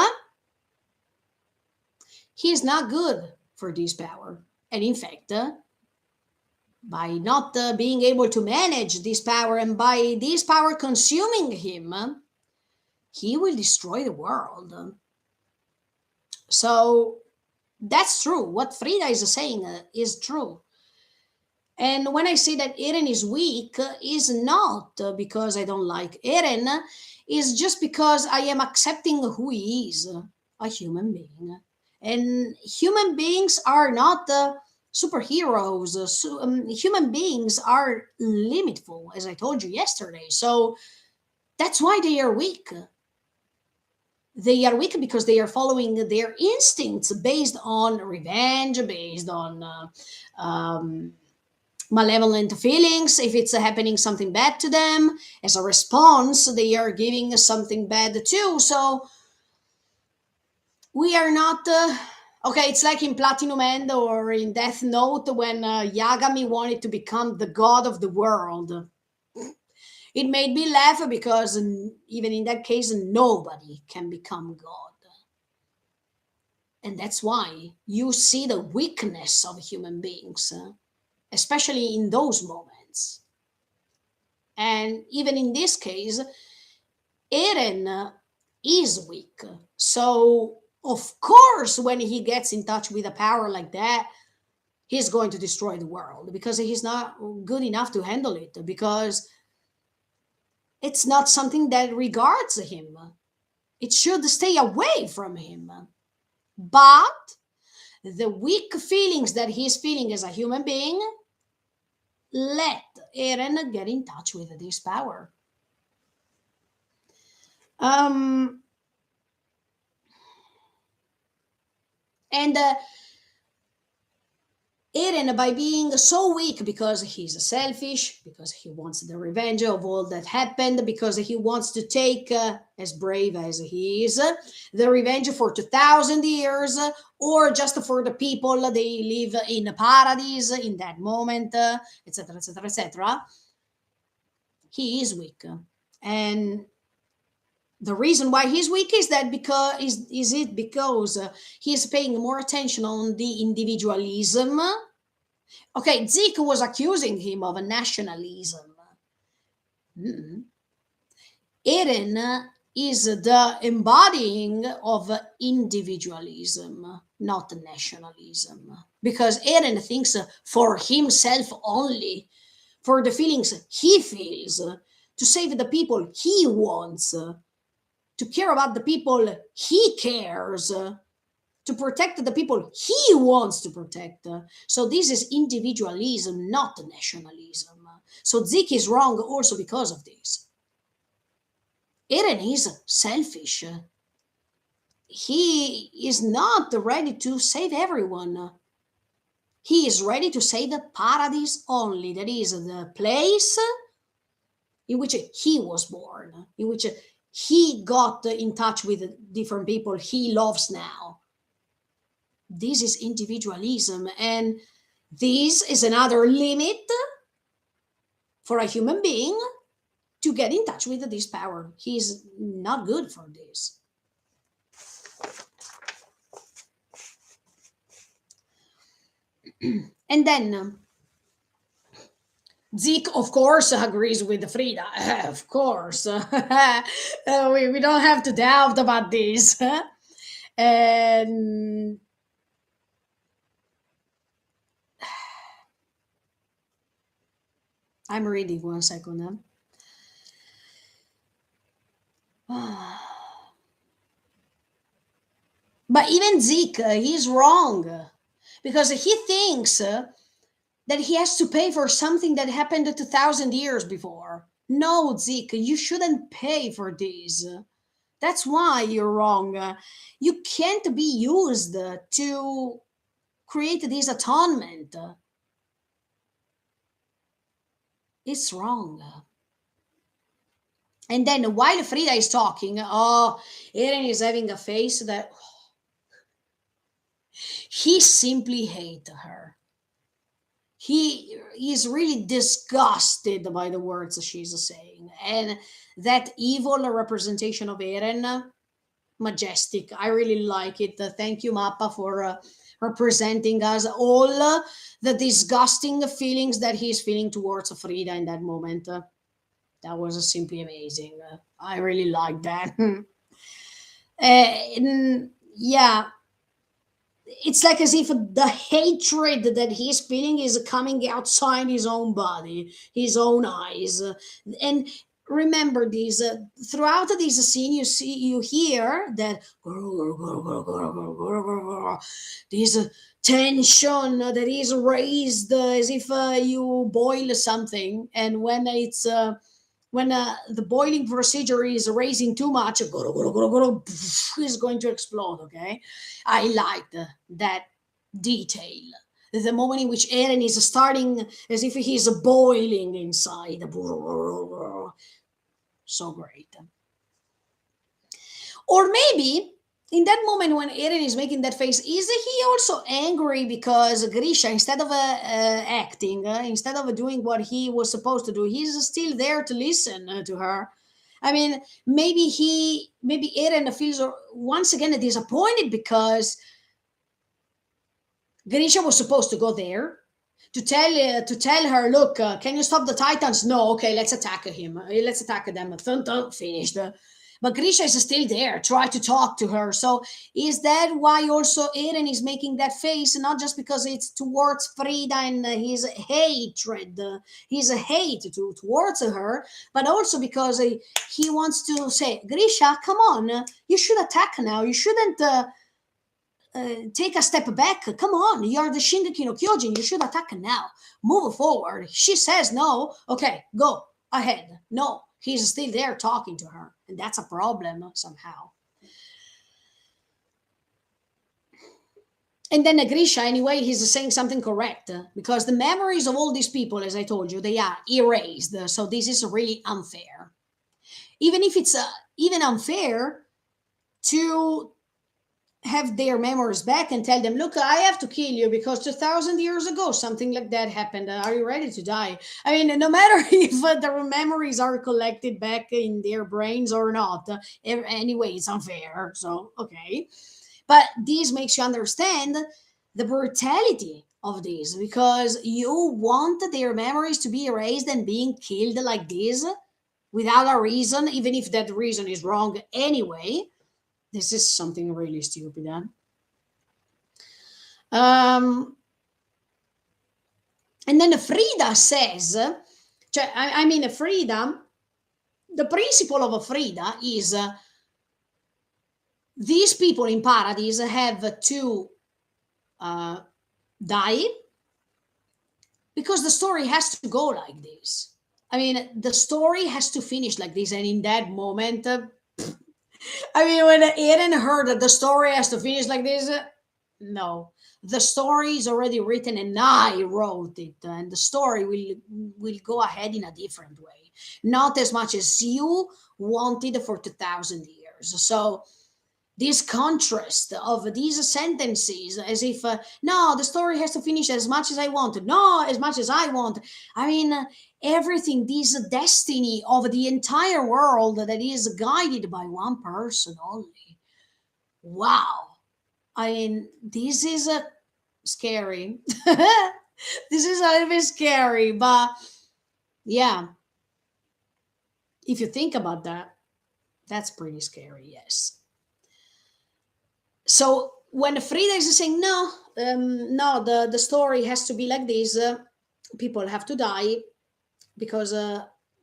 he is not good for this power. And in fact, by not being able to manage this power and by this power consuming him, he will destroy the world. So that's true. What Frida is saying is true. And when I say that Eren is weak, is not because I don't like Eren, is just because I am accepting who he is, a human being. And human beings are not superheroes. Human beings are limitful, as I told you yesterday. So that's why they are weak. They are weak because they are following their instincts based on revenge, based on malevolent feelings. If it's happening something bad to them, as a response they are giving something bad too. So we are not okay. It's like in Platinum End or in Death Note when Yagami wanted to become the god of the world. It made me laugh because even in that case nobody can become god. And that's why you see the weakness of human beings, especially in those moments. And even in this case, Eren is weak. So, of course, when he gets in touch with a power like that, he's going to destroy the world because he's not good enough to handle it, because it's not something that regards him. It should stay away from him. But the weak feelings that he's feeling as a human being let Eren get in touch with this power. Um, and Eren, by being so weak because he's selfish, because he wants the revenge of all that happened, because he wants to take, as brave as he is, the revenge for 2,000 years, or just for the people they live in paradise in that moment, etc., etc., etc. He is weak. And the reason why he's weak is that because he's paying more attention on the individualism. Okay, Zeke was accusing him of a nationalism. Mm. Eren is the embodying of individualism, not nationalism. Because Eren thinks for himself only, for the feelings he feels, to save the people he wants, to care about the people he cares, to protect the people he wants to protect. So this is individualism, not nationalism. So Zeke is wrong also because of this. Eren is selfish. He is not ready to save everyone. He is ready to save the paradise only. That is the place in which he was born, in which he got in touch with different people he loves now. This is individualism, and this is another limit for a human being to get in touch with this power. He's not good for this. And then Zeke, of course, agrees with Frida. Of course. We don't have to doubt about this. And I'm reading 1 second. But even Zeke, he's wrong because he thinks that he has to pay for something that happened 2,000 years before. No, Zeke, you shouldn't pay for this. That's why you're wrong. You can't be used to create this atonement. It's wrong. And then while Frida is talking, oh, Eren is having a face that he simply hates her. He is really disgusted by the words she's saying. And that evil representation of Eren, majestic. I really like it. Thank you, Mappa, for representing us all the disgusting feelings that he's feeling towards Frida in that moment. That was simply amazing. I really like that. Yeah, it's like as if the hatred that he's feeling is coming outside his own body, his own eyes. And remember this, throughout this scene you hear that this tension that is raised as if you boil something, and when the boiling procedure is raising too much, is going to explode. Okay, I liked that detail. The moment in which Eren is starting as if he's boiling inside. So great. Or maybe in that moment when Eren is making that face, is he also angry because Grisha, instead of acting, instead of doing what he was supposed to do, he's still there to listen to her? I mean, maybe Eren feels once again disappointed because Grisha was supposed to go there to tell her, look, can you stop the Titans? No, okay, let's attack him. Let's attack them. Dun, dun, finished. But Grisha is still there. Try to talk to her. So is that why also Eren is making that face? Not just because it's towards Frida and his hatred, his hate towards her, but also because he wants to say, Grisha, come on, you should attack now. You shouldn't. Take a step back. Come on, you're the Shingeki no Kyojin. You should attack now. Move forward. She says no. Okay, go ahead. No, he's still there talking to her, and that's a problem somehow. And then Grisha, anyway, he's saying something correct because the memories of all these people, as I told you, they are erased. So this is really unfair. Even if it's even unfair to have their memories back and tell them, look, I have to kill you because 2,000 years ago something like that happened. Are you ready to die? I mean, no matter if the memories are collected back in their brains or not, anyway, it's unfair. So okay, but this makes you understand the brutality of this, because you want their memories to be erased and being killed like this without a reason, even if that reason is wrong anyway. This is something really stupid. Huh? Um, and then Frida says, I mean, Frida, the principle of Frida is these people in paradise have to uh, die because the story has to go like this. I mean, the story has to finish like this. And in that moment, I mean, when Eren heard that the story has to finish like this, no, the story is already written and I wrote it, and the story will go ahead in a different way, not as much as you wanted for 2,000 years. So this contrast of these sentences, as if no, the story has to finish as much as I want, no, as much as I want. I mean, everything, this destiny of the entire world that is guided by one person only. Wow. I mean, this is scary. This is a little bit scary, but Yeah, if you think about that, that's pretty scary. Yes. So when Frida is saying no, no, the story has to be like this. People have to die because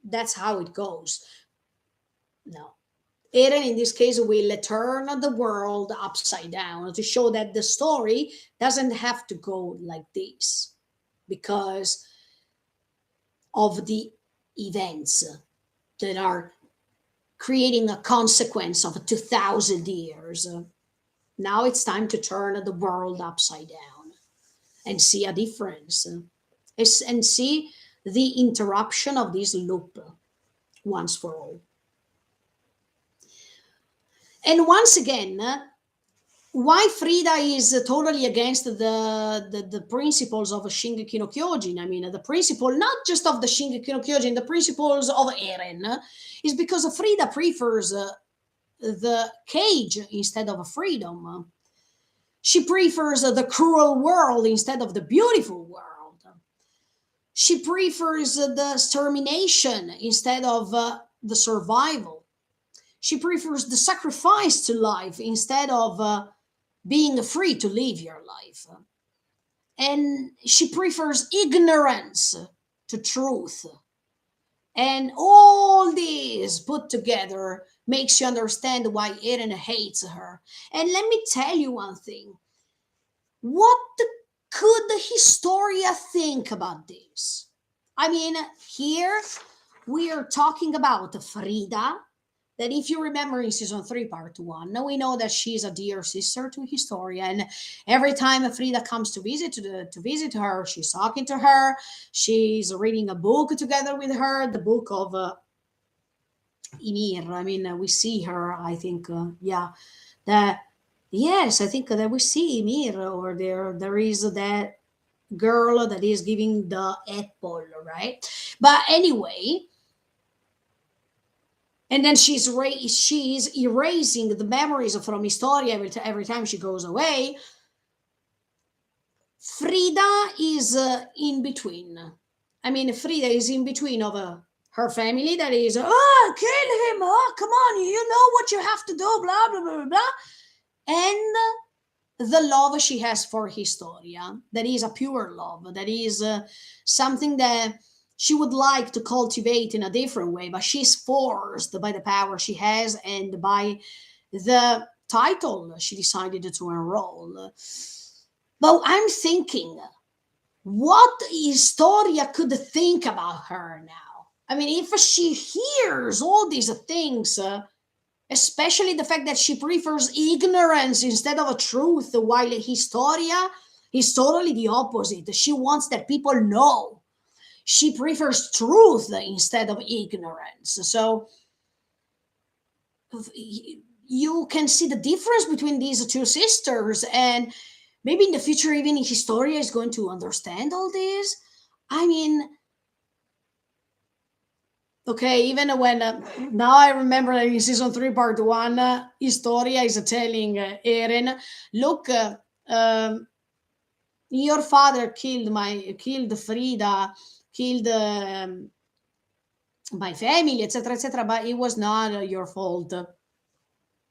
that's how it goes. No, Eren in this case will turn the world upside down to show that the story doesn't have to go like this because of the events that are creating a consequence of 2000 years. Now it's time to turn the world upside down and see a difference and see the interruption of this loop once for all. And once again, why Frida is totally against the principles of Shingeki no Kyojin. I mean, the principle not just of the Shingeki no Kyojin, the principles of Eren, is because Frida prefers the cage instead of freedom. She prefers the cruel world instead of the beautiful world. She prefers the extermination instead of the survival. She prefers the sacrifice to life instead of being free to live your life. And she prefers ignorance to truth. And all this put together makes you understand why Eren hates her. And let me tell you one thing. What could the Historia think about this? I mean, here we are talking about Frida, that if you remember in season 3 part 1, now we know that she's a dear sister to Historia, and every time Frida comes to visit her, she's talking to her, she's reading a book together with her, the book of Ymir. I mean, we see her, I think, yeah, that yes, I think that we see Ymir, or there is that girl that is giving the apple, right? But anyway, and then she's erasing the memories from Historia every time she goes away. Frida is in between. I mean, Frida is in between of her family that is, oh, kill him, oh, come on, you know what you have to do, blah, blah, blah, blah, and the love she has for Historia, that is a pure love, that is something that she would like to cultivate in a different way, but she's forced by the power she has and by the title she decided to enroll. But I'm thinking, what Historia could think about her now? I mean, if she hears all these things, especially the fact that she prefers ignorance instead of a truth, while Historia is totally the opposite. She wants that people know. She prefers truth instead of ignorance. So you can see the difference between these two sisters, and maybe in the future even Historia is going to understand all this. I mean, okay, even when now I remember that in season 3 part 1, Historia is telling Eren, look, um, your father killed Frida, killed my family, etc., etc., but it was not your fault.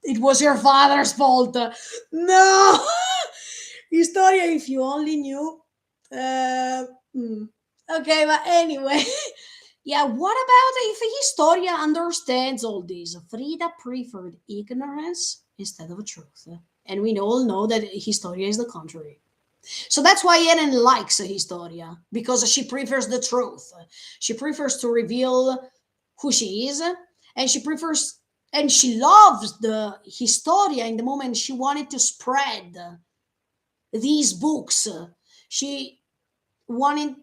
It was your father's fault. No, Historia, if you only knew. Uh, mm. Okay, but anyway, yeah, what about if Historia understands all this? Frida preferred ignorance instead of truth. And we all know that Historia is the contrary. So that's why Eren likes Historia, because she prefers the truth. She prefers to reveal who she is, and she loves the Historia in the moment she wanted to spread these books. She wanted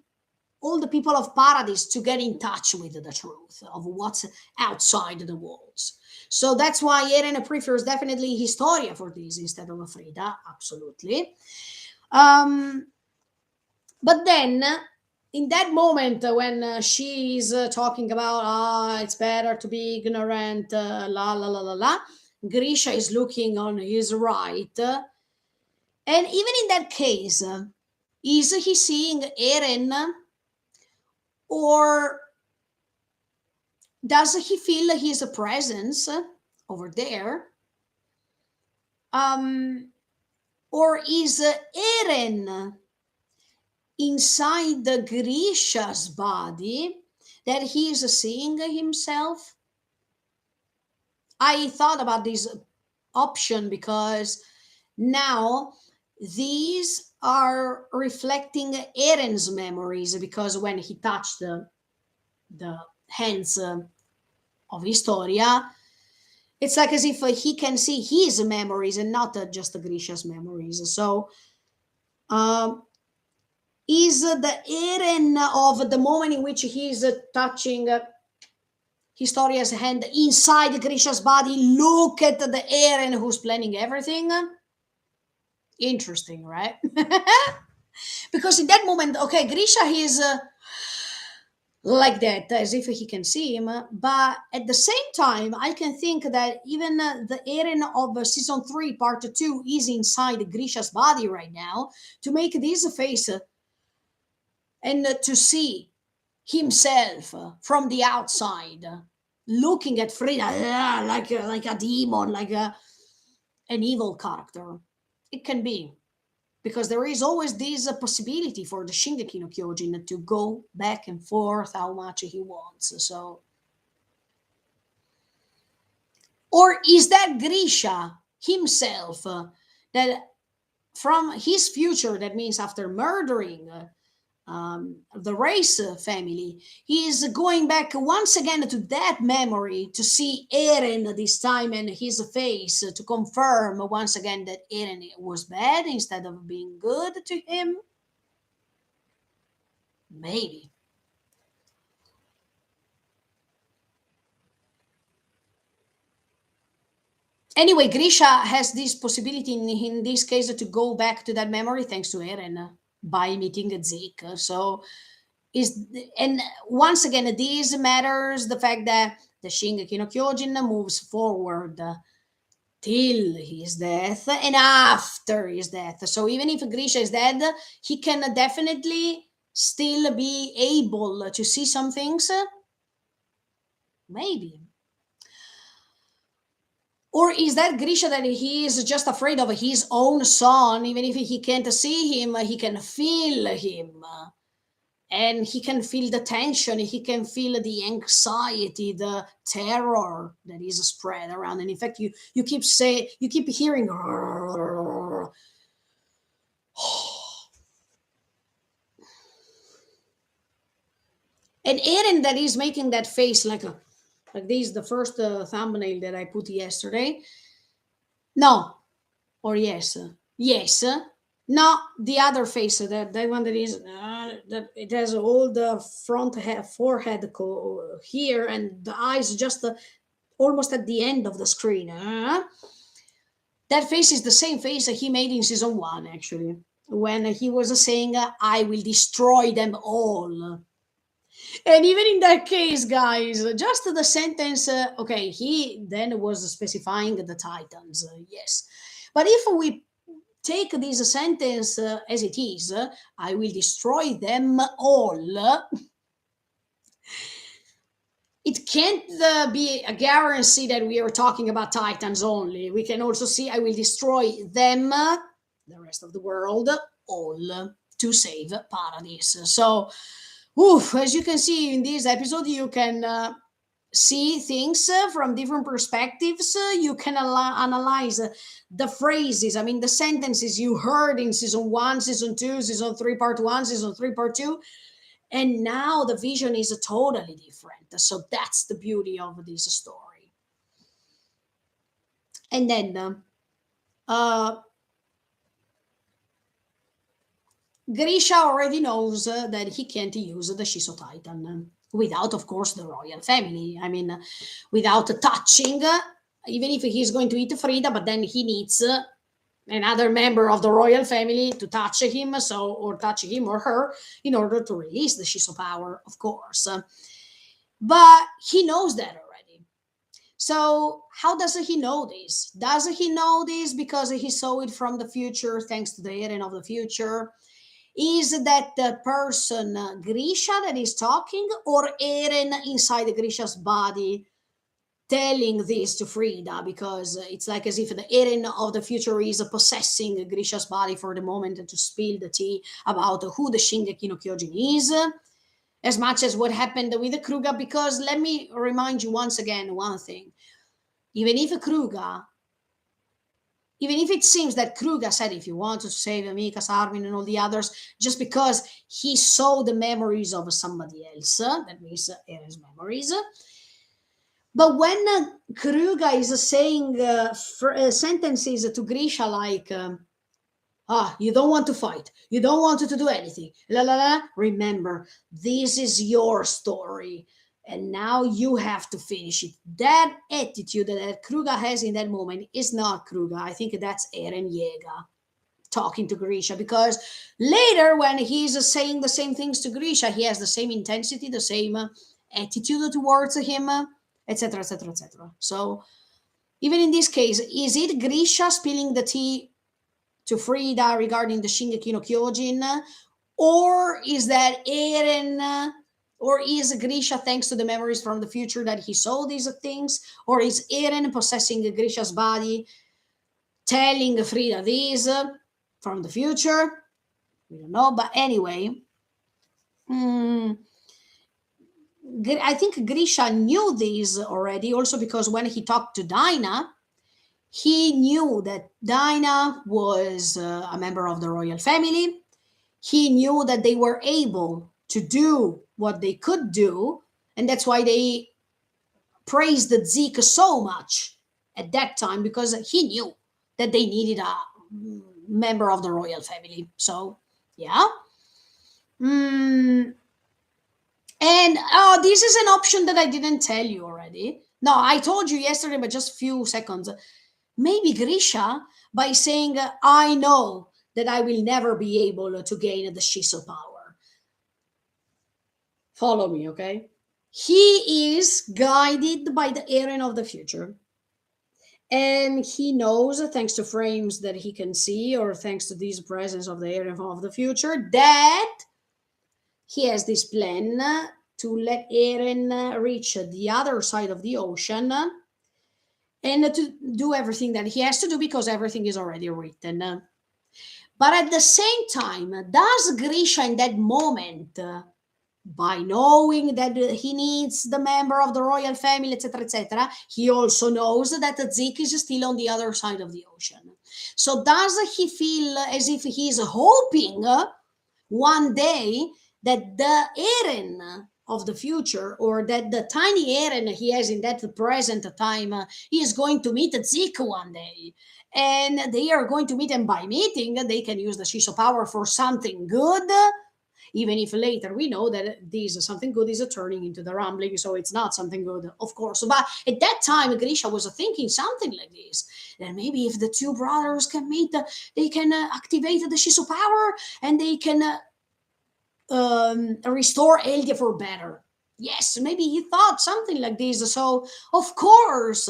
all the people of Paradise to get in touch with the truth of what's outside the walls. So that's why Eren prefers definitely Historia for this instead of Frida, absolutely. Um, but then, in that moment when she's talking about, it's better to be ignorant, la la la la la, Grisha is looking on his right. And even in that case, is he seeing Eren, or Does he feel his presence over there? Um, or is Eren inside the Grisha's body that he is seeing himself? I thought about this option because now these are reflecting Eren's memories, because when he touched the hands of Historia, it's like as if he can see his memories and not just Grisha's memories. So, um, is the Eren of the moment in which he's touching Historia's hand inside Grisha's body? Look at the Eren who's planning everything. Interesting, right? Because in that moment, okay, Grisha is like that, as if he can see him, but at the same time, I can think that even the Eren of season 3, part 2, is inside Grisha's body right now to make this face and to see himself from the outside, looking at Frida like a demon, like an evil character. It can be, because there is always this possibility for the Shingeki no Kyojin to go back and forth how much he wants. So, or is that Grisha himself that from his future, that means after murdering the race family, he is going back once again to that memory to see Eren this time and his face to confirm once again that Eren was bad instead of being good to him? Maybe. Anyway, Grisha has this possibility in this case to go back to that memory thanks to Eren by meeting Zeke. So is, and once again, this matters the fact that the Shingeki no Kyojin moves forward till his death and after his death. So even if Grisha is dead, he can definitely still be able to see some things. Maybe. Or is that Grisha that he is just afraid of his own son? Even if he can't see him, he can feel him. And he can feel the tension, he can feel the anxiety, the terror that is spread around. And in fact, you keep you keep hearing and Eren that is making that face like this, the first thumbnail that I put yesterday. No, or yes, yes, no, the other face, that one that is that it has all the front forehead here, and the eyes just almost at the end of the screen. That face is the same face that he made in season 1, actually, when he was saying, I will destroy them all. And even in that case, guys, just the sentence, okay, he then was specifying the Titans, yes. But if we take this sentence as it is, I will destroy them all, it can't be a guarantee that we are talking about Titans only. We can also see, I will destroy them, the rest of the world, all to save Paradise. So, oof, as you can see in this episode, you can see things from different perspectives. You can analyze the phrases, I mean, the sentences you heard in season 1, season 2, season 3, part 1, season 3, part 2. And now the vision is totally different. So that's the beauty of this story. And then uh, Grisha already knows that he can't use the Shiso Titan without, of course, the royal family. I mean, without touching, even if he's going to eat Frida, but then he needs another member of the royal family to touch him, so, or touch him or her, in order to release the Shiso power, of course. But he knows that already. So how does he know this? Does he know this because he saw it from the future, thanks to the Eren of the future? Is that the person Grisha that is talking, or Eren inside Grisha's body telling this to Frida? Because it's like as if the Eren of the future is possessing Grisha's body for the moment to spill the tea about who the Shingeki no Kyojin is, as much as what happened with the Kruga. Because let me remind you once again one thing. Even if Kruga, even if it seems that Kruga said, if you want to save Amikas, Armin, and all the others, just because he saw the memories of somebody else, that means Eren's memories. But when Kruga is saying sentences to Grisha like, you don't want to fight, you don't want to do anything, la la la, remember, this is your story. And now you have to finish it. That attitude that Kruga has in that moment is not Kruga. I think that's Eren Yeager talking to Grisha, because later when he's saying the same things to Grisha, he has the same intensity, the same attitude towards him, etc., etc., etc. So even in this case, is it Grisha spilling the tea to Frida regarding the Shingeki no Kyojin, or is that Eren? Or is Grisha, thanks to the memories from the future, that he saw these things? Or is Eren possessing Grisha's body, telling Frida this from the future? We don't know. But anyway, hmm, I think Grisha knew this already, also because when he talked to Dinah, he knew that Dinah was a member of the royal family. He knew that they were able to do what they could do, and that's why they praised Zeke so much at that time, because he knew that they needed a member of the royal family. So, yeah. Mm, and this is an option that I didn't tell you already. No, I told you yesterday, but just a few seconds. Maybe Grisha, by saying, I know that I will never be able to gain the Shiso power. Follow me, okay? He is guided by the Eren of the future. And he knows, thanks to frames that he can see, or thanks to this presence of the Eren of the future, that he has this plan to let Eren reach the other side of the ocean and to do everything that he has to do, because everything is already written. But at the same time, does Grisha in that moment, by knowing that he needs the member of the royal family, etc., etc., he also knows that Zeke is still on the other side of the ocean. So does he feel as if he's hoping one day that the Eren of the future, or that the tiny Eren he has in that present time, he is going to meet Zeke one day, and they are going to meet, and by meeting they can use the Shiso power for something good, even if later we know that this something good is turning into the rumbling, so it's not something good, of course. But at that time, Grisha was thinking something like this: that maybe if the two brothers can meet, they can activate the Shiso power, and they can restore Eldia for better. Yes, maybe he thought something like this. So, of course,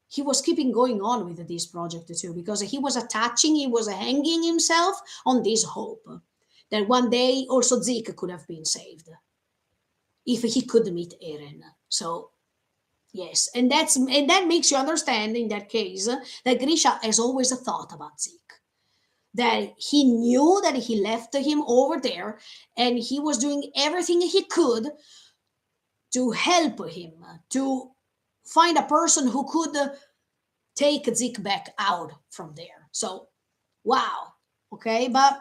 he was keeping going on with this project too, because he was attaching, he was hanging himself on this hope that one day also Zeke could have been saved if he could meet Eren. So, yes, and that makes you understand in that case that Grisha has always thought about Zeke, that he knew that he left him over there, and he was doing everything he could to help him to find a person who could take Zeke back out from there. So, wow. Okay, but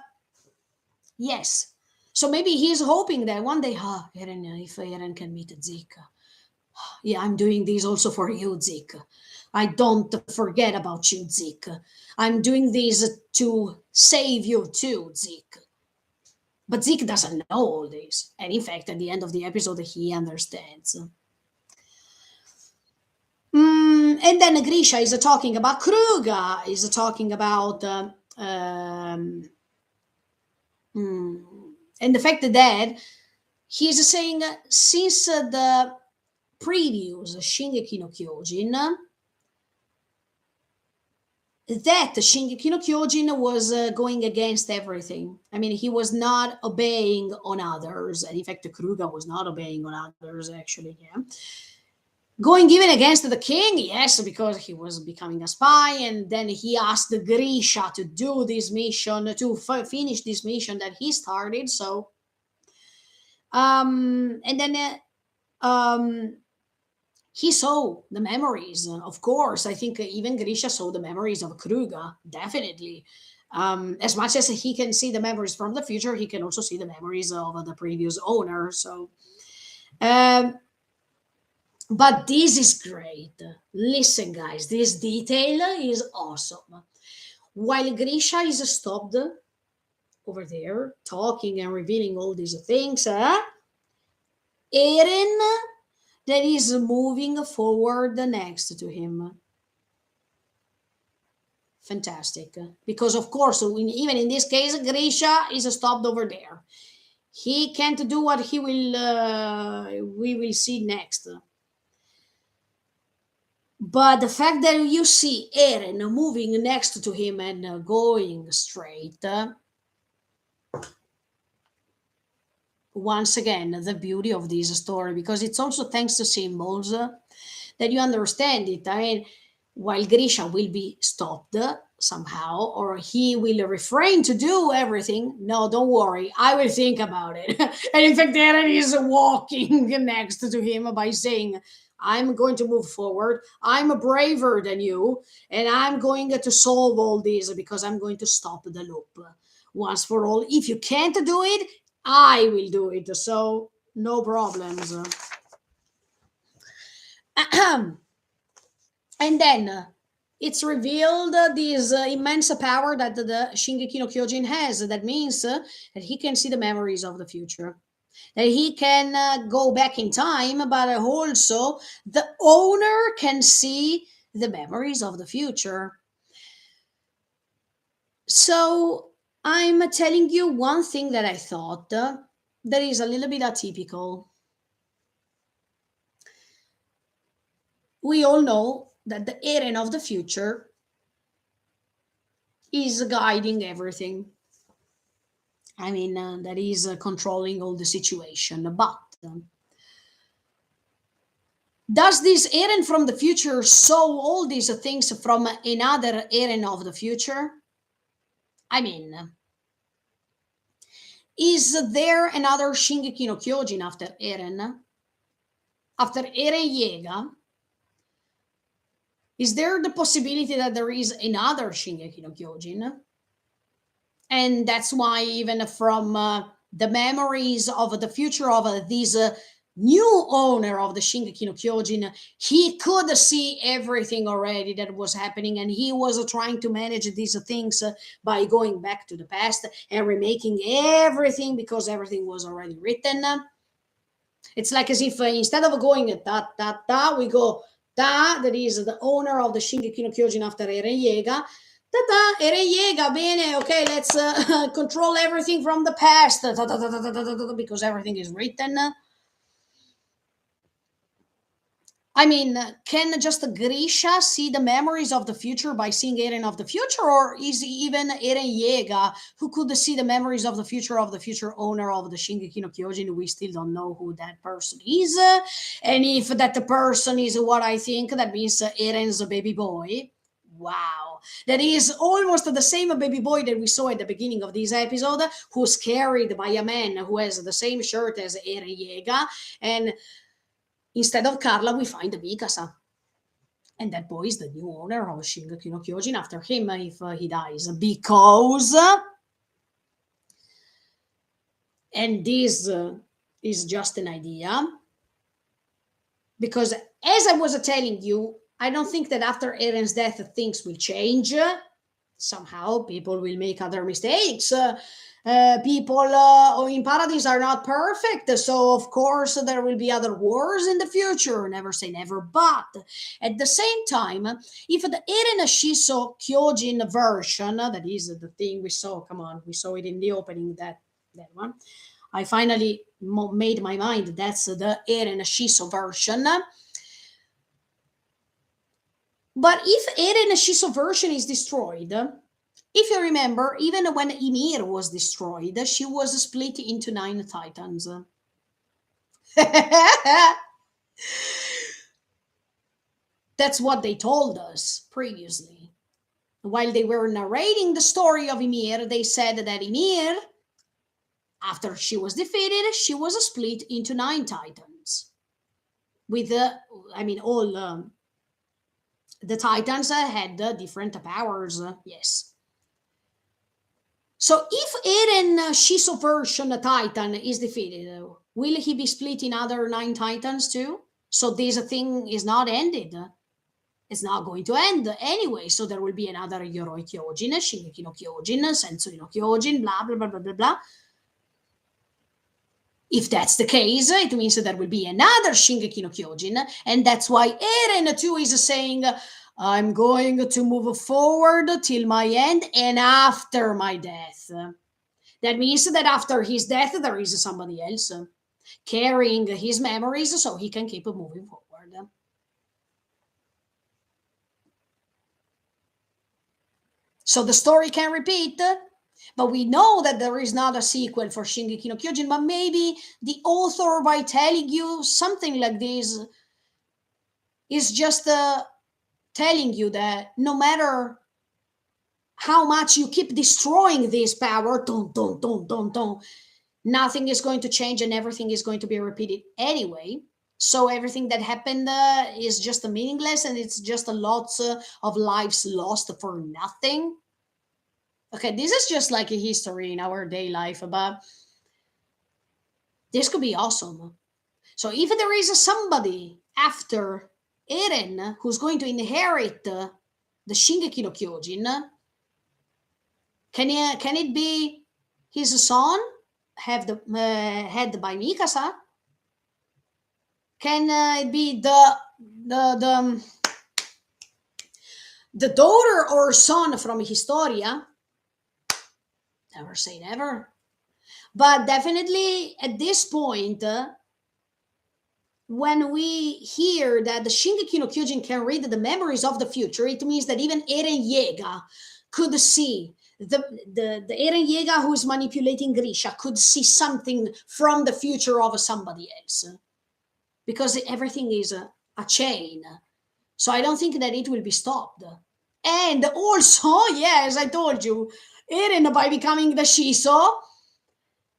yes. So maybe he's hoping that one day, Eren, if Eren can meet Zeke, yeah, I'm doing this also for you, Zeke. I don't forget about you, Zeke. I'm doing this to save you too, Zeke. But Zeke doesn't know all this. And in fact, at the end of the episode, he understands. And then Grisha is talking about Kruga, is talking about, and the fact that he's saying, since the previous Shingeki no Kyojin, that Shingeki no Kyojin was going against everything. I mean, he was not obeying on others, and in fact, Kruga was not obeying on others. Actually, yeah, going even against the king, yes, because he was becoming a spy, and then he asked Grisha to do this mission to finish this mission that he started. So, and then he saw the memories, of course. I think even Grisha saw the memories of Kruga, definitely. As much as he can see the memories from the future, he can also see the memories of the previous owner. So, um, but this is great. Listen, guys, this detail is awesome. While Grisha is stopped over there, talking and revealing all these things, Eren that is moving forward next to him. Fantastic. Because, of course, even in this case, Grisha is stopped over there. He can't do what he will, we will see next. But the fact that you see Eren moving next to him and going straight, once again, the beauty of this story, because it's also thanks to symbols that you understand it. I mean, while Grisha will be stopped somehow, or he will refrain to do everything, no, don't worry, I will think about it. And in fact, Eren is walking next to him by saying, I'm going to move forward. I'm braver than you, and I'm going to solve all this because I'm going to stop the loop once for all. If you can't do it, I will do it. So, no problems. And then it's revealed this immense power that the Shingeki no Kyojin has. That means that he can see the memories of the future, that he can go back in time, but also the owner can see the memories of the future. So I'm telling you one thing that I thought that is a little bit atypical. We all know that the Eren of the future is guiding everything. I mean, that is controlling all the situation. But does this Eren from the future saw all these things from another Eren of the future? I mean, is there another Shingeki no Kyojin after Eren? After Eren Yeager, is there the possibility that there is another Shingeki no Kyojin? And that's why even from the memories of the future of this new owner of the Shingeki no Kyojin, he could see everything already that was happening, and he was trying to manage these things by going back to the past and remaking everything because everything was already written. It's like as if instead of going da da da, we go da, that is the owner of the Shingeki no Kyojin after Eren Yeager. Da da, Eren Yeager, bene, okay, let's control everything from the past da, da, da, da, da, da, da, da, because everything is written. I mean, can just Grisha see the memories of the future by seeing Eren of the future, or is even Eren Yeager who could see the memories of the future owner of the Shingeki no Kyojin? We still don't know who that person is, and if that person is what I think, that means Eren's baby boy. Wow, that is almost the same baby boy that we saw at the beginning of this episode, who's carried by a man who has the same shirt as Eren Yeager, and instead of Carla, we find Mikasa. And that boy is the new owner of Shingeki no Kyojin after him if he dies. Because, and this is just an idea, because as I was telling you, I don't think that after Eren's death things will change. Somehow people will make other mistakes. People in Paradise are not perfect, so of course there will be other wars in the future. Never say never, but at the same time, if the Eren Shiso Kyojin version, that is the thing we saw, come on, we saw it in the opening, that one. I finally made my mind. That's the Eren Shiso version. But if Eren Shiso version is destroyed, if you remember, even when Ymir was destroyed, she was split into 9 titans. That's what they told us previously. While they were narrating the story of Ymir, they said that Ymir, after she was defeated, she was split into 9 titans. With all the titans had different powers. Yes. So if Eren Shiso version Titan is defeated, will he be split in other 9 titans too? So this thing is not ended. It's not going to end anyway. So there will be another Yoroi Kyojin, Shingeki no Kyojin, Sensui no Kyojin, blah blah blah blah blah blah. If that's the case, it means that there will be another Shingeki no Kyojin, and that's why Eren too is saying, I'm going to move forward till my end and after my death. That means that after his death, there is somebody else carrying his memories so he can keep moving forward. So the story can repeat, but we know that there is not a sequel for Shingeki no Kyojin, but maybe the author, by telling you something like this, is just telling you that no matter how much you keep destroying this power, nothing is going to change and everything is going to be repeated anyway. So everything that happened is just meaningless, and it's just a lots of lives lost for nothing. Okay, this is just like a history in our day life, but this could be awesome. So if there is somebody after Eren who's going to inherit the Shingeki no Kyojin, can it be his son, have the head by Mikasa? Can it be the daughter or son from Historia? Never say never. But definitely at this point, when we hear that the Shingeki no Kyojin can read the memories of the future, it means that even Eren Yeager could see the Eren Yeager who is manipulating Grisha could see something from the future of somebody else, because everything is a chain. So I don't think that it will be stopped. And also, yeah, as I told you, Eren, by becoming the Shiso,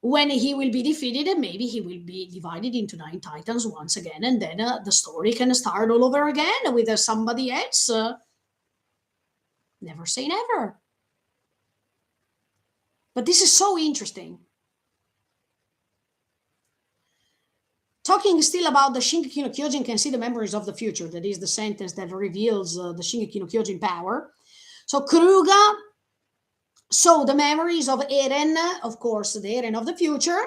when he will be defeated, maybe he will be divided into 9 titans once again, and then the story can start all over again with somebody else. Never say never. But this is so interesting. Talking still about the Shingeki no Kyojin can see the memories of the future. That is the sentence that reveals the Shingeki no Kyojin power. So Kruga saw the memories of Eren, of course, the Eren of the future,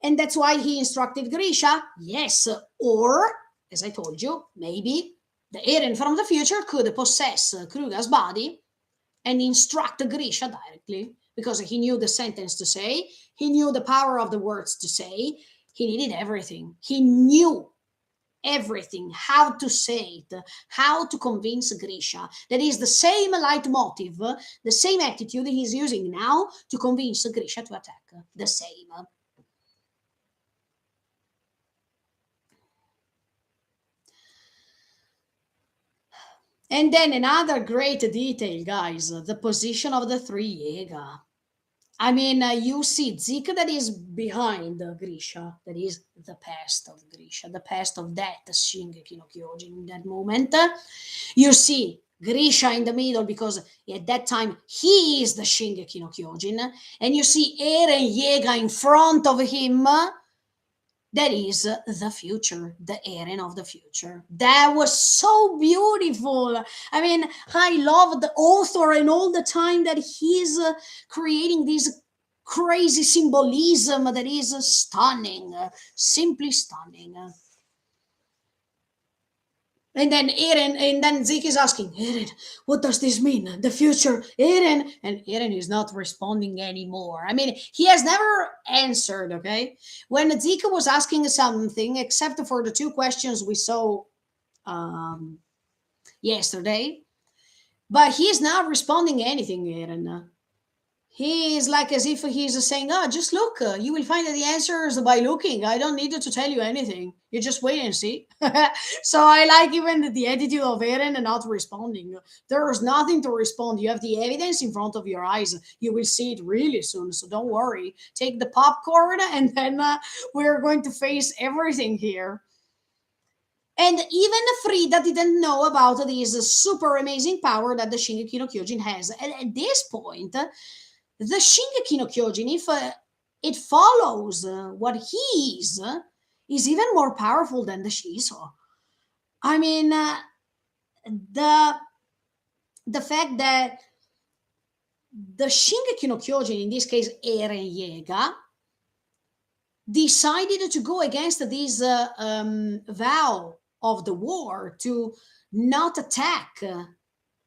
and that's why he instructed Grisha. Yes, or, as I told you, maybe the Eren from the future could possess Kruga's body and instruct Grisha directly, because he knew the sentence to say, he knew the power of the words to say, he needed everything. He knew everything, how to say it, how to convince Grisha. That is the same leitmotiv, the same attitude he's using now to convince Grisha to attack. The same. And then another great detail, guys, the position of the three Jäger. I mean, you see Zeke that is behind Grisha, that is the past of Grisha, the past of that Shingeki no Kyojin in that moment. You see Grisha in the middle, because at that time he is the Shingeki no Kyojin, and you see Eren Yeager in front of him. That is the future, the Eren of the future. That was so beautiful. I mean, I love the author and all the time that he's creating this crazy symbolism that is stunning, simply stunning. And then Eren, and then Zeke is asking, Eren, what does this mean? The future, Eren? And Eren is not responding anymore. I mean, he has never answered, okay? When Zeke was asking something, except for the two questions we saw yesterday, but he's not responding anything, Eren. He is like as if he's saying, "Oh, just look. You will find the answers by looking. I don't need to tell you anything. You just wait and see." So I like even the attitude of Eren and not responding. There is nothing to respond. You have the evidence in front of your eyes. You will see it really soon. So don't worry. Take the popcorn, and then we're going to face everything here. And even Frida didn't know about this super amazing power that the Shingeki no Kyojin has. And at this point, the Shingeki no Kyojin, if it follows what he is even more powerful than the Shiso. I mean, the the fact that the Shingeki no Kyojin, in this case Eren Yeager, decided to go against this vow of the war to not attack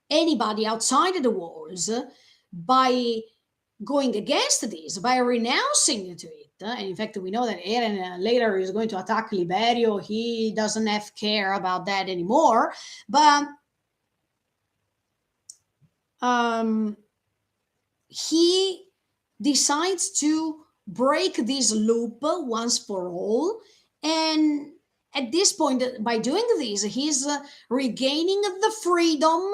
anybody outside of the walls by going against this, by renouncing to it. And in fact, we know that Eren later is going to attack Liberio. He doesn't have care about that anymore. But he decides to break this loop once for all. And at this point, by doing this, he's regaining the freedom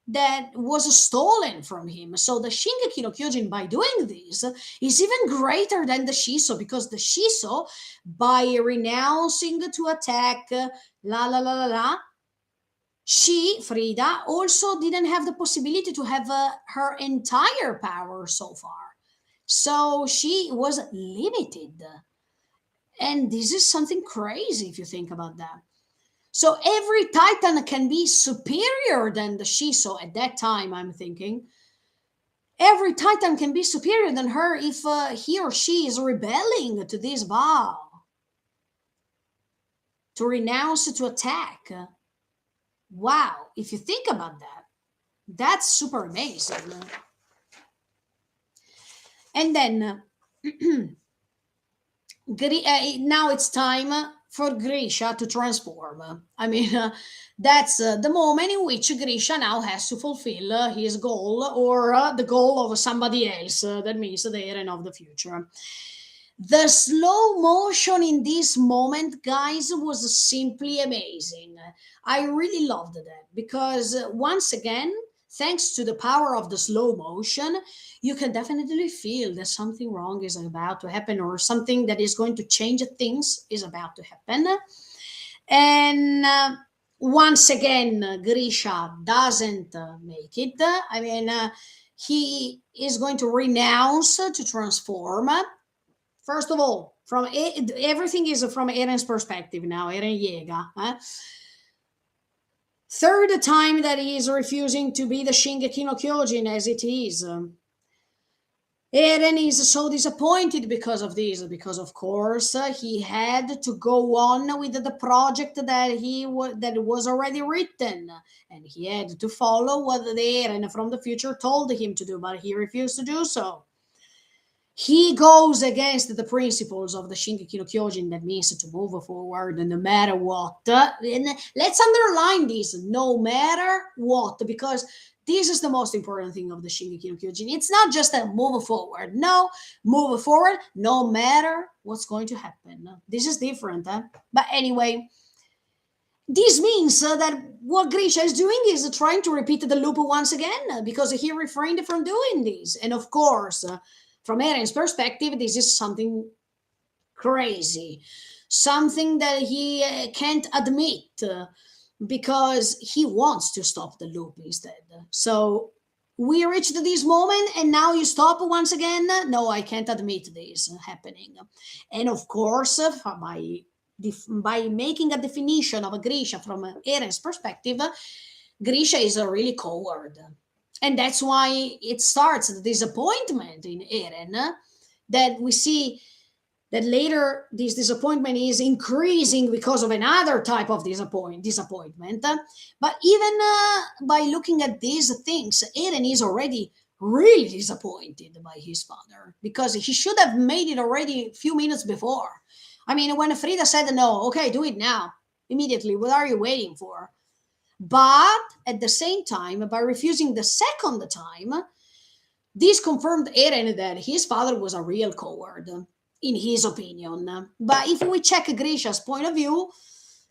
that was stolen from him. So the Shingeki no Kyojin, by doing this, is even greater than the Shiso, because the Shiso, by renouncing to attack, she, Frida, also didn't have the possibility to have her entire power so far. So she was limited. And this is something crazy if you think about that. So every Titan can be superior than the Shiso at that time, I'm thinking. Every Titan can be superior than her if he or she is rebelling to this vow. To renounce, to attack. Wow, if you think about that, that's super amazing. And then now it's time for Grisha to transform. I mean, that's the moment in which Grisha now has to fulfill his goal, or the goal of somebody else. That means the Eren of the future. The slow motion in this moment, guys, was simply amazing. I really loved that because, once again, thanks to the power of the slow motion, you can definitely feel that something wrong is about to happen, or something that is going to change things is about to happen. And once again, Grisha doesn't make it. I mean, he is going to renounce to transform. First of all, everything is from Eren's perspective now, Eren Yeager. Third time that he is refusing to be the Shingeki no Kyojin as it is. Eren is so disappointed because of this, because of course he had to go on with the project that that was already written, and he had to follow what the Eren from the future told him to do, but he refused to do so. He goes against the principles of the Shingeki no Kyojin, that means to move forward no matter what. And let's underline this, no matter what, because this is the most important thing of the Shingeki no Kyojin. It's not just a move forward. No, move forward no matter what's going to happen. This is different. But anyway, this means that what Grisha is doing is trying to repeat the loop once again, because he refrained from doing this. And of course, from Eren's perspective, this is something crazy, something that he can't admit, because he wants to stop the loop instead. So we reached this moment, and now you stop once again. No, I can't admit this happening. And of course, by making a definition of Grisha from Eren's perspective, Grisha is a really coward. And that's why it starts the disappointment in Eren, that we see that later this disappointment is increasing because of another type of disappointment. But even by looking at these things, Eren is already really disappointed by his father, because he should have made it already a few minutes before. I mean, when Frida said no, okay, do it now, immediately, what are you waiting for? But at the same time, by refusing the second time, this confirmed Eren that his father was a real coward, in his opinion. But if we check Grisha's point of view,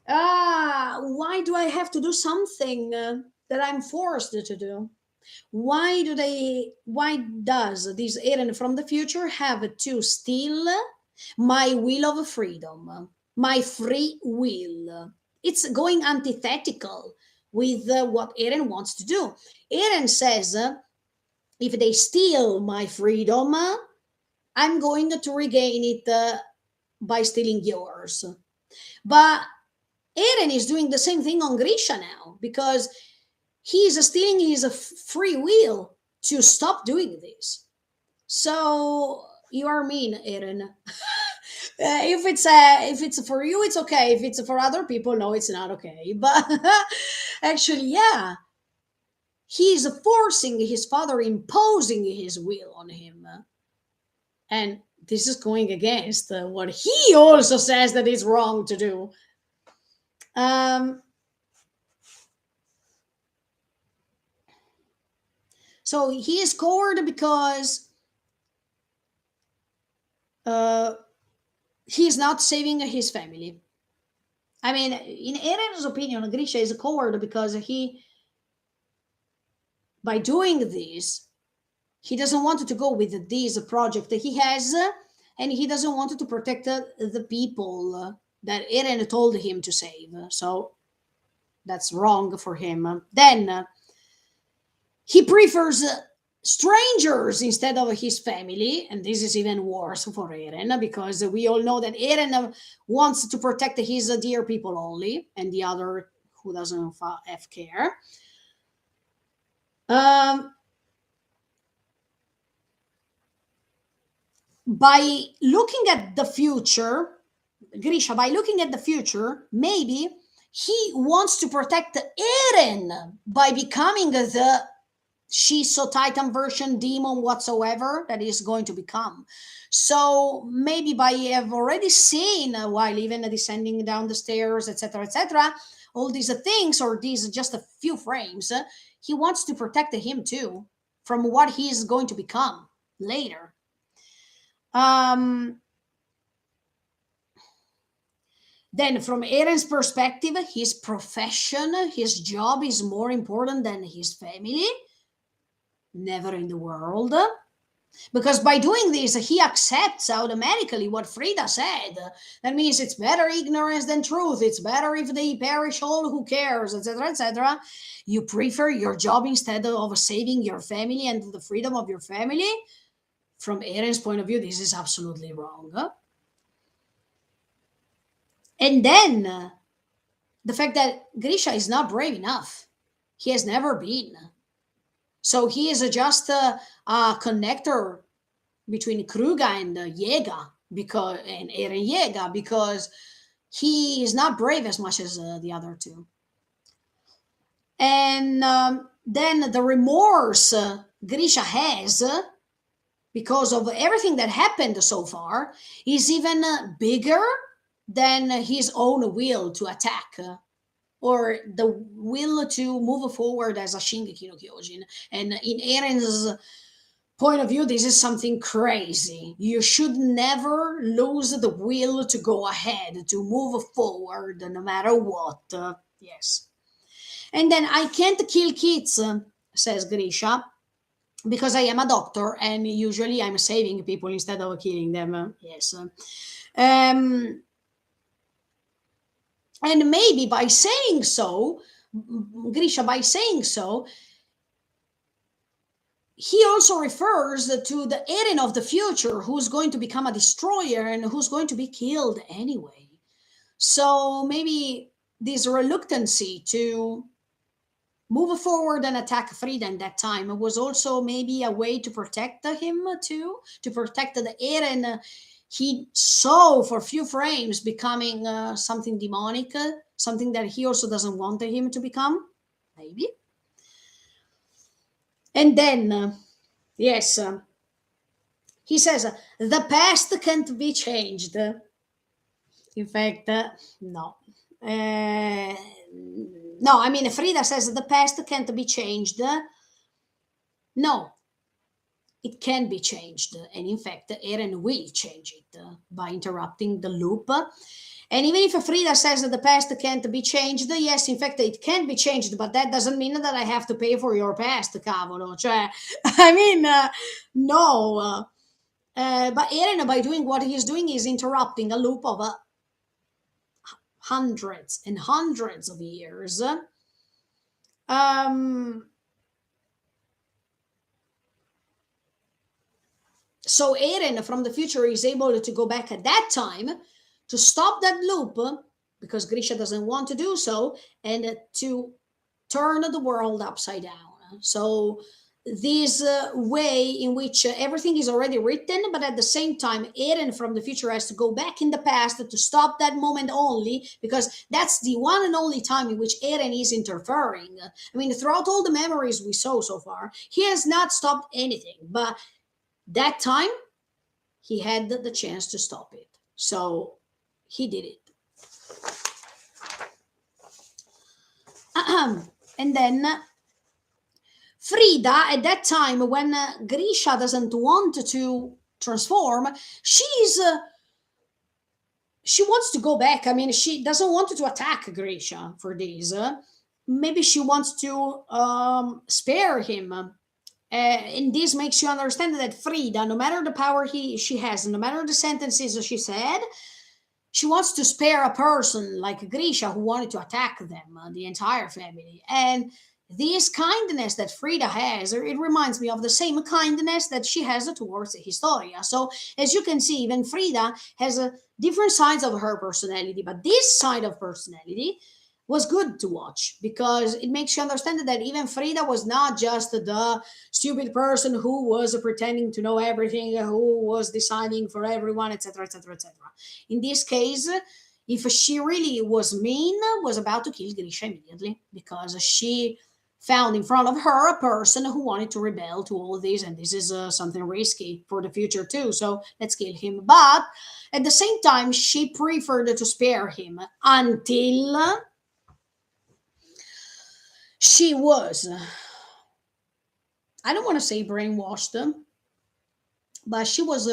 why do I have to do something that I'm forced to do? Why does this Eren from the future have to steal my will of freedom, my free will? It's going antithetical with what Eren wants to do. Eren says, if they steal my freedom, I'm going to regain it by stealing yours. But Eren is doing the same thing on Grisha now, because he's stealing his free will to stop doing this. So you are mean, Eren. If it's for you, it's okay. If it's for other people, no, it's not okay. But actually, yeah, he's forcing his father, imposing his will on him, and this is going against what he also says that is wrong to do. Um, so he is coward because uh, he's not saving his family. I mean, in Eren's opinion, Grisha is a coward because by doing this, he doesn't want to go with this project that he has, and he doesn't want to protect the people that Eren told him to save. So that's wrong for him. Then he prefers strangers instead of his family, and this is even worse for Eren because we all know that Eren wants to protect his dear people only, and the other who doesn't have care. Um, by looking at the future, Grisha, by looking at the future, maybe he wants to protect Eren by becoming the Shiso Titan version demon whatsoever that is going to become. So maybe by have already seen while even descending down the stairs, etc., all these things, or these just a few frames, he wants to protect him too from what he is going to become later. Um, then, from Eren's perspective, his profession, his job is more important than his family. Never in the world. Because by doing this, he accepts automatically what Frida said. That means it's better ignorance than truth. It's better if they perish all, who cares, etc., etc. You prefer your job instead of saving your family and the freedom of your family. From Eren's point of view, this is absolutely wrong. And then the fact that Grisha is not brave enough. He has never been. So he is just a connector between Kruga and Yega, because and Eren Yega, because he is not brave as much as the other two. And then the remorse Grisha has because of everything that happened so far is even bigger than his own will to attack. Or the will to move forward as a Shingeki no Kyojin. And in Eren's point of view, this is something crazy. You should never lose the will to go ahead, to move forward, no matter what. Yes. And then I can't kill kids, says Grisha, because I am a doctor and usually I'm saving people instead of killing them. Yes. Um, and maybe by saying so, Grisha, by saying so, he also refers to the Eren of the future who's going to become a destroyer and who's going to be killed anyway. So maybe this reluctancy to move forward and attack Frida in that time was also maybe a way to protect him too, to protect the Eren he saw for a few frames becoming something demonic, something that he also doesn't want him to become, maybe. And then, yes, he says, the past can't be changed. In fact, no. No, I mean, Frida says the past can't be changed. No, it can be changed. And in fact, Eren will change it by interrupting the loop. And even if Frida says that the past can't be changed, yes, in fact, it can be changed, but that doesn't mean that I have to pay for your past, cavolo. Cioè, I mean, no. But Eren, by doing what he's doing, is interrupting a loop of hundreds and hundreds of years. Um, so Eren from the future is able to go back at that time to stop that loop because Grisha doesn't want to do so, and to turn the world upside down. So this way in which everything is already written, but at the same time, Eren from the future has to go back in the past to stop that moment only, because that's the one and only time in which Eren is interfering. I mean, throughout all the memories we saw so far, he has not stopped anything, but that time he had the chance to stop it. So he did it. And then Frida, at that time, when Grisha doesn't want to transform, she's she wants to go back. I mean, she doesn't want to attack Grisha for this. Maybe she wants to spare him. And this makes you understand that Frida, no matter the power she has, no matter the sentences she said, she wants to spare a person like Grisha who wanted to attack them, the entire family. And this kindness that Frida has, it reminds me of the same kindness that she has towards Historia. So, as you can see, even Frida has different sides of her personality, but this side of personality was good to watch because it makes you understand that even Frida was not just the stupid person who was pretending to know everything, who was deciding for everyone, etc., etc., etc. In this case, if she really was mean, was about to kill Grisha immediately because she found in front of her a person who wanted to rebel to all of this, and this is something risky for the future too. So let's kill him. But at the same time, she preferred to spare him until she was, I don't want to say brainwashed, but she was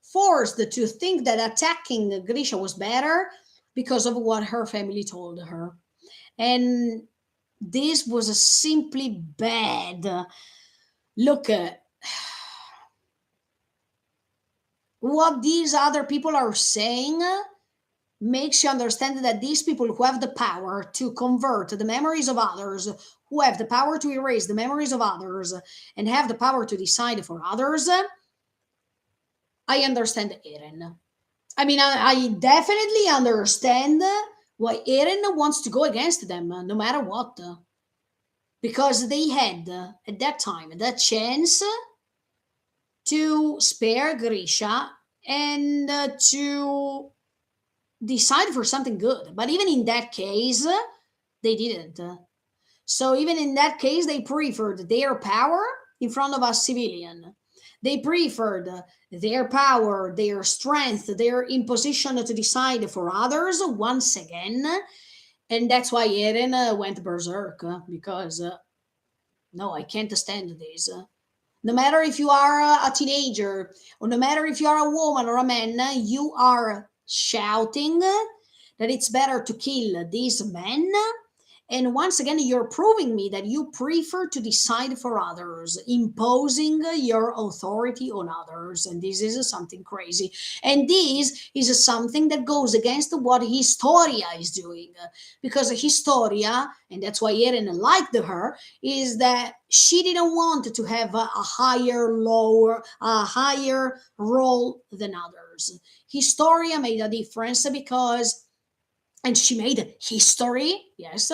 forced to think that attacking Grisha was better because of what her family told her. And this was simply bad. Look, what these other people are saying makes you understand that these people who have the power to convert the memories of others, who have the power to erase the memories of others, and have the power to decide for others, I understand Eren. I mean, I definitely understand why Eren wants to go against them, no matter what. Because they had, at that time, that chance to spare Grisha and to decide for something good. But even in that case, they didn't. So even in that case, they preferred their power in front of a civilian. They preferred their power, their strength, their imposition to decide for others once again. And that's why Eren went berserk because no, I can't stand this. No matter if you are a teenager, or no matter if you are a woman or a man, you are shouting that it's better to kill these men. And once again, you're proving me that you prefer to decide for others, imposing your authority on others. And this is something crazy. And this is something that goes against what Historia is doing. Because Historia, and that's why Eren liked her, is that she didn't want to have a higher role than others. Historia made a difference because, and she made history, yes,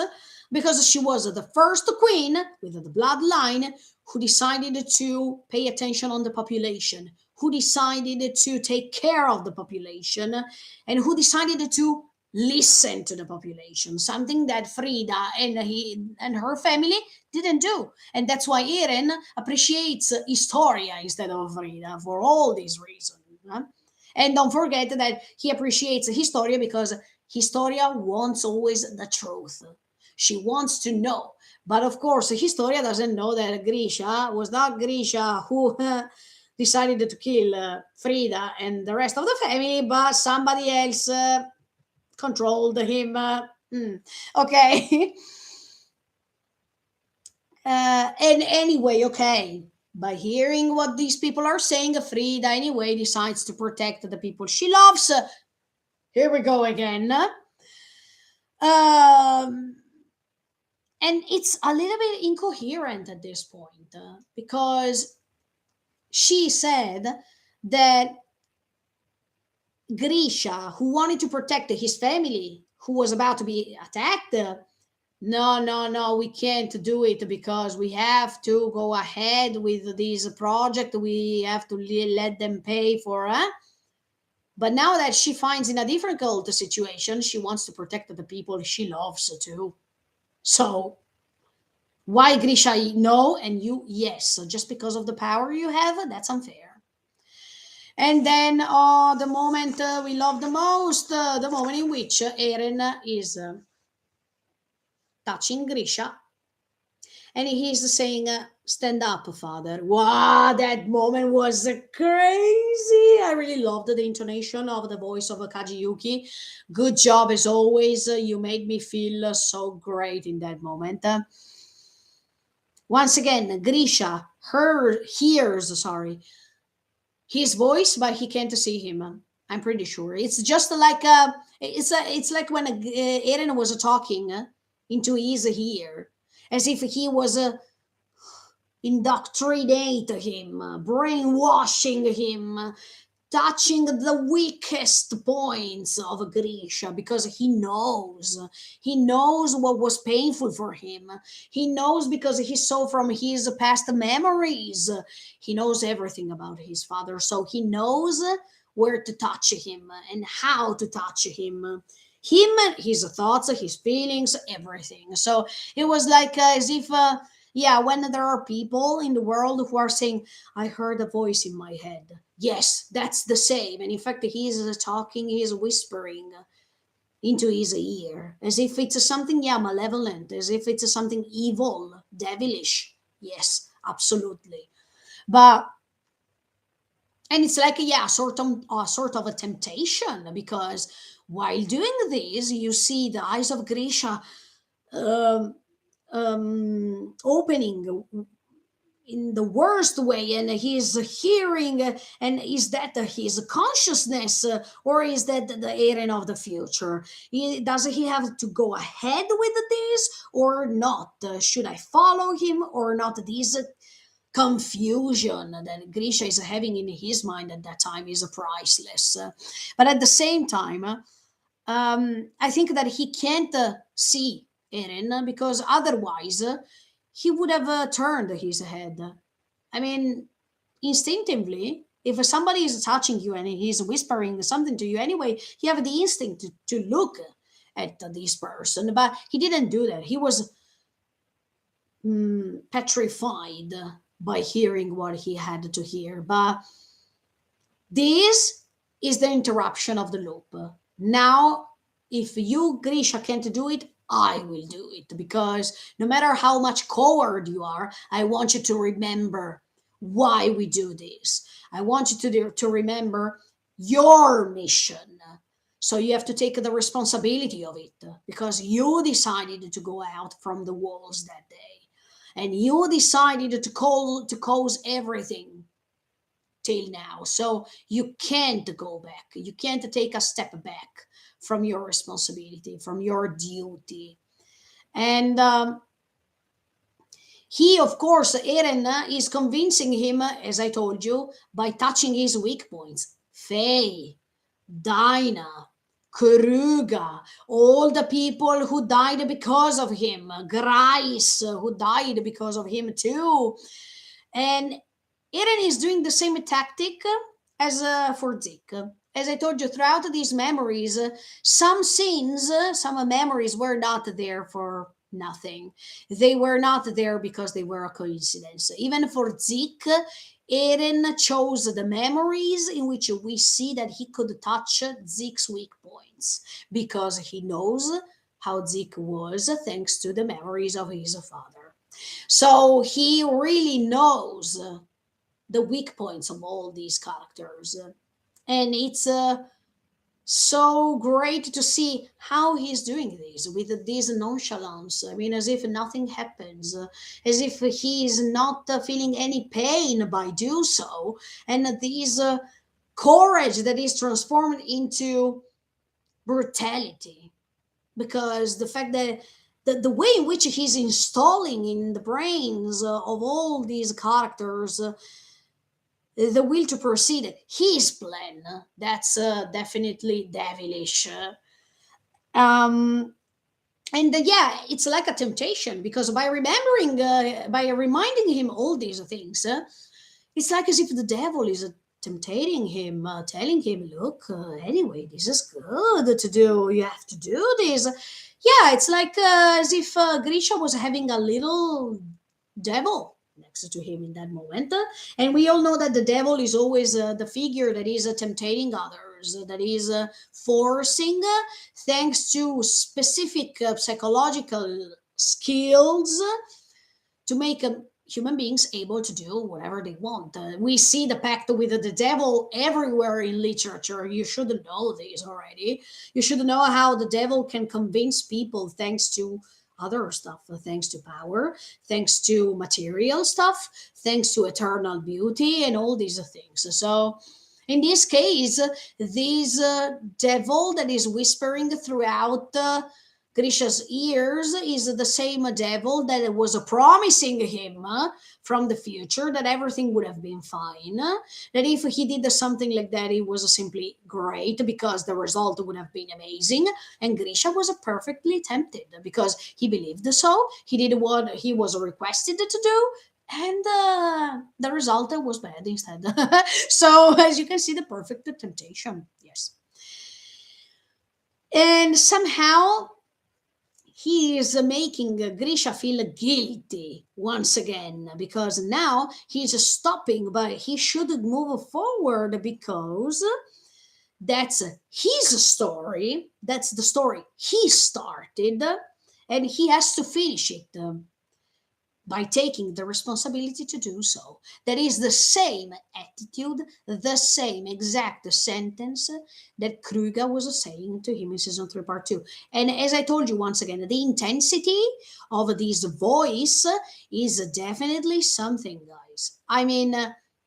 because she was the first queen with the bloodline who decided to pay attention on the population, who decided to take care of the population, and who decided to listen to the population, something that Frida and her family didn't do. And that's why Eren appreciates Historia instead of Frida for all these reasons. And don't forget that he appreciates Historia because Historia wants always the truth. She wants to know. But of course, Historia doesn't know that Grisha was not Grisha who decided to kill Frida and the rest of the family, but somebody else controlled him. Okay. And anyway, okay. By hearing what these people are saying, Frida anyway decides to protect the people she loves. Here we go again. Um, and it's a little bit incoherent at this point because she said that Grisha, who wanted to protect his family, who was about to be attacked, no, no, no, we can't do it because we have to go ahead with this project. We have to let them pay for it. But now that she finds in a difficult situation, she wants to protect the people she loves too. So why Grisha no and you yes? So just because of the power you have, that's unfair. And then the moment we love the most, the moment in which Eren is touching Grisha and he's saying, "Stand up, father." Wow, that moment was crazy. I really loved the intonation of the voice of Kajiyuki. Good job as always. You made me feel so great in that moment. Once again, Grisha hears, sorry, his voice, but he can't see him. I'm pretty sure it's just like it's like when Eren was talking into his ear, as if he was indoctrinate him, brainwashing him, touching the weakest points of Grisha because he knows what was painful for him. He knows because he saw from his past memories. He knows everything about his father, so he knows where to touch him and how to touch him. Him, his thoughts, his feelings, everything. So it was like as if, yeah, when there are people in the world who are saying, I heard a voice in my head. Yes, that's the same. And in fact, he is talking, he is whispering into his ear as if it's something, yeah, malevolent, as if it's something evil, devilish. Yes, absolutely. But and it's like yeah, sort of a temptation because while doing this, you see the eyes of Grisha um, opening in the worst way and he's hearing and is that his consciousness or is that the Eren of the future does he have to go ahead with this or not should I follow him or not this confusion that Grisha is having in his mind at that time is priceless but at the same time I think that he can't see Eren because otherwise he would have turned his head. I mean, instinctively, if somebody is touching you and he's whispering something to you anyway, you have the instinct to look at this person. But he didn't do that. He was petrified by hearing what he had to hear. But this is the interruption of the loop. Now, if you, Grisha, can't do it, I will do it because no matter how much coward you are, I want you to remember why we do this. I want you to remember your mission. So you have to take the responsibility of it because you decided to go out from the walls that day and you decided to cause everything till now. So you can't go back. You can't take a step back from your responsibility, from your duty. And he, of course, Eren is convincing him, as I told you, by touching his weak points. Faye, Dinah, Kuruga, all the people who died because of him, Grice, who died because of him too. And Eren is doing the same tactic as for Zeke. As I told you, throughout these memories, some scenes, some memories were not there for nothing. They were not there because they were a coincidence. Even for Zeke, Eren chose the memories in which we see that he could touch Zeke's weak points because he knows how Zeke was, thanks to the memories of his father. So he really knows the weak points of all these characters. And it's so great to see how he's doing this with this nonchalance. I mean, as if nothing happens, as if he is not feeling any pain by do so, and this courage that is transformed into brutality. Because the fact that the way in which he's installing in the brains of all these characters the will to proceed, his plan, that's definitely devilish. Um, and yeah, it's like a temptation because by reminding him all these things, it's like as if the devil is tempting him, telling him, "Look, anyway, this is good to do. You have to do this." Yeah, it's like as if Grisha was having a little devil next to him in that moment. And we all know that the devil is always the figure that is tempting others, that is forcing, thanks to specific psychological skills, to make human beings able to do whatever they want. We see the pact with the devil everywhere in literature. You should know this already. You should know how the devil can convince people thanks to other stuff, thanks to power, thanks to material stuff, thanks to eternal beauty, and all these things. So, in this case, this devil that is whispering throughout Grisha's ears is the same devil that was promising him from the future that everything would have been fine. That if he did something like that, it was simply great because the result would have been amazing. And Grisha was perfectly tempted because he believed so. He did what he was requested to do. And the result was bad instead. So, as you can see, the perfect temptation. Yes. And somehow he is making Grisha feel guilty once again because now he's stopping, but he should move forward because that's his story. That's the story he started, and he has to finish it by taking the responsibility to do so. That is the same attitude, the same exact sentence that Kruger was saying to him in season 3, part 2. And as I told you once again, the intensity of this voice is definitely something, guys. I mean,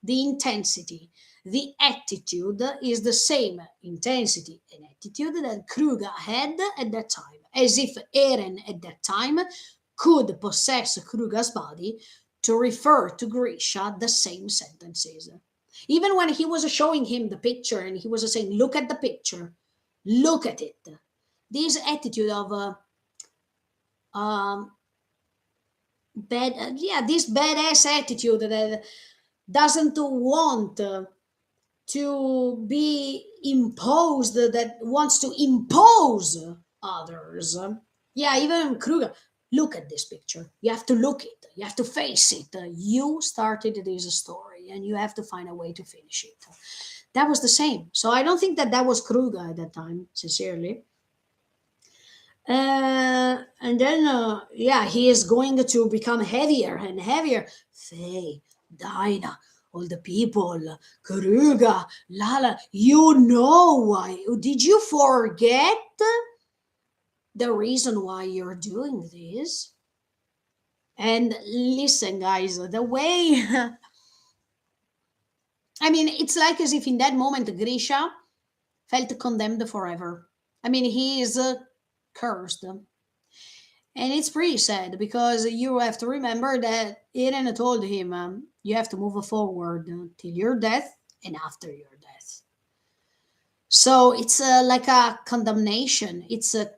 the intensity, the attitude is the same intensity and attitude that Kruger had at that time, as if Eren at that time could possess Kruger's body to refer to Grisha the same sentences. Even when he was showing him the picture and he was saying, "Look at the picture, look at it." This attitude of um, this badass attitude that doesn't want to be imposed, that wants to impose others. Yeah, even Kruger. Look at this picture. You have to look it. You have to face it. You started this story, and you have to find a way to finish it. That was the same. So I don't think that that was Kruger at that time, sincerely. And then, yeah, he is going to become heavier and heavier. Faye, Dinah, all the people, Kruger, Lala, you know why. Did you forget the reason why you're doing this? And listen, guys, the way, I mean, it's like as if in that moment Grisha felt condemned forever. I mean, he is cursed. And it's pretty sad because you have to remember that Eren told him, you have to move forward till your death and after your death. So it's like a condemnation. It's a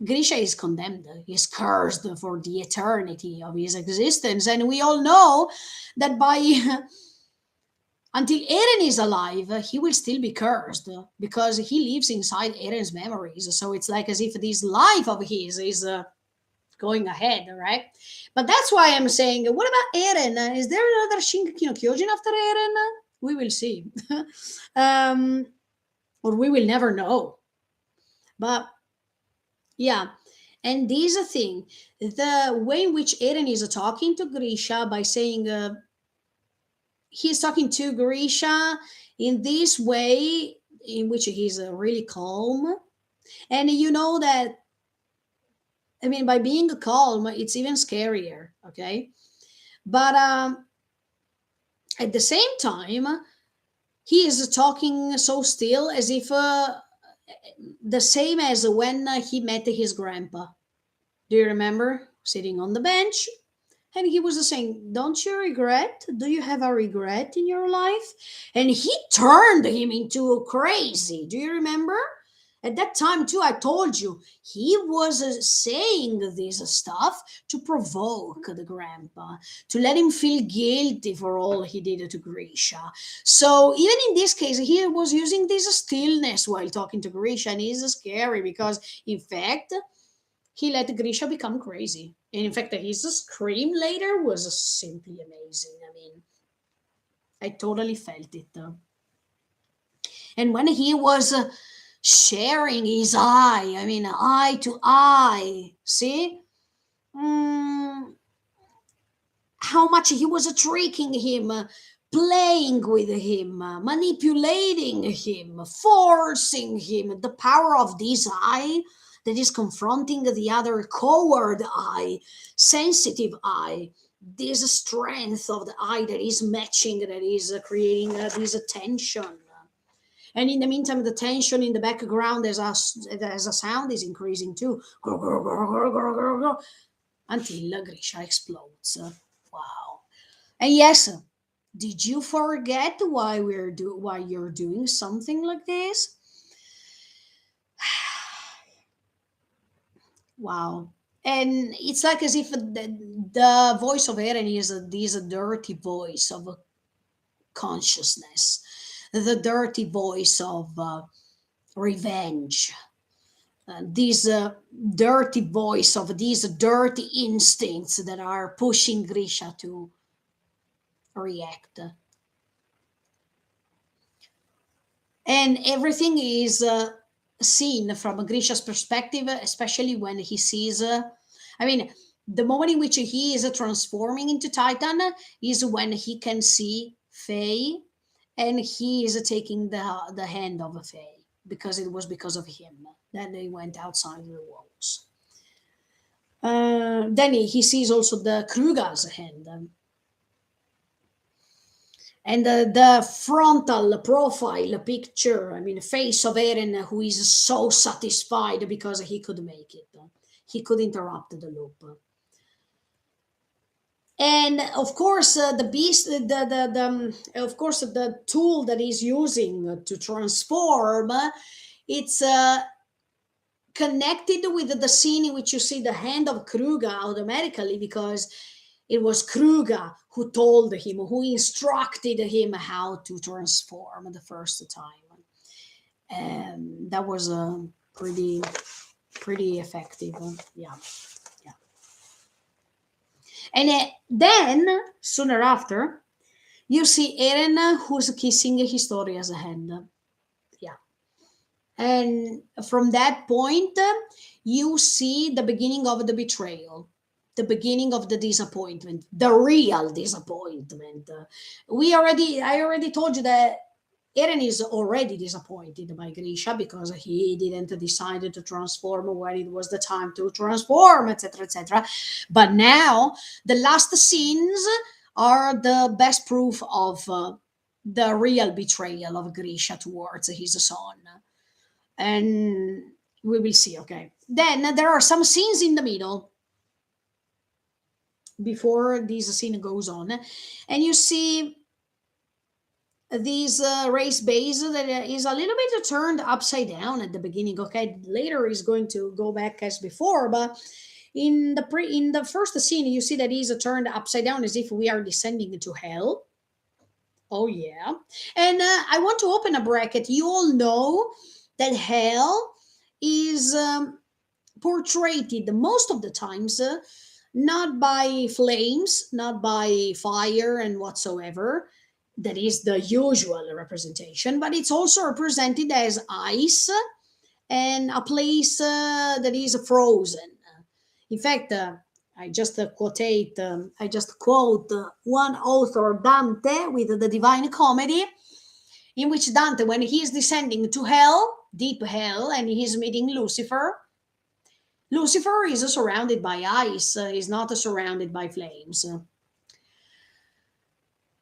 Grisha is condemned. He's cursed for the eternity of his existence, and we all know that by until Eren is alive, he will still be cursed because he lives inside Eren's memories. So it's like as if this life of his is going ahead, right? But that's why I'm saying, what about Eren? Is there another Shingeki no Kyojin after Eren? We will see, or we will never know. But yeah, And this is a thing, the way in which Eren is talking to Grisha by saying, he's talking to Grisha in this way in which he's really calm. And you know that, I mean, by being calm, it's even scarier, okay? But at the same time, he is talking so still as if the same as when he met his grandpa. Do you remember? Sitting on the bench, and he was saying, "Don't you regret? Do you have a regret in your life?" And he turned him into crazy. Do you remember? At that time, too, I told you he was saying this stuff to provoke the grandpa, to let him feel guilty for all he did to Grisha. So, even in this case, he was using this stillness while talking to Grisha, and it's scary because, in fact, he let Grisha become crazy. And in fact, his scream later was simply amazing. I mean, I totally felt it. And when he was sharing his eye, I mean, eye to eye, see? Mm, how much he was tricking him, playing with him, manipulating him, forcing him. The power of this eye that is confronting the other coward eye, sensitive eye. This strength of the eye that is matching, that is creating this tension. And in the meantime, the tension in the background as a sound is increasing too. Grr, grr, grr, grr, grr, grr, grr, until Grisha explodes. Wow. And yes, did you forget why you're doing something like this? Wow. And it's like as if the voice of Eren is this dirty voice of consciousness, the dirty voice of revenge, this dirty voice of these dirty instincts that are pushing Grisha to react. And everything is seen from Grisha's perspective, especially when he sees, I mean, the moment in which he is transforming into Titan is when he can see Faye, and he is taking the hand of Faye because it was because of him that they went outside the walls. Then he sees also the Kruga's hand, and the frontal profile picture, I mean, face of Eren, who is so satisfied because he could make it. He could interrupt the loop. And of course, the beast, of course, the tool that he's using to transform, it's connected with the scene in which you see the hand of Kruger automatically because it was Kruger who told him, who instructed him how to transform the first time. And that was pretty effective. Yeah, yeah. And then, sooner after, you see Eren who's kissing Historia's hand. Yeah. And from that point, you see the beginning of the betrayal, the beginning of the disappointment, the real disappointment. I already told you that Eren is already disappointed by Grisha because he didn't decide to transform when it was the time to transform, etc., etc. But now the last scenes are the best proof of the real betrayal of Grisha towards his son. And we will see. Okay, then there are some scenes in the middle before this scene goes on, and you see this race base that is a little bit turned upside down at the beginning. Okay, later is going to go back as before, but in the first scene you see that he's turned upside down as if we are descending into hell. Oh yeah. And I want to open a bracket. You all know that hell is portrayed most of the times not by flames, not by fire and whatsoever. That is the usual representation, but it's also represented as ice and a place that is frozen. In fact, I just quote one author, Dante, with the Divine Comedy, in which Dante, when he is descending to hell, deep hell, and he's meeting Lucifer, Lucifer is surrounded by ice, he's not surrounded by flames.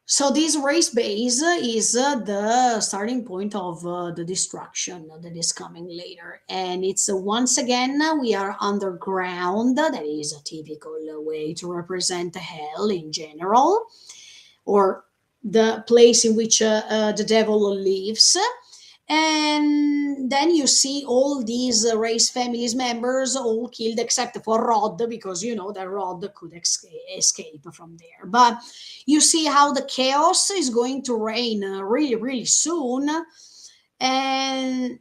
So this race base is the starting point of the destruction that is coming later. And it's once again, we are underground. That is a typical way to represent hell in general, or the place in which the devil lives. And then you see all these race families members all killed except for Rod, because you know that Rod could escape from there. But you see how the chaos is going to reign really, really soon. And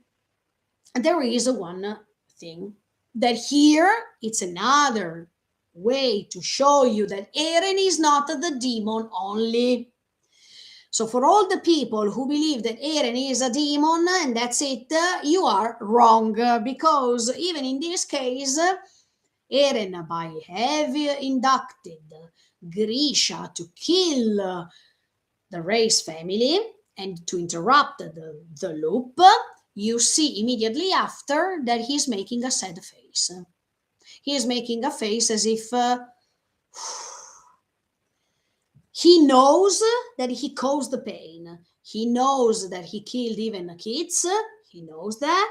there is one thing that here it's another way to show you that Eren is not the demon only. So for all the people who believe that Eren is a demon and that's it, you are wrong, because even in this case, Eren, by having inducted Grisha to kill the Race family and to interrupt the loop, you see immediately after that he's making a sad face. He is making a face as if he knows that he caused the pain. He knows that he killed even kids. He knows that.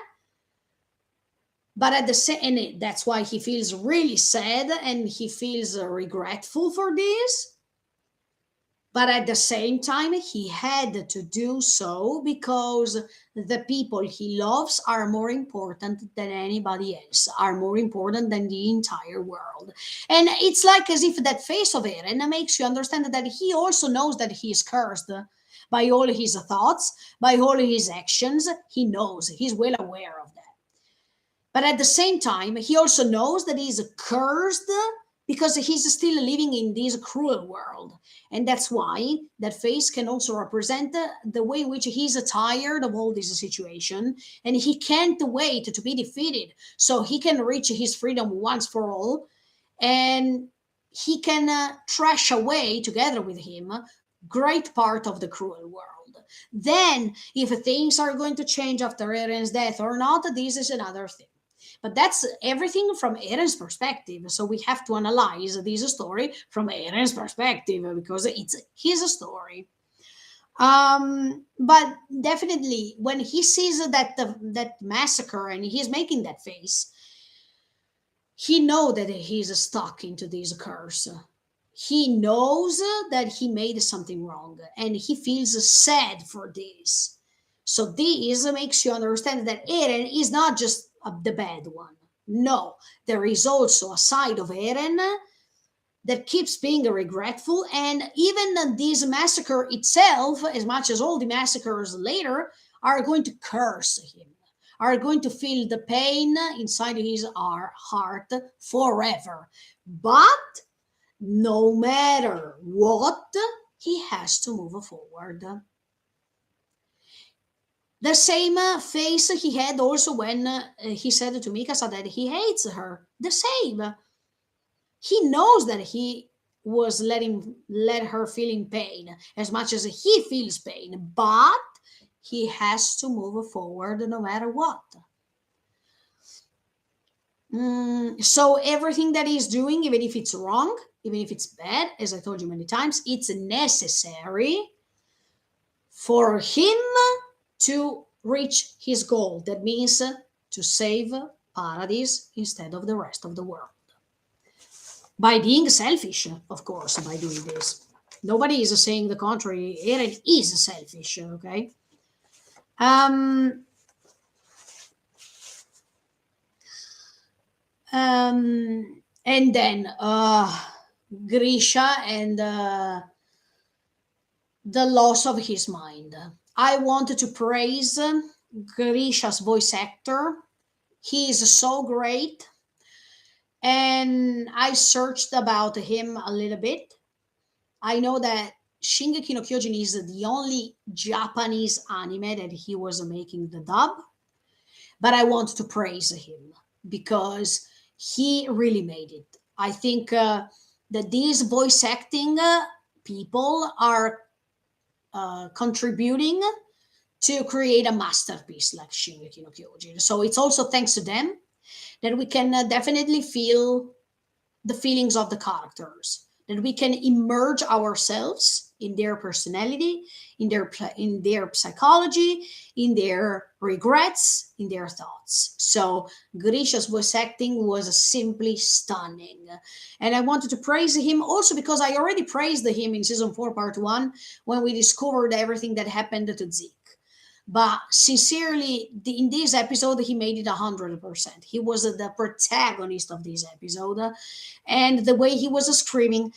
But at the same, and that's why he feels really sad and he feels regretful for this. But at the same time, he had to do so because the people he loves are more important than anybody else, are more important than the entire world. And it's like as if that face of Eren makes you understand that he also knows that he is cursed by all his thoughts, by all his actions. He knows, he's well aware of that. But at the same time, he also knows that he's cursed because he's still living in this cruel world. And that's why that face can also represent the way in which he's tired of all this situation and he can't wait to be defeated so he can reach his freedom once for all, and he can trash away together with him great part of the cruel world. Then, if things are going to change after Eren's death or not, this is another thing. But that's everything from Eren's perspective. So we have to analyze this story from Eren's perspective because it's his story. But definitely, when he sees that massacre and he's making that face, he knows that he's stuck into this curse. He knows that he made something wrong, and he feels sad for this. So this makes you understand that Eren is not just the bad one. No, there is also a side of Eren that keeps being regretful, and even this massacre itself, as much as all the massacres later, are going to curse him, are going to feel the pain inside his heart forever. But no matter what, he has to move forward. The same face he had also when he said to Mikasa that he hates her. The same. He knows that he was let her feeling pain as much as he feels pain, but he has to move forward no matter what. So everything that he's doing, even if it's wrong, even if it's bad, as I told you many times, it's necessary for him to reach his goal. That means to save Paradise instead of the rest of the world. By being selfish, of course, by doing this. Nobody is saying the contrary. Eren is selfish, okay? And then Grisha and the loss of his mind. I wanted to praise Grisha's voice actor. He is so great. And I searched about him a little bit. I know that Shingeki no Kyojin is the only Japanese anime that he was making the dub. But I want to praise him because he really made it. I think that these voice acting people are contributing to create a masterpiece like Shingeki no Kyojin. So it's also thanks to them that we can definitely feel the feelings of the characters, that we can immerse ourselves in their personality, in their psychology, in their regrets, in their thoughts. So Grisha's voice acting was simply stunning, and I wanted to praise him also because I already praised him in season 4 part 1 when we discovered everything that happened to Zeke. But sincerely, in this episode he made it 100%. He was the protagonist of this episode, and the way he was screaming,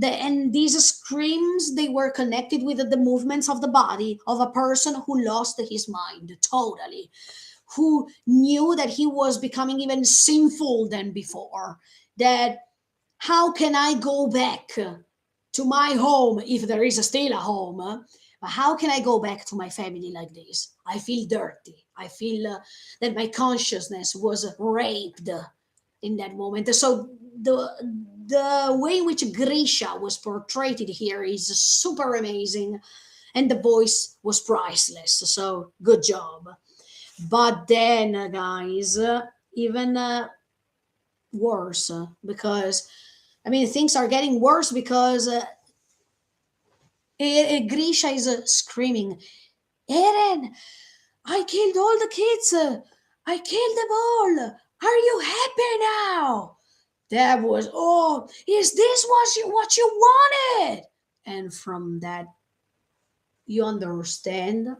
and these screams, they were connected with the movements of the body of a person who lost his mind totally, who knew that he was becoming even sinful than before, that how can I go back to my home if there is still a home? But how can I go back to my family like this? I feel dirty. I feel that my consciousness was raped in that moment. So the way in which Grisha was portrayed here is super amazing, and the voice was priceless. So good job. But then, guys, even worse because I mean things are getting worse because Grisha is screaming, Eren, I killed all the kids. I killed them all. Are you happy now? That was, oh, is this what you wanted? And from that, you understand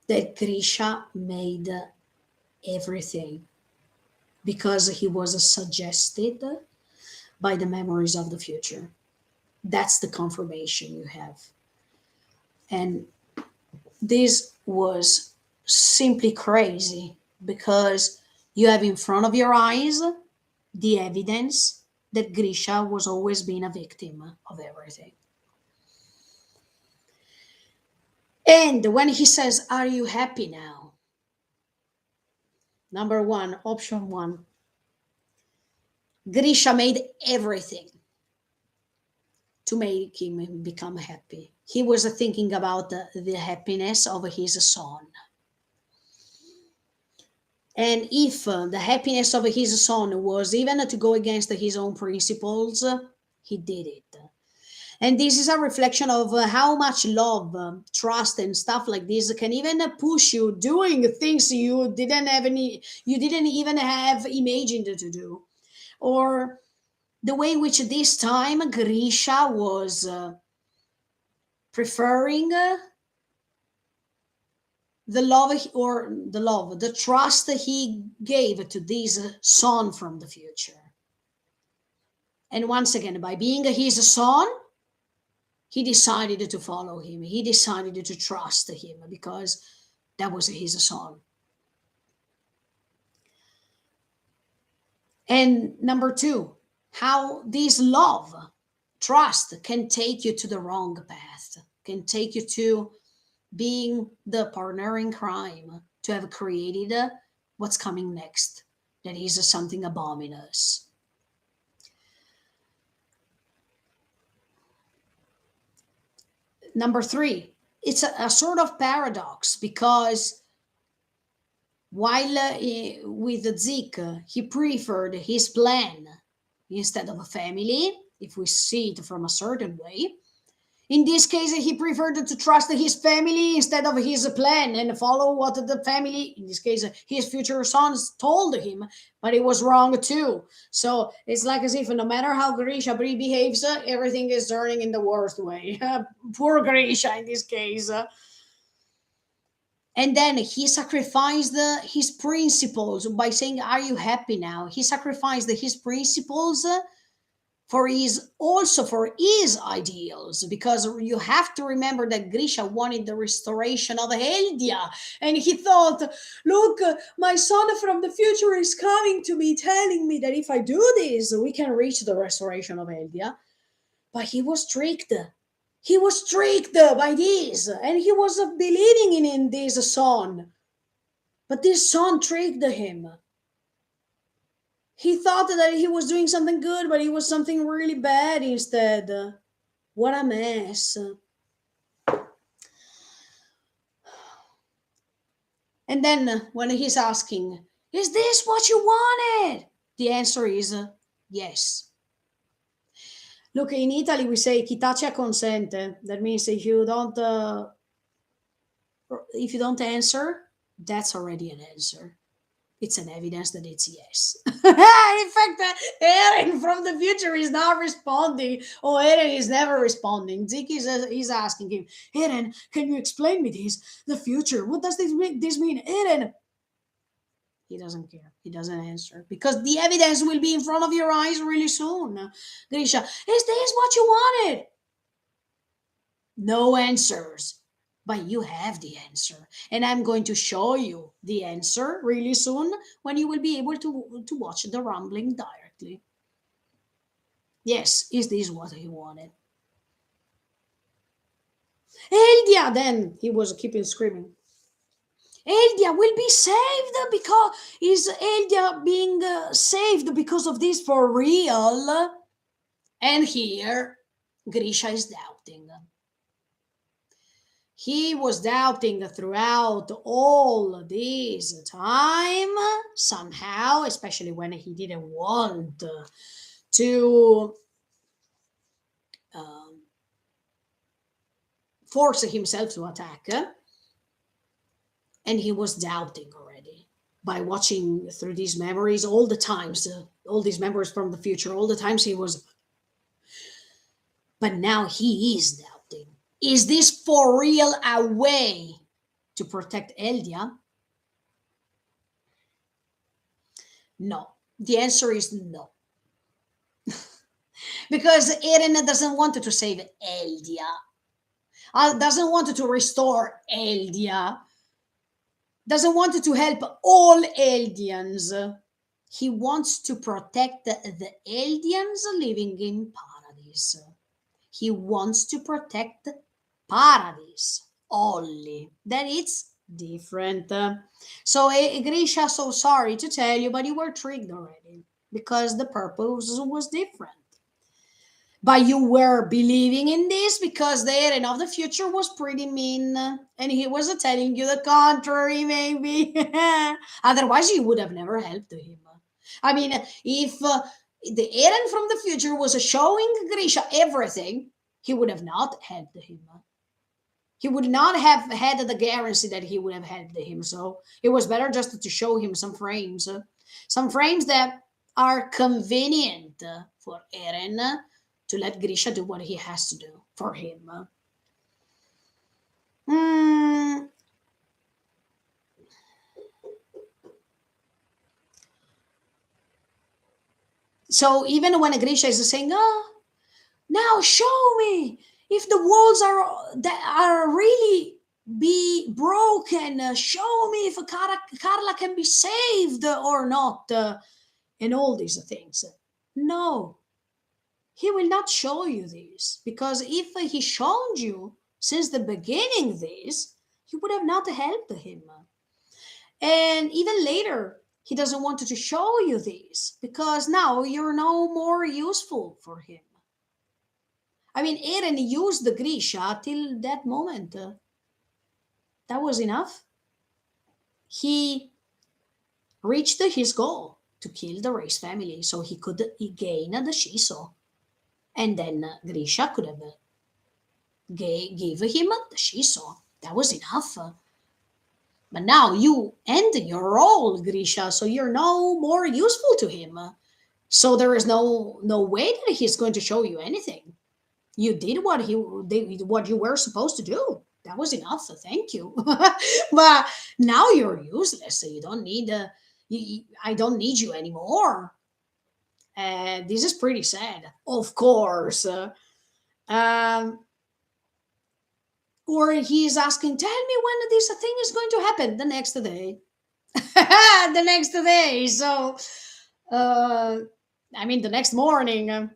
that Grisha made everything because he was suggested by the memories of the future. That's the confirmation you have. And this was simply crazy because you have in front of your eyes the evidence that Grisha was always being a victim of everything. And when he says, are you happy now? Number one, option one, Grisha made everything to make him become happy. He was thinking about the happiness of his son. And if the happiness of his son was even to go against his own principles, he did it. And this is a reflection of how much love, trust, and stuff like this can even push you doing things you didn't even have imagined to do, or the way in which this time Grisha was preferring the trust that he gave to this son from the future. And once again, by being his son, he decided to follow him. He decided to trust him because that was his son. And number two, how this love, trust can take you to the wrong path, can take you to being the partner in crime, to have created what's coming next. That is something abominous. Number three, it's a sort of paradox because while with Zeke, he preferred his plan instead of a family, if we see it from a certain way. In this case, he preferred to trust his family instead of his plan and follow what the family, in this case, his future sons, told him, but it was wrong too. So it's like as if no matter how Grisha behaves, everything is turning in the worst way. Poor Grisha in this case. And then he sacrificed his principles by saying, are you happy now? He sacrificed his principles for his also for his ideals, because you have to remember that Grisha wanted the restoration of Eldia, and he thought, look, my son from the future is coming to me telling me that if I do this we can reach the restoration of Eldia. But he was tricked by this, and he was believing in this son But this son tricked him. He thought that he was doing something good, but it was something really bad instead. What a mess. And then when he's asking, is this what you wanted? The answer is yes. Look, in Italy we say chi tace consente. That means if you don't answer, that's already an answer. It's an evidence that it's yes. In fact, Eren from the future is not responding. Oh, Eren is never responding. Zeke is asking him, Eren, can you explain me this? The future. What does this mean? Eren. He doesn't care. He doesn't answer because the evidence will be in front of your eyes really soon. Grisha, is this what you wanted? No answers. But you have the answer. And I'm going to show you the answer really soon when you will be able to watch the rumbling directly. Yes, is this what he wanted? Eldia, then he was keeping screaming. Eldia will be saved because is Eldia being saved because of this for real? And here Grisha is doubting. He was doubting throughout all this time, somehow, especially when he didn't want to force himself to attack. And he was doubting already by watching through these memories all the times, all these memories from the future, all the times he was. But now he is doubting. Is this for real a way to protect Eldia? No. The answer is no. Because Eren doesn't want to save Eldia. Doesn't want to restore Eldia. Doesn't want to help all Eldians. He wants to protect the Eldians living in Paradise. He wants to protect Paradise only. Then it's different. So Grisha, so sorry to tell you, but you were tricked already because the purpose was different. But you were believing in this because the Eren of the future was pretty mean and he was telling you the contrary, maybe. Otherwise, you would have never helped him. I mean, if the Eren from the future was showing Grisha everything, he would have not helped him. He would not have had the guarantee that he would have helped him. So it was better just to show him some frames that are convenient for Eren to let Grisha do what he has to do for him. So even when Grisha is saying, "Oh, now show me if the walls are really be broken. Show me if Carla can be saved or not," and all these things. No, he will not show you this because if he showed you since the beginning this, you would have not helped him. And even later, he doesn't want to show you this because now you're no more useful for him. I mean, Eren used the Grisha till that moment. That was enough. He reached his goal to kill the Race family so he could gain the Shiso. And then Grisha could have gave him the Shiso. That was enough. But now you end your role, Grisha, so you're no more useful to him. So there is no way that he's going to show you anything. You did what you were supposed to do. That was enough. Thank you. But now you're useless. So you don't need. I don't need you anymore. This is pretty sad, of course. Or he's asking, "Tell me when this thing is going to happen." The next day. The next day. So, I mean, the next morning.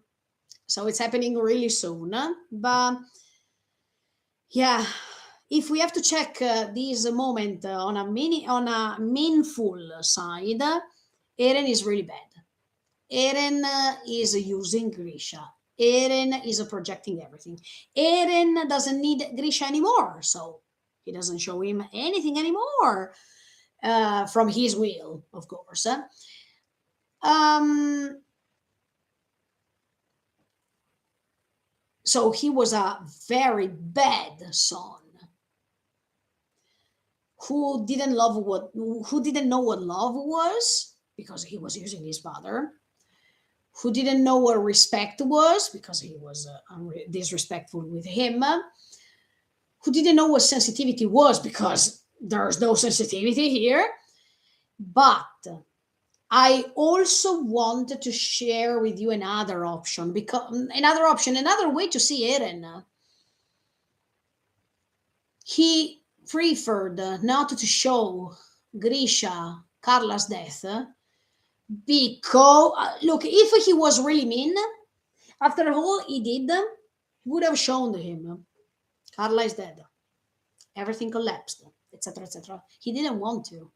So it's happening really soon. But yeah, if we have to check this moment on a meaningful side, Eren is really bad. Eren is using Grisha. Eren is projecting everything. Eren doesn't need Grisha anymore, so he doesn't show him anything anymore from his will, of course. Um, so he was a very bad son who didn't know what love was because he was using his father, who didn't know what respect was because he was disrespectful with him, who didn't know what sensitivity was because there's no sensitivity here. But I also wanted to share with you another option, another way to see Eren. He preferred not to show Grisha Carla's death because, look, if he was really mean, after all he did, he would have shown him Carla is dead, everything collapsed, etc., etc. He didn't want to.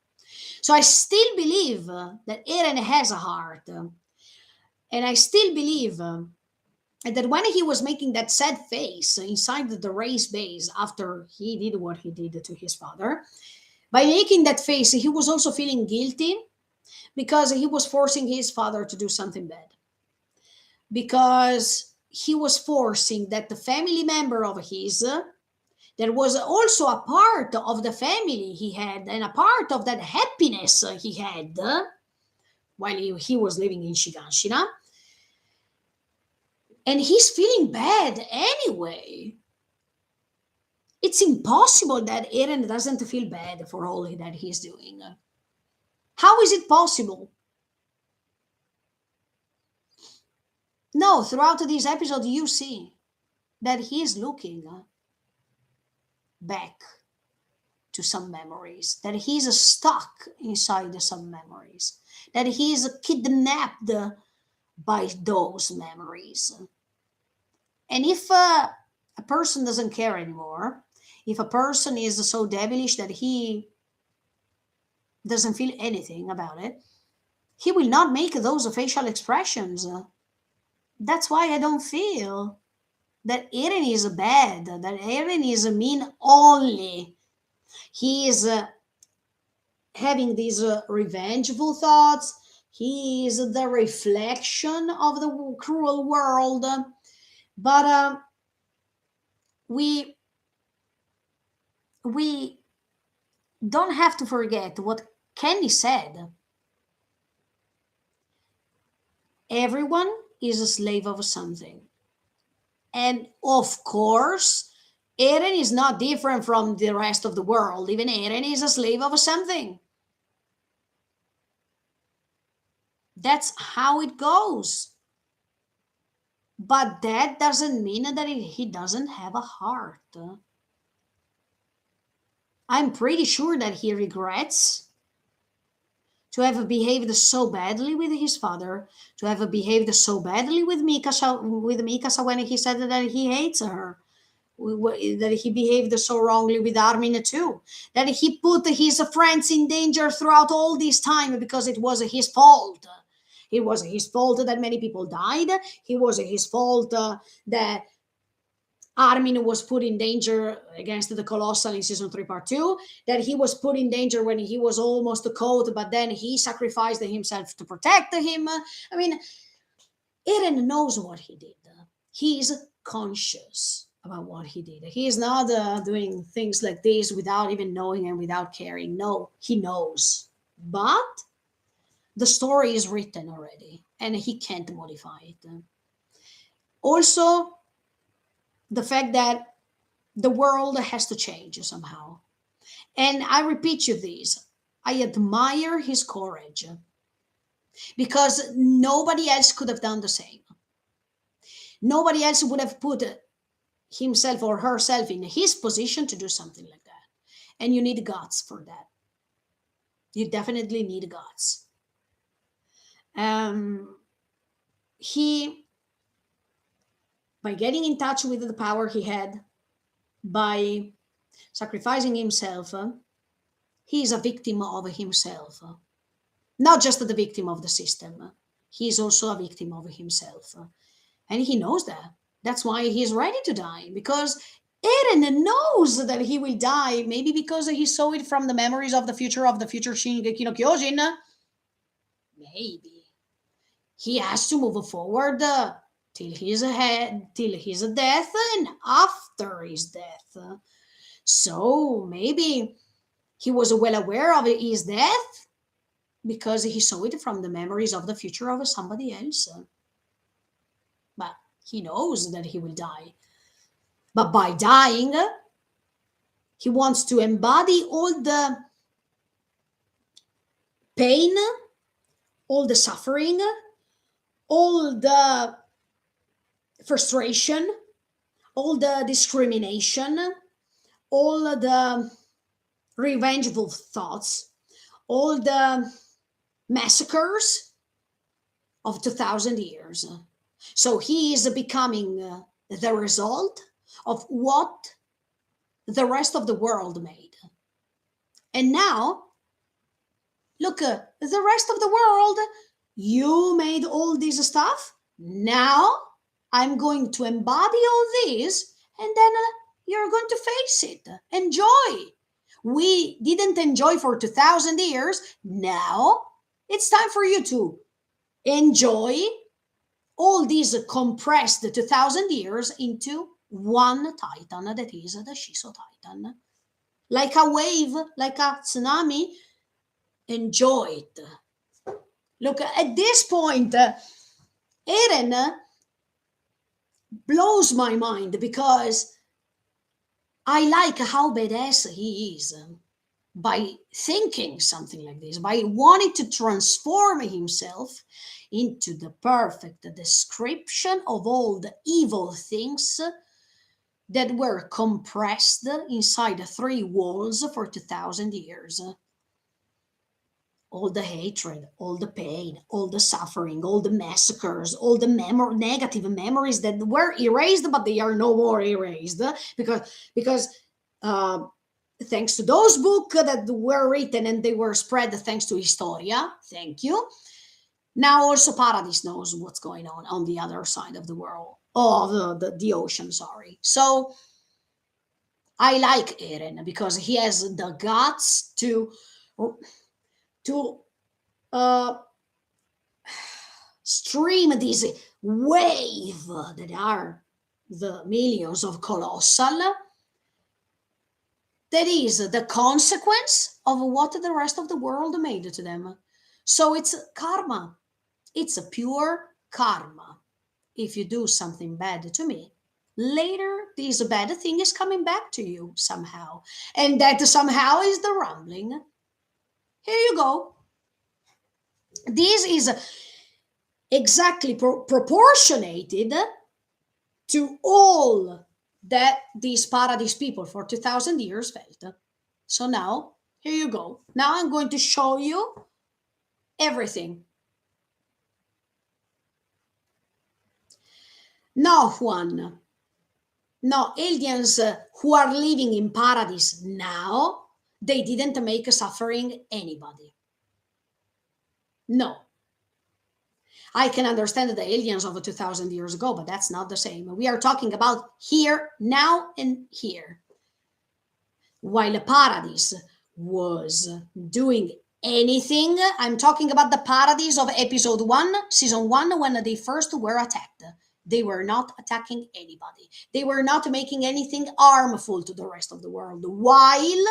So I still believe that Eren has a heart, and I still believe that when he was making that sad face inside the race base after he did what he did to his father, by making that face, he was also feeling guilty because he was forcing his father to do something bad. Because he was forcing that the family member of his that was also a part of the family he had and a part of that happiness he had while he was living in Shiganshina. And he's feeling bad anyway. It's impossible that Eren doesn't feel bad for all that he's doing. How is it possible? No, throughout this episode, you see that he is looking back to some memories, that he's stuck inside some memories, that he's kidnapped by those memories. And if a person doesn't care anymore, if a person is so devilish that he doesn't feel anything about it, he will not make those facial expressions. That's why I don't feel that Eren is bad, that Eren is mean only. He is having these revengeful thoughts. He is the reflection of the cruel world. But we don't have to forget what Kenny said. Everyone is a slave of something. And of course, Eren is not different from the rest of the world. Even Eren is a slave of something. That's how it goes. But that doesn't mean that he doesn't have a heart. I'm pretty sure that he regrets to have behaved so badly with his father, to have behaved so badly with Mikasa when he said that he hates her, that he behaved so wrongly with Armin too, that he put his friends in danger throughout all this time because it was his fault. It was his fault that many people died. It was his fault that Armin was put in danger against the Colossal in season 3, part 2, that he was put in danger when he was almost caught, but then he sacrificed himself to protect him. I mean, Eren knows what he did. He's conscious about what he did. He is not doing things like this without even knowing and without caring. No, he knows. But the story is written already, and he can't modify it. Also, the fact that the world has to change somehow. And I repeat you this, I admire his courage because nobody else could have done the same. Nobody else would have put himself or herself in his position to do something like that. And you need guts for that. You definitely need guts. He, by getting in touch with the power he had, by sacrificing himself, he is a victim of himself, not just the victim of the system. He is also a victim of himself. And he knows that. That's why he's ready to die, because Eren knows that he will die, maybe because he saw it from the memories of the future Shingeki no Kyojin. Maybe. He has to move forward till his head, till his death, and after his death. So maybe he was well aware of his death because he saw it from the memories of the future of somebody else. But he knows that he will die. But by dying, he wants to embody all the pain, all the suffering, all the frustration, all the discrimination, all the revengeful thoughts, all the massacres of 2000 years. So he is becoming the result of what the rest of the world made. And now, look, the rest of the world, you made all this stuff. Now I'm going to embody all this, and then you're going to face it. Enjoy. We didn't enjoy for 2000 years. Now it's time for you to enjoy all these compressed 2000 years into one titan, that is the Shiso Titan. Like a wave, like a tsunami, enjoy it. Look, at this point, Eren blows my mind because I like how badass he is by thinking something like this, by wanting to transform himself into the perfect description of all the evil things that were compressed inside the three walls for 2000 years. All the hatred, all the pain, all the suffering, all the massacres, all the negative memories that were erased, but they are no more erased because thanks to those books that were written and they were spread thanks to Historia. Thank you. Now also Paradis knows what's going on the other side of the world, the ocean. Sorry. So I like Eren because he has the guts to uh, stream this wave that are the millions of colossal, that is the consequence of what the rest of the world made to them. So it's karma. It's a pure karma. If you do something bad to me, later this bad thing is coming back to you somehow. And that somehow is the rumbling. Here you go. This is exactly proportionated to all that these Paradise people for 2000 years felt. So now, here you go. Now I'm going to show you everything. No one, no aliens who are living in Paradise now, they didn't make suffering anybody. No. I can understand the aliens of 2000 years ago, but that's not the same. We are talking about here, now, and here. While Paradise was doing anything, I'm talking about the Paradise of episode 1, season 1, when they first were attacked. They were not attacking anybody. They were not making anything harmful to the rest of the world, while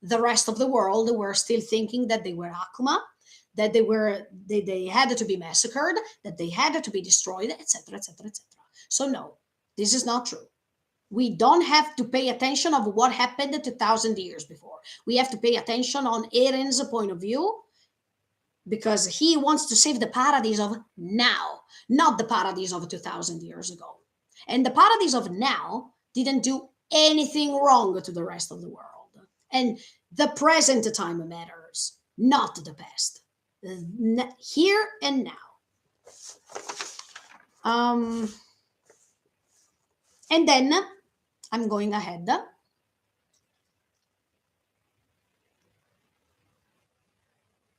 the rest of the world were still thinking that they were Akuma, that they had to be massacred, that they had to be destroyed, etc., etc., etc. So no, this is not true. We don't have to pay attention of what happened 2000 years before. We have to pay attention on Eren's point of view, because he wants to save the Paradise of now, not the Paradise of 2000 years ago. And the Paradise of now didn't do anything wrong to the rest of the world. And the present time matters, not the past. Here and now. And then I'm going ahead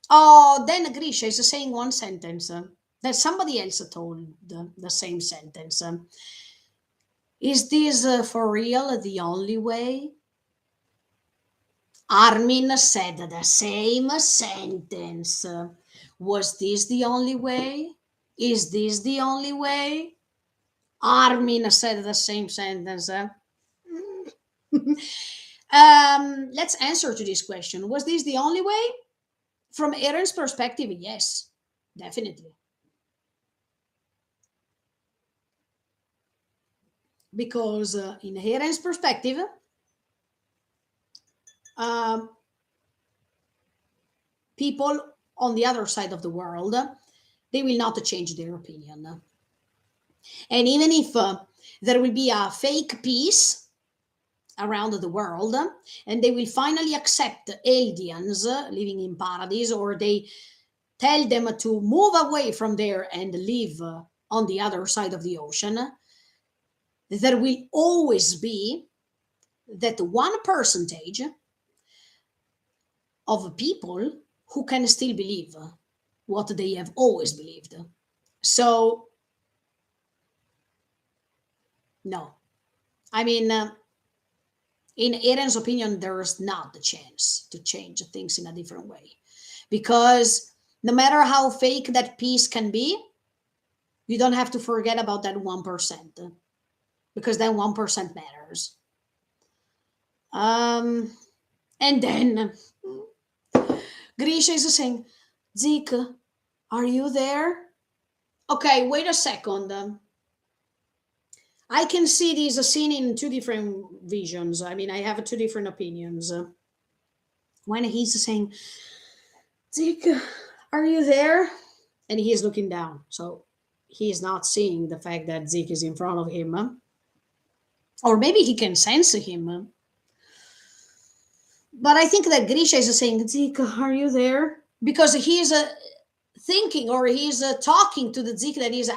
Oh, then Grisha is saying one sentence that somebody else told the same sentence. Is this for real the only way? Armin said the same sentence. Was this the only way? Is this the only way? Armin said the same sentence. Let's answer to this question. Was this the only way? From Eren's perspective, yes, definitely. Because in Eren's perspective, um, people on the other side of the world, they will not change their opinion. And even if there will be a fake peace around the world, and they will finally accept aliens living in paradise, or they tell them to move away from there and live on the other side of the ocean, there will always be that one percentage of people who can still believe what they have always believed. So, no. I mean, in Eren's opinion, there's not the chance to change things in a different way. Because no matter how fake that peace can be, you don't have to forget about that 1%, because that 1% matters. Um, and then Grisha is saying, Zeke, are you there? Okay, wait a second. I can see this scene in two different visions. I mean, I have two different opinions. When he's saying, Zeke, are you there? And he is looking down. So he is not seeing the fact that Zeke is in front of him. Or maybe he can sense him. But I think that Grisha is saying, Zeke, are you there? Because he is thinking, or he's talking to the Zeke that is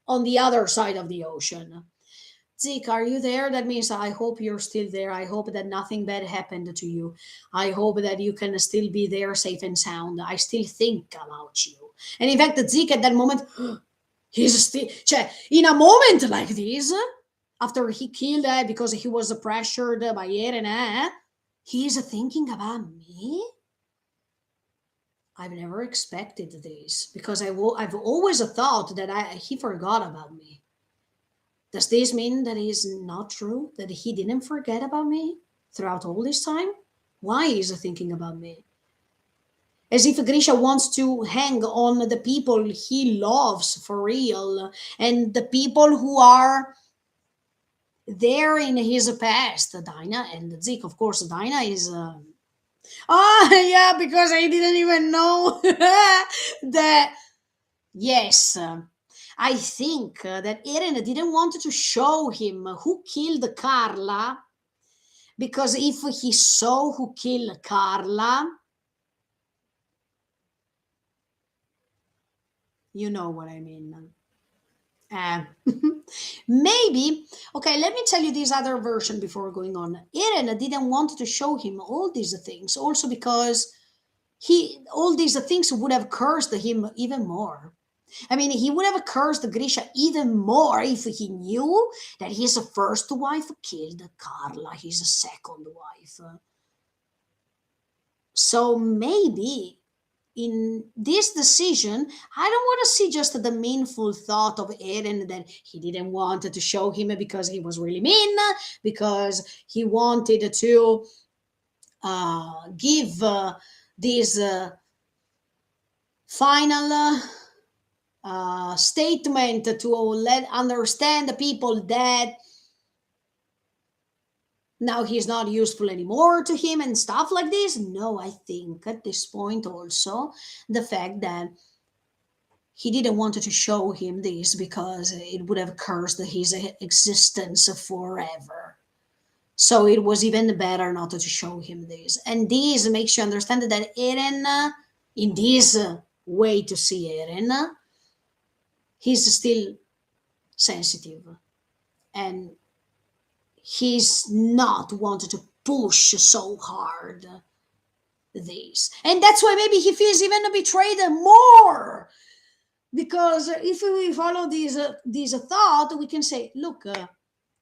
on the other side of the ocean. Zeke, are you there? That means I hope you're still there. I hope that nothing bad happened to you. I hope that you can still be there safe and sound. I still think about you. And in fact, Zeke at that moment, he's still, in a moment like this, after he killed because he was pressured by Eren, he's thinking about me. I've never expected this, because I've always thought that he forgot about me. Does this mean that it's not true? That he didn't forget about me throughout all this time? Why is he thinking about me? As if Grisha wants to hang on the people he loves for real, and the people who are there in his past. Dinah and Zeke, of course. Dinah is. Oh, yeah, because I didn't even know that. Yes. I think that Eren didn't want to show him who killed Carla, because if he saw who killed Carla, you know what I mean. Uh, maybe, okay, let me tell you this other version before going on. Eren didn't want to show him all these things, also because all these things would have cursed him even more. I mean, he would have cursed Grisha even more if he knew that his first wife killed Carla, his second wife. So maybe in this decision, I don't want to see just the meanful thought of Eren that he didn't want to show him because he was really mean, because he wanted to give this final statement to let understand the people that now he's not useful anymore to him and stuff like this. No, I think at this point also the fact that he didn't want to show him this because it would have cursed his existence forever. So it was even better not to show him this. And this makes you understand that Eren, in this way to see Eren, he's still sensitive, and he's not wanted to push so hard this. And that's why maybe he feels even betrayed more. Because if we follow this thought, we can say, look,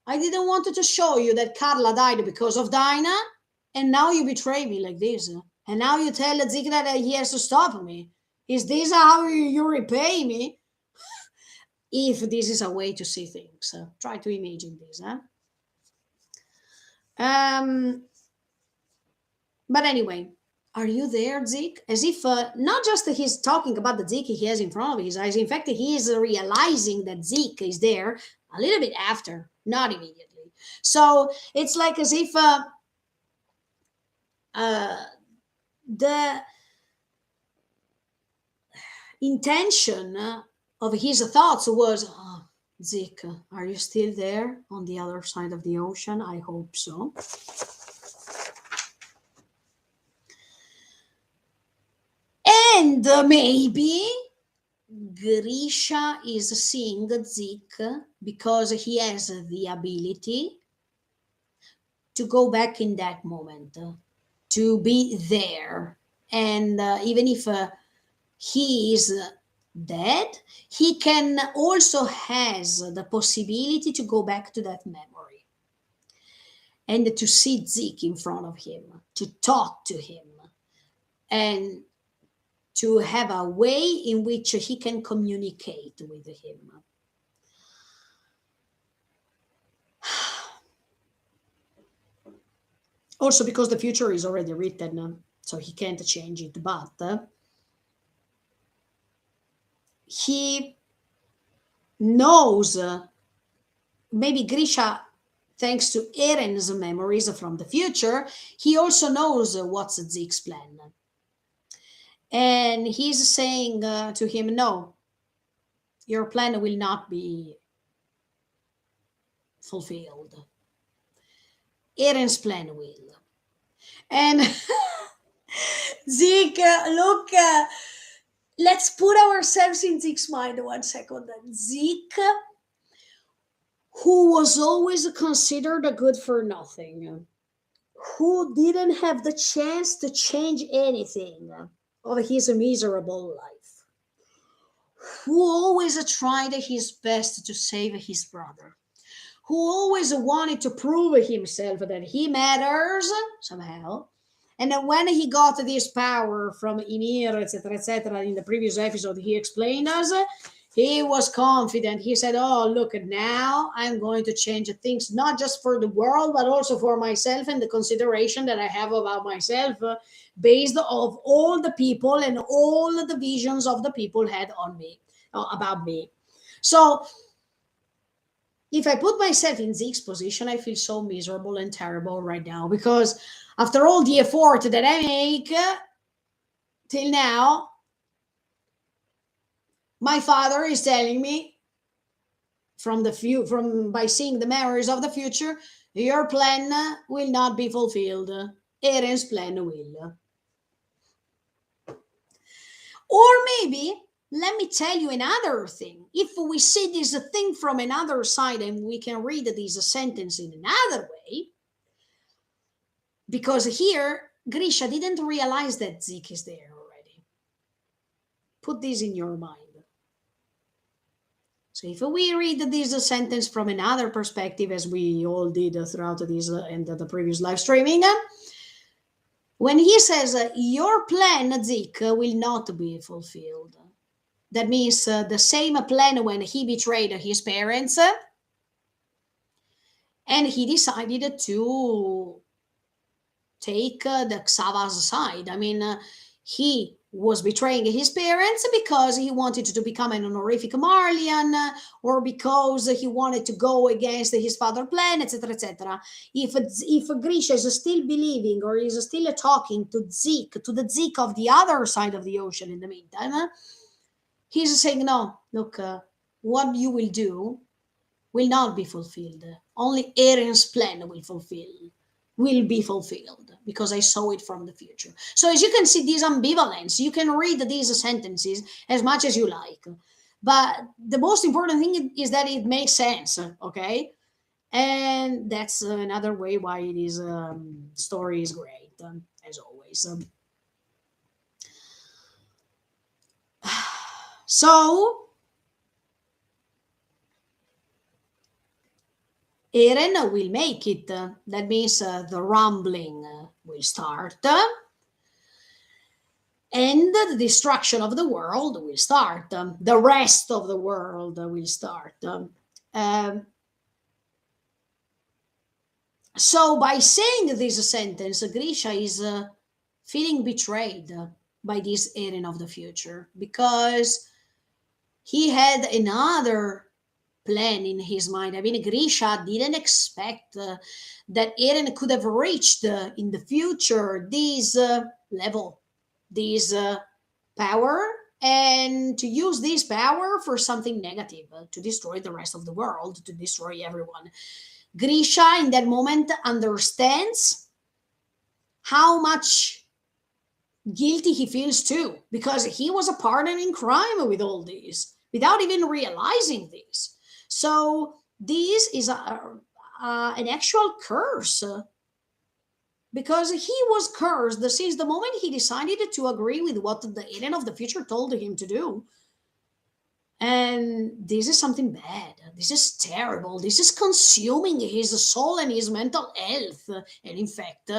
I didn't want to show you that Carla died because of Dinah, and now you betray me like this. And now you tell Zeke that he has to stop me. Is this how you repay me? If this is a way to see things, try to imagine this. Um, but anyway, are you there, Zeke? As if not just he's talking about the Zeke he has in front of his eyes. In fact, he is realizing that Zeke is there a little bit after, not immediately. So it's like as if the intention of his thoughts was, oh, Zeke, are you still there on the other side of the ocean? I hope so. And maybe Grisha is seeing Zeke because he has the ability to go back in that moment, to be there. And even if he is dead, he can also has the possibility to go back to that memory and to see Zeke in front of him, to talk to him, and to have a way in which he can communicate with him. Also, because the future is already written, so he can't change it, but he knows, maybe Grisha, thanks to Eren's memories from the future, he also knows what's Zeke's plan. And he's saying to him, no, your plan will not be fulfilled. Eren's plan will. And Zeke, look, let's put ourselves in Zeke's mind 1 second. Zeke, who was always considered a good for nothing, who didn't have the chance to change anything of his miserable life, who always tried his best to save his brother, who always wanted to prove himself that he matters somehow. And then when he got this power from Ymir, etc., in the previous episode, he explained us, he was confident. He said, oh, look, now I'm going to change things, not just for the world, but also for myself and the consideration that I have about myself, based of all the people and all the visions of the people had on me, about me. So if I put myself in Zeke's position, I feel so miserable and terrible right now, because after all the effort that I make till now, my father is telling me from by seeing the memories of the future, your plan will not be fulfilled. Eren's plan will. Or maybe, let me tell you another thing. If we see this thing from another side and we can read this sentence in another way, because here Grisha didn't realize that Zeke is there already. Put this in your mind. So if we read this sentence from another perspective, as we all did throughout this and the previous live streaming, when he says, your plan, Zeke, will not be fulfilled. That means the same plan when he betrayed his parents and he decided to take the Xava's side. I mean, he was betraying his parents because he wanted to become an honorific Marlian, or because he wanted to go against his father's plan, etc., etc. If Grisha is still believing or is still talking to Zeke, to the Zeke of the other side of the ocean in the meantime, he's saying, no, look, what you will do will not be fulfilled. Only Eren's plan will be fulfilled, because I saw it from the future. So as you can see, this ambivalence, you can read these sentences as much as you like, but the most important thing is that it makes sense, okay? And that's another way why this story is great, as always. So Eren will make it. That means the rumbling will start, and the destruction of the world will start. The rest of the world will start. Um, so, by saying this sentence, Grisha is feeling betrayed by this Eren of the future, because he had another plan in his mind. I mean, Grisha didn't expect that Eren could have reached in the future this level, this power, and to use this power for something negative, to destroy the rest of the world, to destroy everyone. Grisha, in that moment, understands how much guilty he feels too, because he was a partner in crime with all this without even realizing this. So this is an actual curse, because he was cursed since the moment he decided to agree with what the Eren of the future told him to do. And this is something bad. This is terrible. This is consuming his soul and his mental health. And in fact,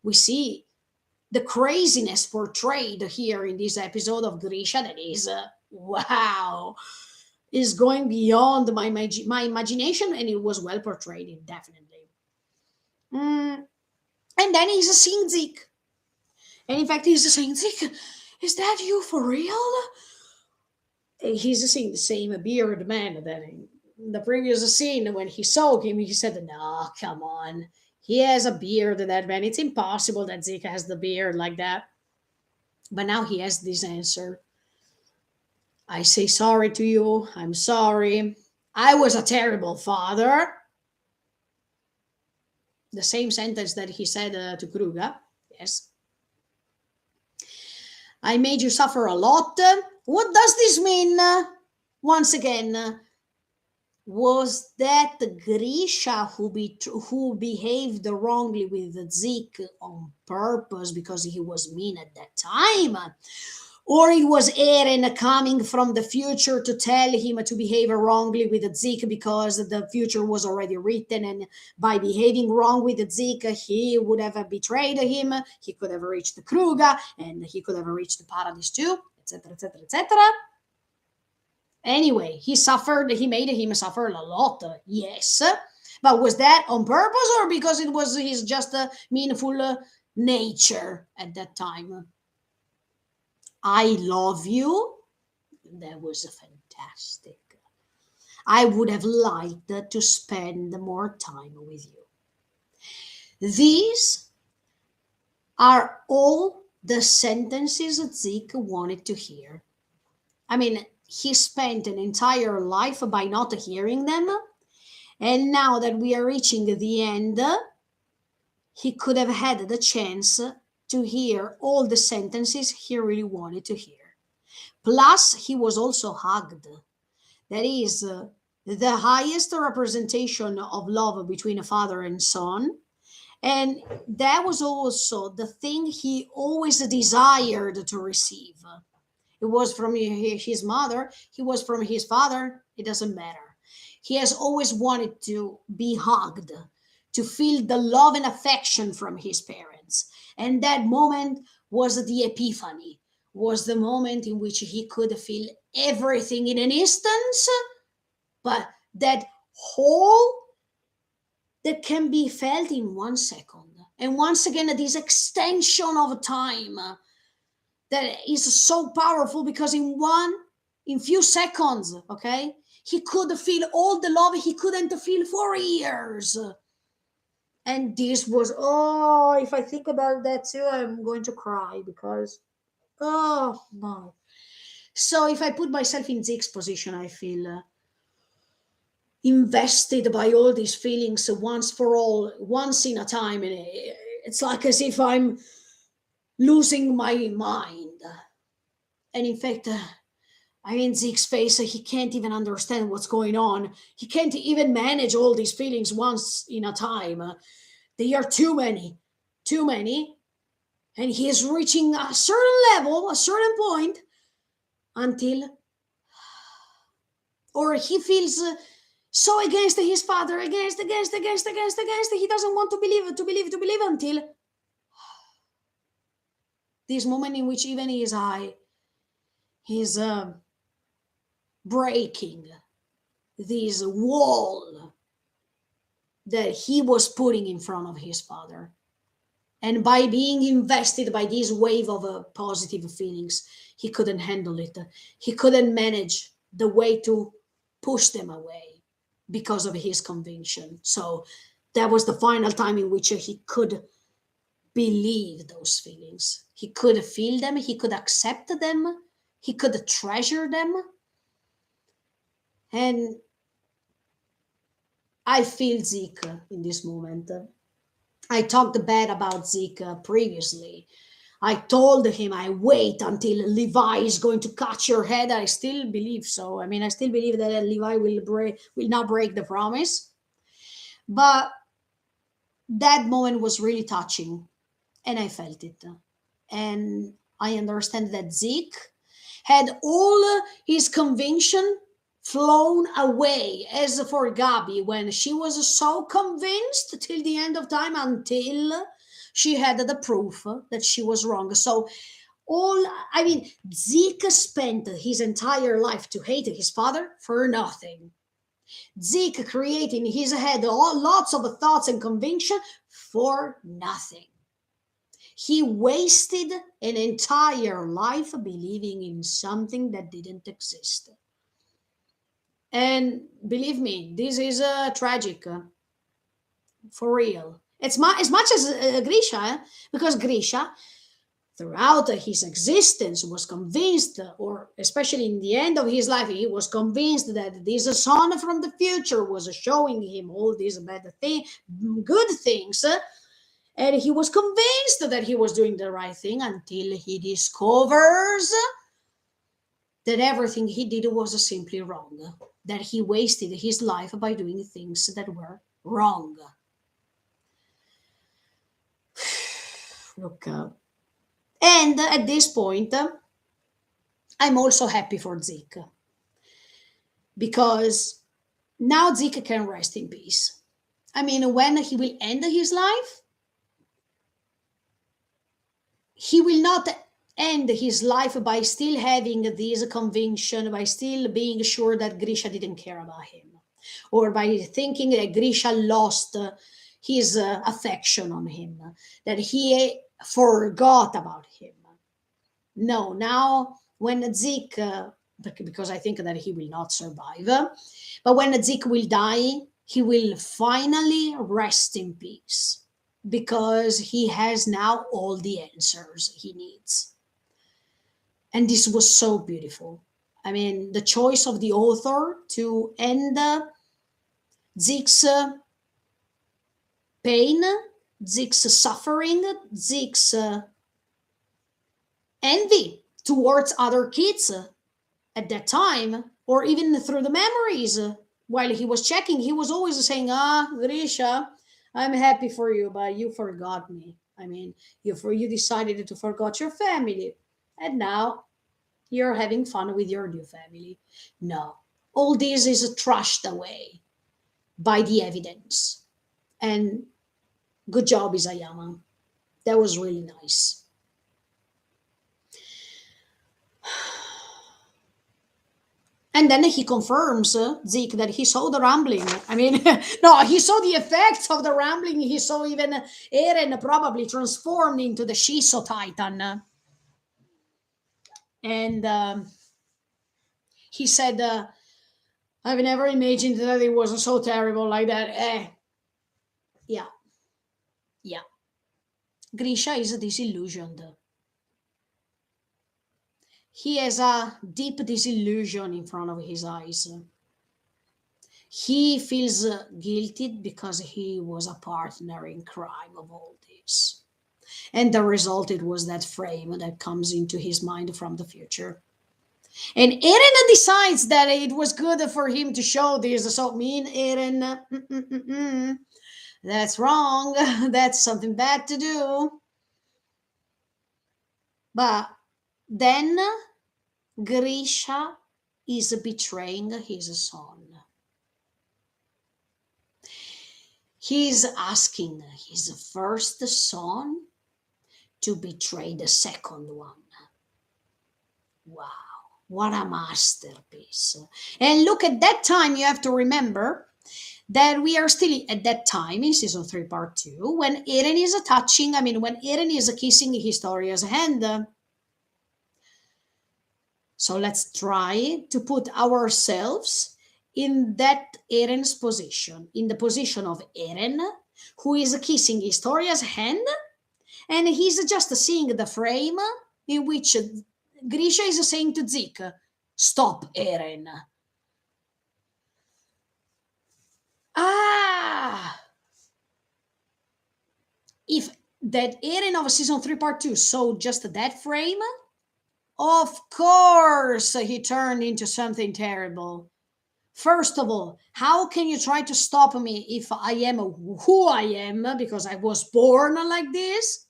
we see the craziness portrayed here in this episode of Grisha that is, wow, is going beyond my imagination, and it was well portrayed, definitely. Mm, and then he's seeing Zeke. And in fact, he's saying, Zeke, is that you for real? He's seeing the same bearded man that in the previous scene when he saw him, he said, no, come on. He has a beard, that man. It's impossible that Zeke has the beard like that. But now he has this answer. I say sorry to you. I'm sorry. I was a terrible father. The same sentence that he said to Kruga. Yes. I made you suffer a lot. What does this mean? Once again, was that Grisha who behaved wrongly with Zeke on purpose because he was mean at that time? Or it was Eren coming from the future to tell him to behave wrongly with Zeke because the future was already written, and by behaving wrong with Zeke, he would have betrayed him, he could have reached the Kruga, and he could have reached the Paradise too, etc., etc., etc. Anyway, he made him suffer a lot, yes. But was that on purpose, or because it was his just meaningful nature at that time? I love you. That was fantastic. I would have liked to spend more time with you. These are all the sentences that Zeke wanted to hear. I mean, he spent an entire life by not hearing them. And now that we are reaching the end, he could have had the chance to hear all the sentences he really wanted to hear. Plus, he was also hugged. That is the highest representation of love between a father and son. And that was also the thing he always desired to receive. It was from his mother, he was from his father, it doesn't matter. He has always wanted to be hugged, to feel the love and affection from his parents. And that moment was the epiphany, was the moment in which he could feel everything in an instant, but that whole that can be felt in 1 second. And once again, this extension of time that is so powerful, because in few seconds, okay, he could feel all the love he couldn't feel for years. And this was, oh, if I think about that too, I'm going to cry, because, oh no. So if I put myself in Zeke's position, I feel invested by all these feelings once for all, once in a time, and it's like as if I'm losing my mind. And in fact, I mean, Zeke's face, he can't even understand what's going on. He can't even manage all these feelings once in a time. They are too many, too many. And he is reaching a certain level, a certain point, until or he feels so against his father, against. He doesn't want to believe until this moment in which even his eye is breaking this wall that he was putting in front of his father. And by being invested by this wave of positive feelings, he couldn't handle it. He couldn't manage the way to push them away because of his conviction. So that was the final time in which he could believe those feelings. He could feel them, he could accept them, he could treasure them. And I feel Zeke in this moment. I talked bad about Zeke previously. I told him I wait until Levi is going to cut your head. I still believe so. I mean, I still believe that Levi will not break the promise. But that moment was really touching, and I felt it. And I understand that Zeke had all his conviction flown away, as for Gabi, when she was so convinced till the end of time, until she had the proof that she was wrong. So Zeke spent his entire life to hate his father for nothing. Zeke created in his head lots of thoughts and conviction for nothing. He wasted an entire life believing in something that didn't exist. And believe me, this is tragic, for real. It's as much as Grisha, because Grisha, throughout his existence, was convinced, or especially in the end of his life, he was convinced that this son from the future was showing him all these good things. And he was convinced that he was doing the right thing until he discovers that everything he did was simply wrong, that he wasted his life by doing things that were wrong. Look, and at this point, I'm also happy for Zeke, because now Zeke can rest in peace. I mean, when he will end his life, he will not end his life by still having this conviction, by still being sure that Grisha didn't care about him, or by thinking that Grisha lost his affection on him, that he forgot about him. No, now when Zeke, because I think that he will not survive, but when Zeke will die, he will finally rest in peace, because he has now all the answers he needs. And this was so beautiful. I mean, the choice of the author to end Zeke's pain, Zeke's suffering, Zeke's envy towards other kids at that time, or even through the memories. While he was checking, he was always saying, Grisha, I'm happy for you, but you forgot me. I mean, you decided to forget your family, and now you're having fun with your new family. No, all this is trashed away by the evidence. And good job, Isayama. That was really nice. And then he confirms, Zeke, that he saw the rambling. I mean, no, he saw the effects of the rambling. He saw even Eren probably transformed into the Shiso Titan. And he said, I've never imagined that it was so terrible like that. Yeah. Grisha is disillusioned. He has a deep disillusion in front of his eyes. He feels guilty because he was a partner in crime of all this. And the result, it was that frame that comes into his mind from the future. And Eren decides that it was good for him to show this. So me and Eren, that's wrong. That's something bad to do. But then Grisha is betraying his son. He's asking his first son to betray the second one. Wow, what a masterpiece. And look, at that time, you have to remember that we are still at that time in season 3, part 2, when Eren is when Eren is kissing Historia's hand. So let's try to put ourselves in that Eren's position, in the position of Eren, who is kissing Historia's hand, and he's just seeing the frame in which Grisha is saying to Zeke, "Stop, Eren." If that Eren of season 3, part 2 saw just that frame, of course he turned into something terrible. First of all, how can you try to stop me if I am who I am, because I was born like this?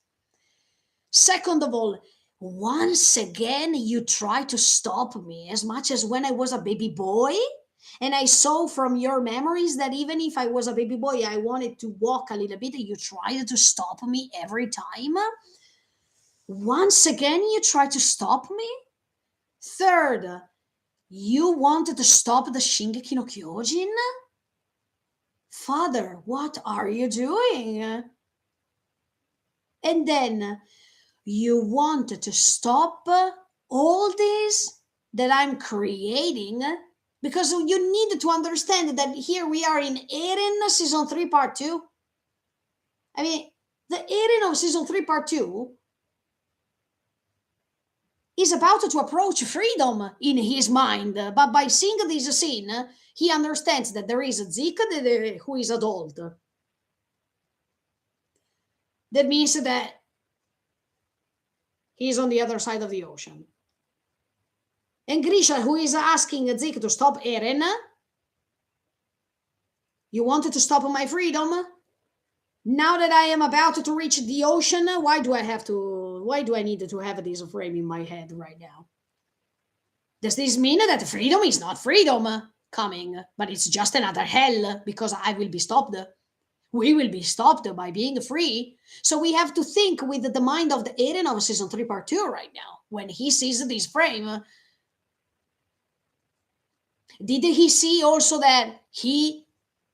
Second of all, once again, you try to stop me as much as when I was a baby boy. And I saw from your memories that even if I was a baby boy, I wanted to walk a little bit. You tried to stop me every time. Once again, you try to stop me. Third, you wanted to stop the Shingeki no Kyojin? Father, what are you doing? And then you wanted to stop all this that I'm creating, because you need to understand that here we are in Eren season 3 part 2. I mean, the Eren of season 3 part 2 is about to approach freedom in his mind, but by seeing this scene, he understands that there is Zeke who is adult. That means that he's on the other side of the ocean. And Grisha, who is asking Zeke to stop Eren, you wanted to stop my freedom? Now that I am about to reach the ocean, why do I need to have this frame in my head right now? Does this mean that freedom is not freedom coming, but it's just another hell because I will be stopped? We will be stopped by being free. So we have to think with the mind of the Eren of season 3 part 2 right now. When he sees this frame, did he see also that he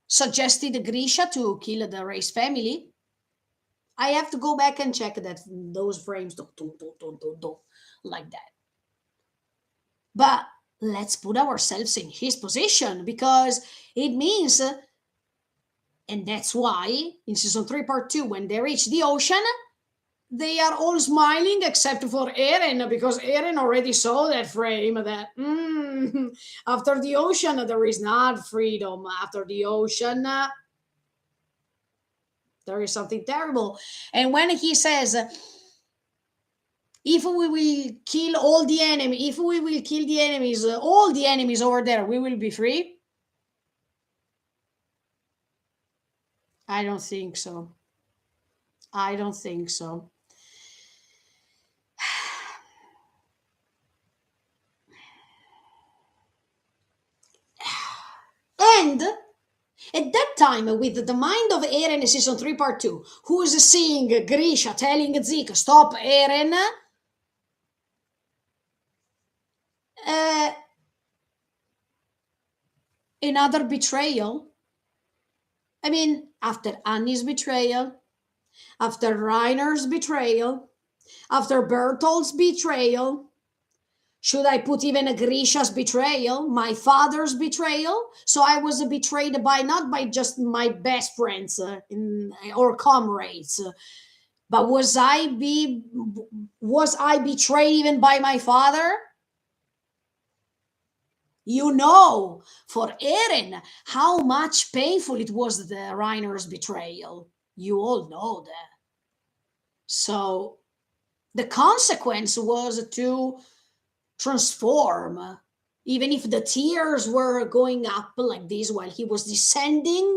suggested Grisha to kill the Race family? I have to go back and check that those frames like that. But let's put ourselves in his position, because it means, and that's why in season 3 part 2, when they reach the ocean, they are all smiling except for Eren, because Eren already saw that frame that after the ocean there is not freedom. After the ocean there is something terrible. And when he says, if we will kill all the enemy, if we will kill the enemies, all the enemies over there, we will be free. I don't think so. I don't think so. And at that time, with the mind of Eren in season 3 part 2, who is seeing Grisha telling Zeke, "Stop, Eren," another betrayal. I mean, after Annie's betrayal, after Reiner's betrayal, after Bertolt's betrayal, should I put even Grisha's betrayal, my father's betrayal? So I was betrayed by not by just my best friends or comrades, but was I betrayed even by my father? You know, for Eren, how much painful it was, the Reiner's betrayal. You all know that. So the consequence was to transform, even if the tears were going up like this while he was descending.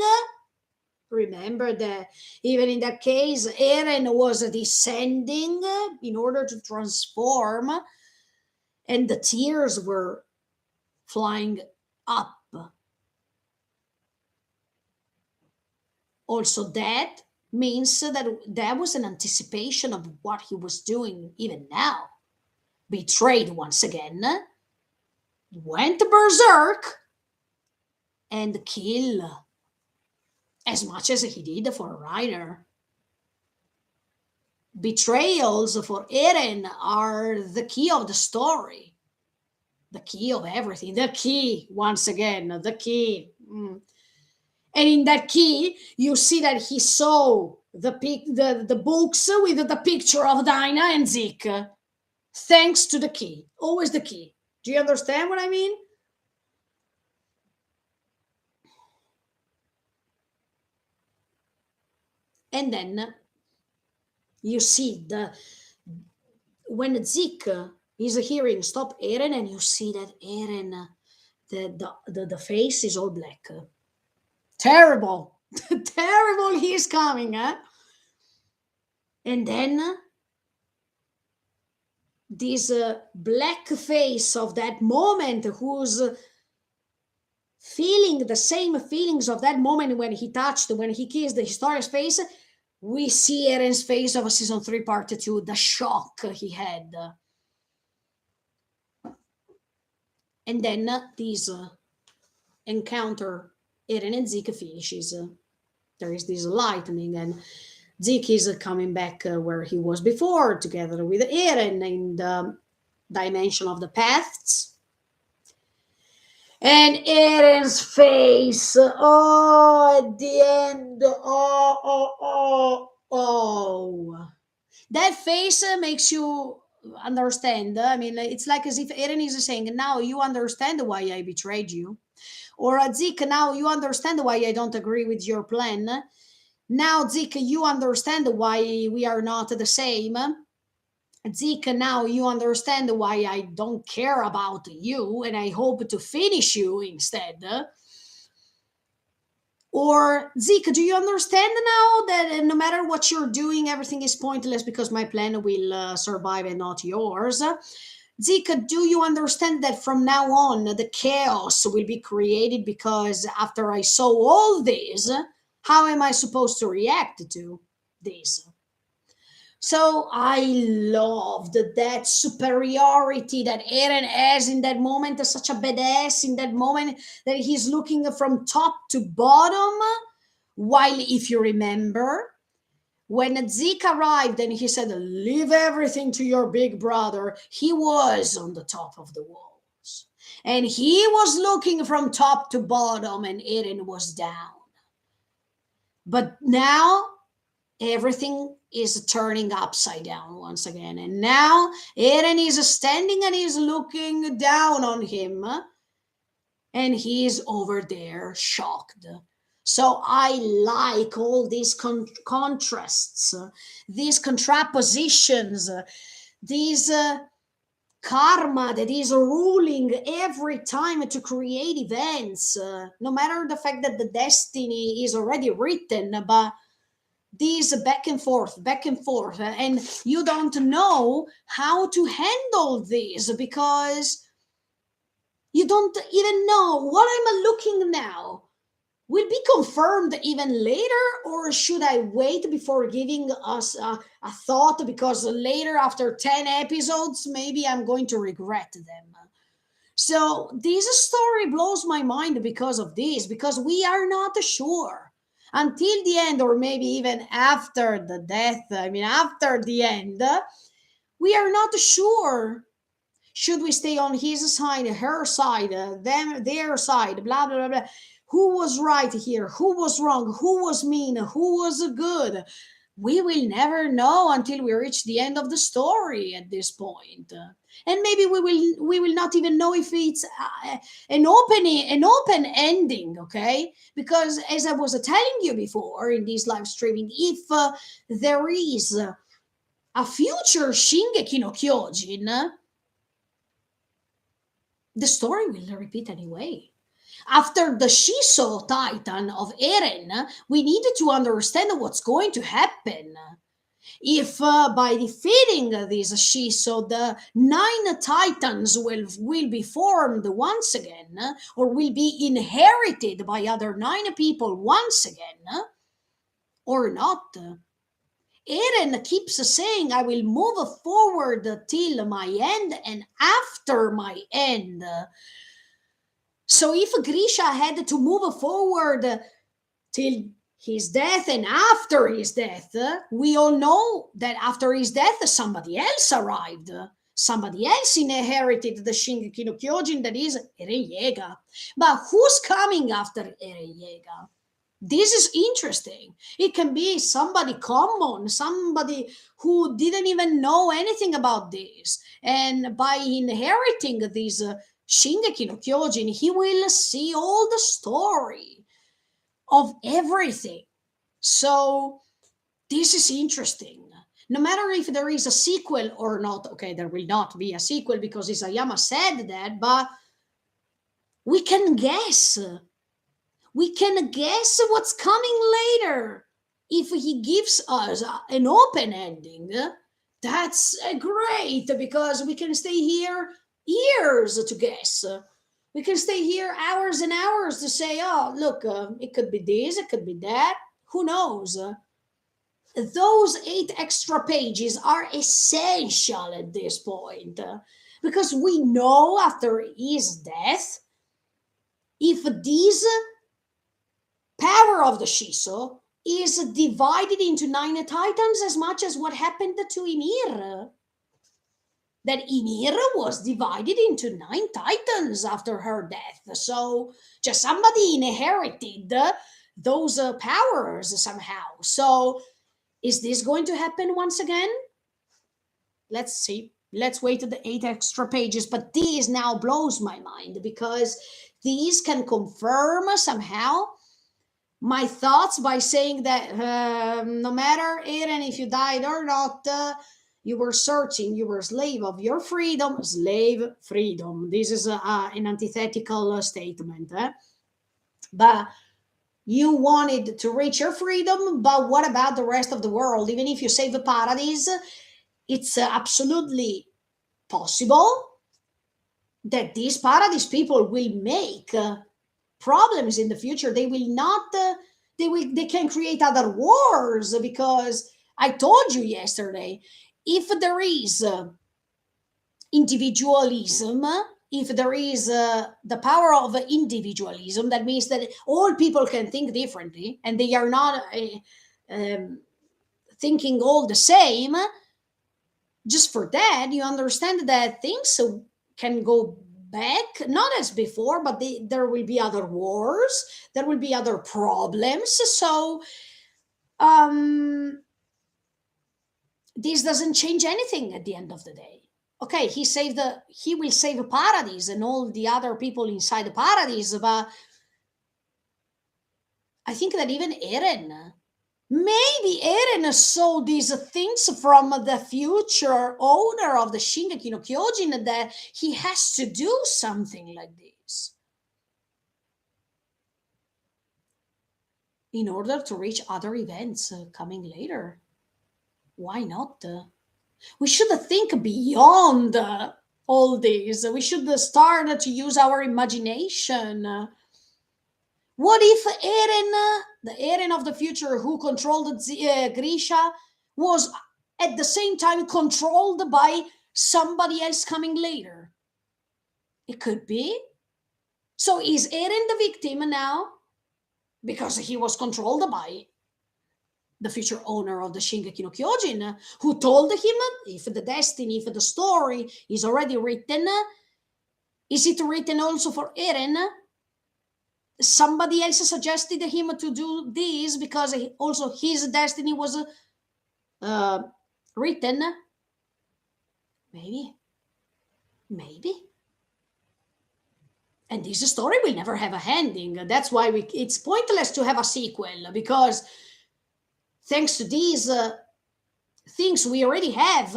Remember that even in that case, Eren was descending in order to transform, and the tears were flying up. Also, that means that that was an anticipation of what he was doing even now. Betrayed once again, went berserk, and kill as much as he did for Reiner. Betrayals for Eren are the key of the story, the key of everything, the key, once again, the key. And in that key, you see that he saw the books with the picture of Dinah and Zeke. Thanks to the key. Always the key. Do you understand what I mean? And then you see when Zeke is hearing stop Eren, and you see that Eren, the face is all black. Terrible. Terrible, he's coming, huh? And then this black face of that moment, who's feeling the same feelings of that moment when he kissed the Historia's face, we see Eren's face of season 3 part 2, the shock he had. And then this encounter, Eren and Zeke finishes. There is this lightning, and Zeke is coming back where he was before, together with Eren in the dimension of the paths. And Eren's face, at the end, that face makes you understand. I mean, it's like as if Eren is saying, now you understand why I betrayed you. Or Zeke, now you understand why I don't agree with your plan. Now, Zeke, you understand why we are not the same. Zeke, now you understand why I don't care about you and I hope to finish you instead. Or, Zeke, do you understand now that no matter what you're doing, everything is pointless because my plan will survive and not yours? Zeke, do you understand that from now on the chaos will be created because after I saw all this, how am I supposed to react to this? So I loved that superiority that Eren has in that moment, such a badass in that moment that he's looking from top to bottom. While, if you remember, when Zeke arrived and he said, leave everything to your big brother, he was on the top of the walls. And he was looking from top to bottom and Eren was down. But now everything is turning upside down once again. And now Eren is standing and he's looking down on him. And he's over there shocked. So I like all these contrasts, these contrapositions, these karma that is ruling every time to create events, no matter the fact that the destiny is already written, but these back and forth, and you don't know how to handle this because you don't even know what I'm looking now. Will be confirmed even later, or should I wait before giving us a thought? Because later, after 10 episodes, maybe I'm going to regret them. So this story blows my mind because of this, because we are not sure until the end, or maybe even after the death. I mean, after the end, we are not sure. Should we stay on his side, her side, their side, blah, blah, blah, blah. Who was right here? Who was wrong? Who was mean? Who was good? We will never know until we reach the end of the story at this point. And maybe we will not even know if it's an open ending, okay? Because as I was telling you before in this live streaming, if there is a future Shingeki no Kyojin, the story will repeat anyway. After the Shiso Titan of Eren, we needed to understand what's going to happen. If by defeating this Shiso, the nine titans will be formed once again, or will be inherited by other nine people once again, or not. Eren keeps saying, I will move forward till my end and after my end. So if Grisha had to move forward till his death and after his death, we all know that after his death, somebody else arrived. Somebody else inherited the Shingeki no Kyojin, that is Eren Yeager. But who's coming after Eren Yeager? This is interesting. It can be somebody common, somebody who didn't even know anything about this. And by inheriting this Shingeki no Kyojin, he will see all the story of everything. So this is interesting. No matter if there is a sequel or not, okay, there will not be a sequel because Isayama said that, but we can guess. We can guess what's coming later. If he gives us an open ending, that's great because we can stay here years to guess. We can stay here hours and hours to say, oh, look, it could be this, it could be that. Who knows? Those 8 extra pages are essential at this point because we know after his death, if this power of the Shiso is divided into 9 titans as much as what happened to Ymir. That Ymir was divided into 9 titans after her death. So just somebody inherited those powers somehow. So is this going to happen once again? Let's see. Let's wait to the 8 extra pages. But this now blows my mind because these can confirm somehow my thoughts by saying that no matter Eren, if you died or not, you were searching, you were a slave of your freedom, slave freedom. This is an antithetical statement. But you wanted to reach your freedom, but what about the rest of the world? Even if you save the paradise, it's absolutely possible that these paradise people will make problems in the future. They will not they can create other wars because I told you yesterday, if there is individualism, if there is the power of individualism, that means that all people can think differently and they are not thinking all the same. Just for that, you understand that things can go back, not as before, but there will be other wars, there will be other problems. So this doesn't change anything at the end of the day. Okay, he will save the paradise and all the other people inside the paradise, but I think that even Eren, maybe Eren saw these things from the future owner of the Shingeki no Kyojin, that he has to do something like this in order to reach other events coming later. Why not? We should think beyond all this. We should start to use our imagination. What if Eren, the Eren of the future who controlled Grisha, was at the same time controlled by somebody else coming later? It could be. So is Eren the victim now? Because he was controlled by the future owner of the Shingeki no Kyojin, who told him if the destiny, if the story is already written, is it written also for Eren? Somebody else suggested him to do this because also his destiny was written. Maybe. And this story will never have a ending. That's why it's pointless to have a sequel, because thanks to these things we already have,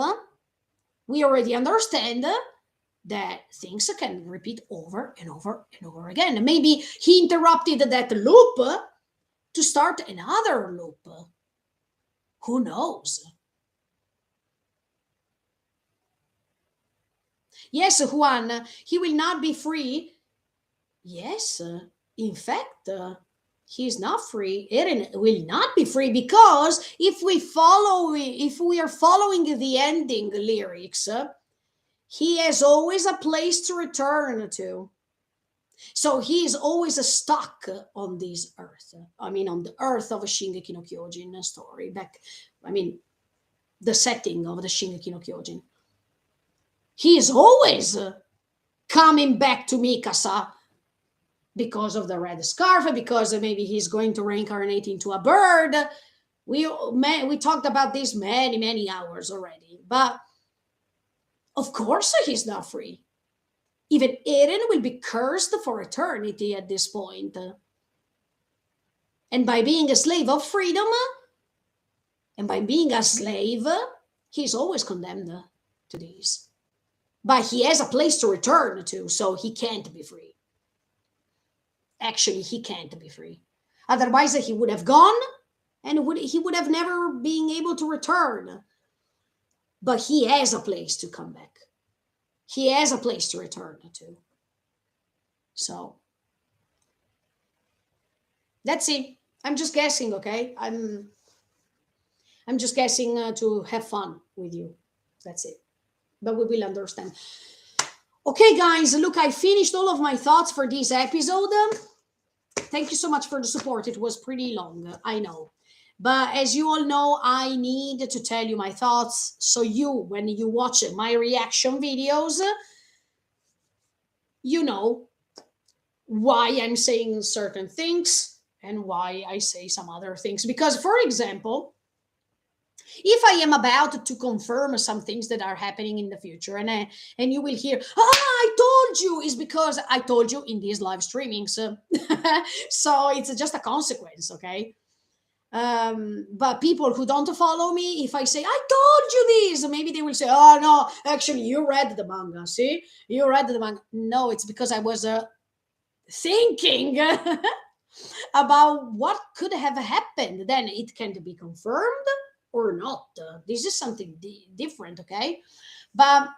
we already understand that things can repeat over and over and over again. Maybe he interrupted that loop to start another loop. Who knows? Yes, Juan, he will not be free. Yes, in fact, he's not free. Eren will not be free because if we are following the ending lyrics, he has always a place to return to. So he is always stuck on this earth. I mean, on the earth of a Shingeki no Kyojin story. I mean, the setting of the Shingeki no Kyojin. He is always coming back to Mikasa because of the red scarf, because maybe he's going to reincarnate into a bird. We talked about this many hours already, but of course he's not free. Even Eren will be cursed for eternity at this point. And by being a slave of freedom, and by being a slave, he's always condemned to this. But he has a place to return to, so he can't be free. Actually, he can't be free. Otherwise, he would have gone, and he would have never been able to return. But he has a place to come back. He has a place to return to. So let's see. I'm just guessing, okay? I'm just guessing to have fun with you. That's it. But we will understand. Okay, guys, look, I finished all of my thoughts for this episode. Thank you so much for the support. It was pretty long, I know. But as you all know, I need to tell you my thoughts. So when you watch my reaction videos, you know why I'm saying certain things and why I say some other things. Because, for example, if I am about to confirm some things that are happening in the future, and you will hear, I told you, is because I told you in these live streamings. So it's just a consequence, okay? But people who don't follow me, if I say, I told you this, maybe they will say, oh, no, actually, you read the manga. See, you read the manga. No, it's because I was thinking about what could have happened. Then it can be confirmed or not. This is something different, okay? But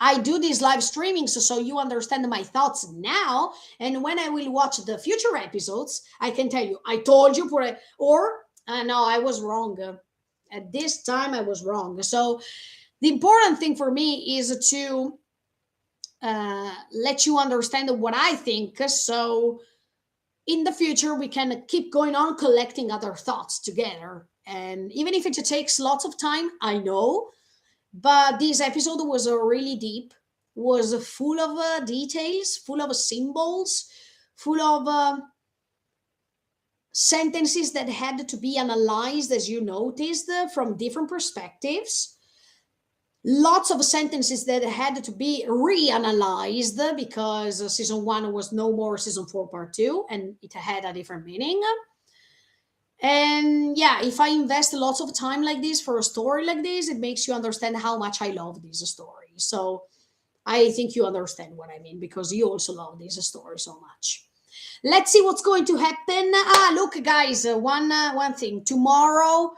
I do these live streamings so you understand my thoughts now. And when I will watch the future episodes, I can tell you, I told you, or no, I was wrong. At this time, I was wrong. So the important thing for me is to let you understand what I think. So in the future, we can keep going on collecting other thoughts together. And even if it takes lots of time, I know, but this episode was really deep, was full of details, full of symbols, full of sentences that had to be analyzed, as you noticed, from different perspectives. Lots of sentences that had to be reanalyzed because season 1 was no more season 4 part 2, and it had a different meaning. And yeah, if I invest lots of time like this for a story like this, it makes you understand how much I love this story. So I think you understand what I mean, because you also love this story so much. Let's see what's going to happen. Look, guys, one thing. Tomorrow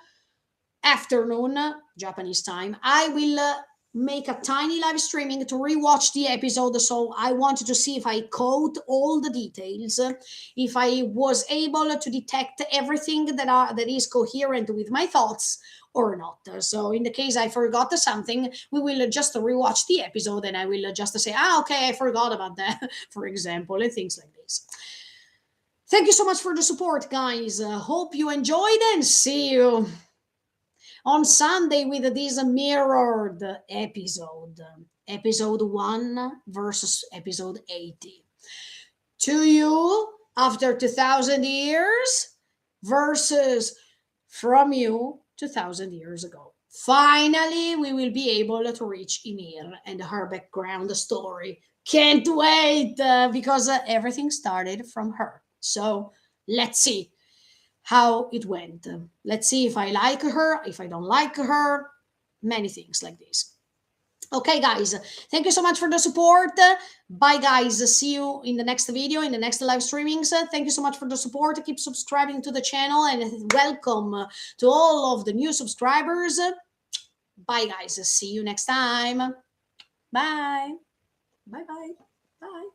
afternoon, Japanese time, I will make a tiny live streaming to rewatch the episode. So I wanted to see if I caught all the details, if I was able to detect everything that is coherent with my thoughts or not. So in the case I forgot something, we will just rewatch the episode and I will just say, okay, I forgot about that, for example, and things like this. Thank you so much for the support, guys. Hope you enjoyed, and see you on Sunday with this mirrored episode 1 versus episode 80. To you after 2,000 years versus from you 2,000 years ago. Finally, we will be able to reach Ymir and her background story. Can't wait because everything started from her. So let's see how it went. Let's see if I like her, if I don't like her, many things like this. Okay, guys, thank you so much for the support. Bye, guys. See you in the next video, in the next live streamings. Thank you so much for the support. Keep subscribing to the channel, and welcome to all of the new subscribers. Bye, guys. See you next time. Bye. Bye bye. Bye.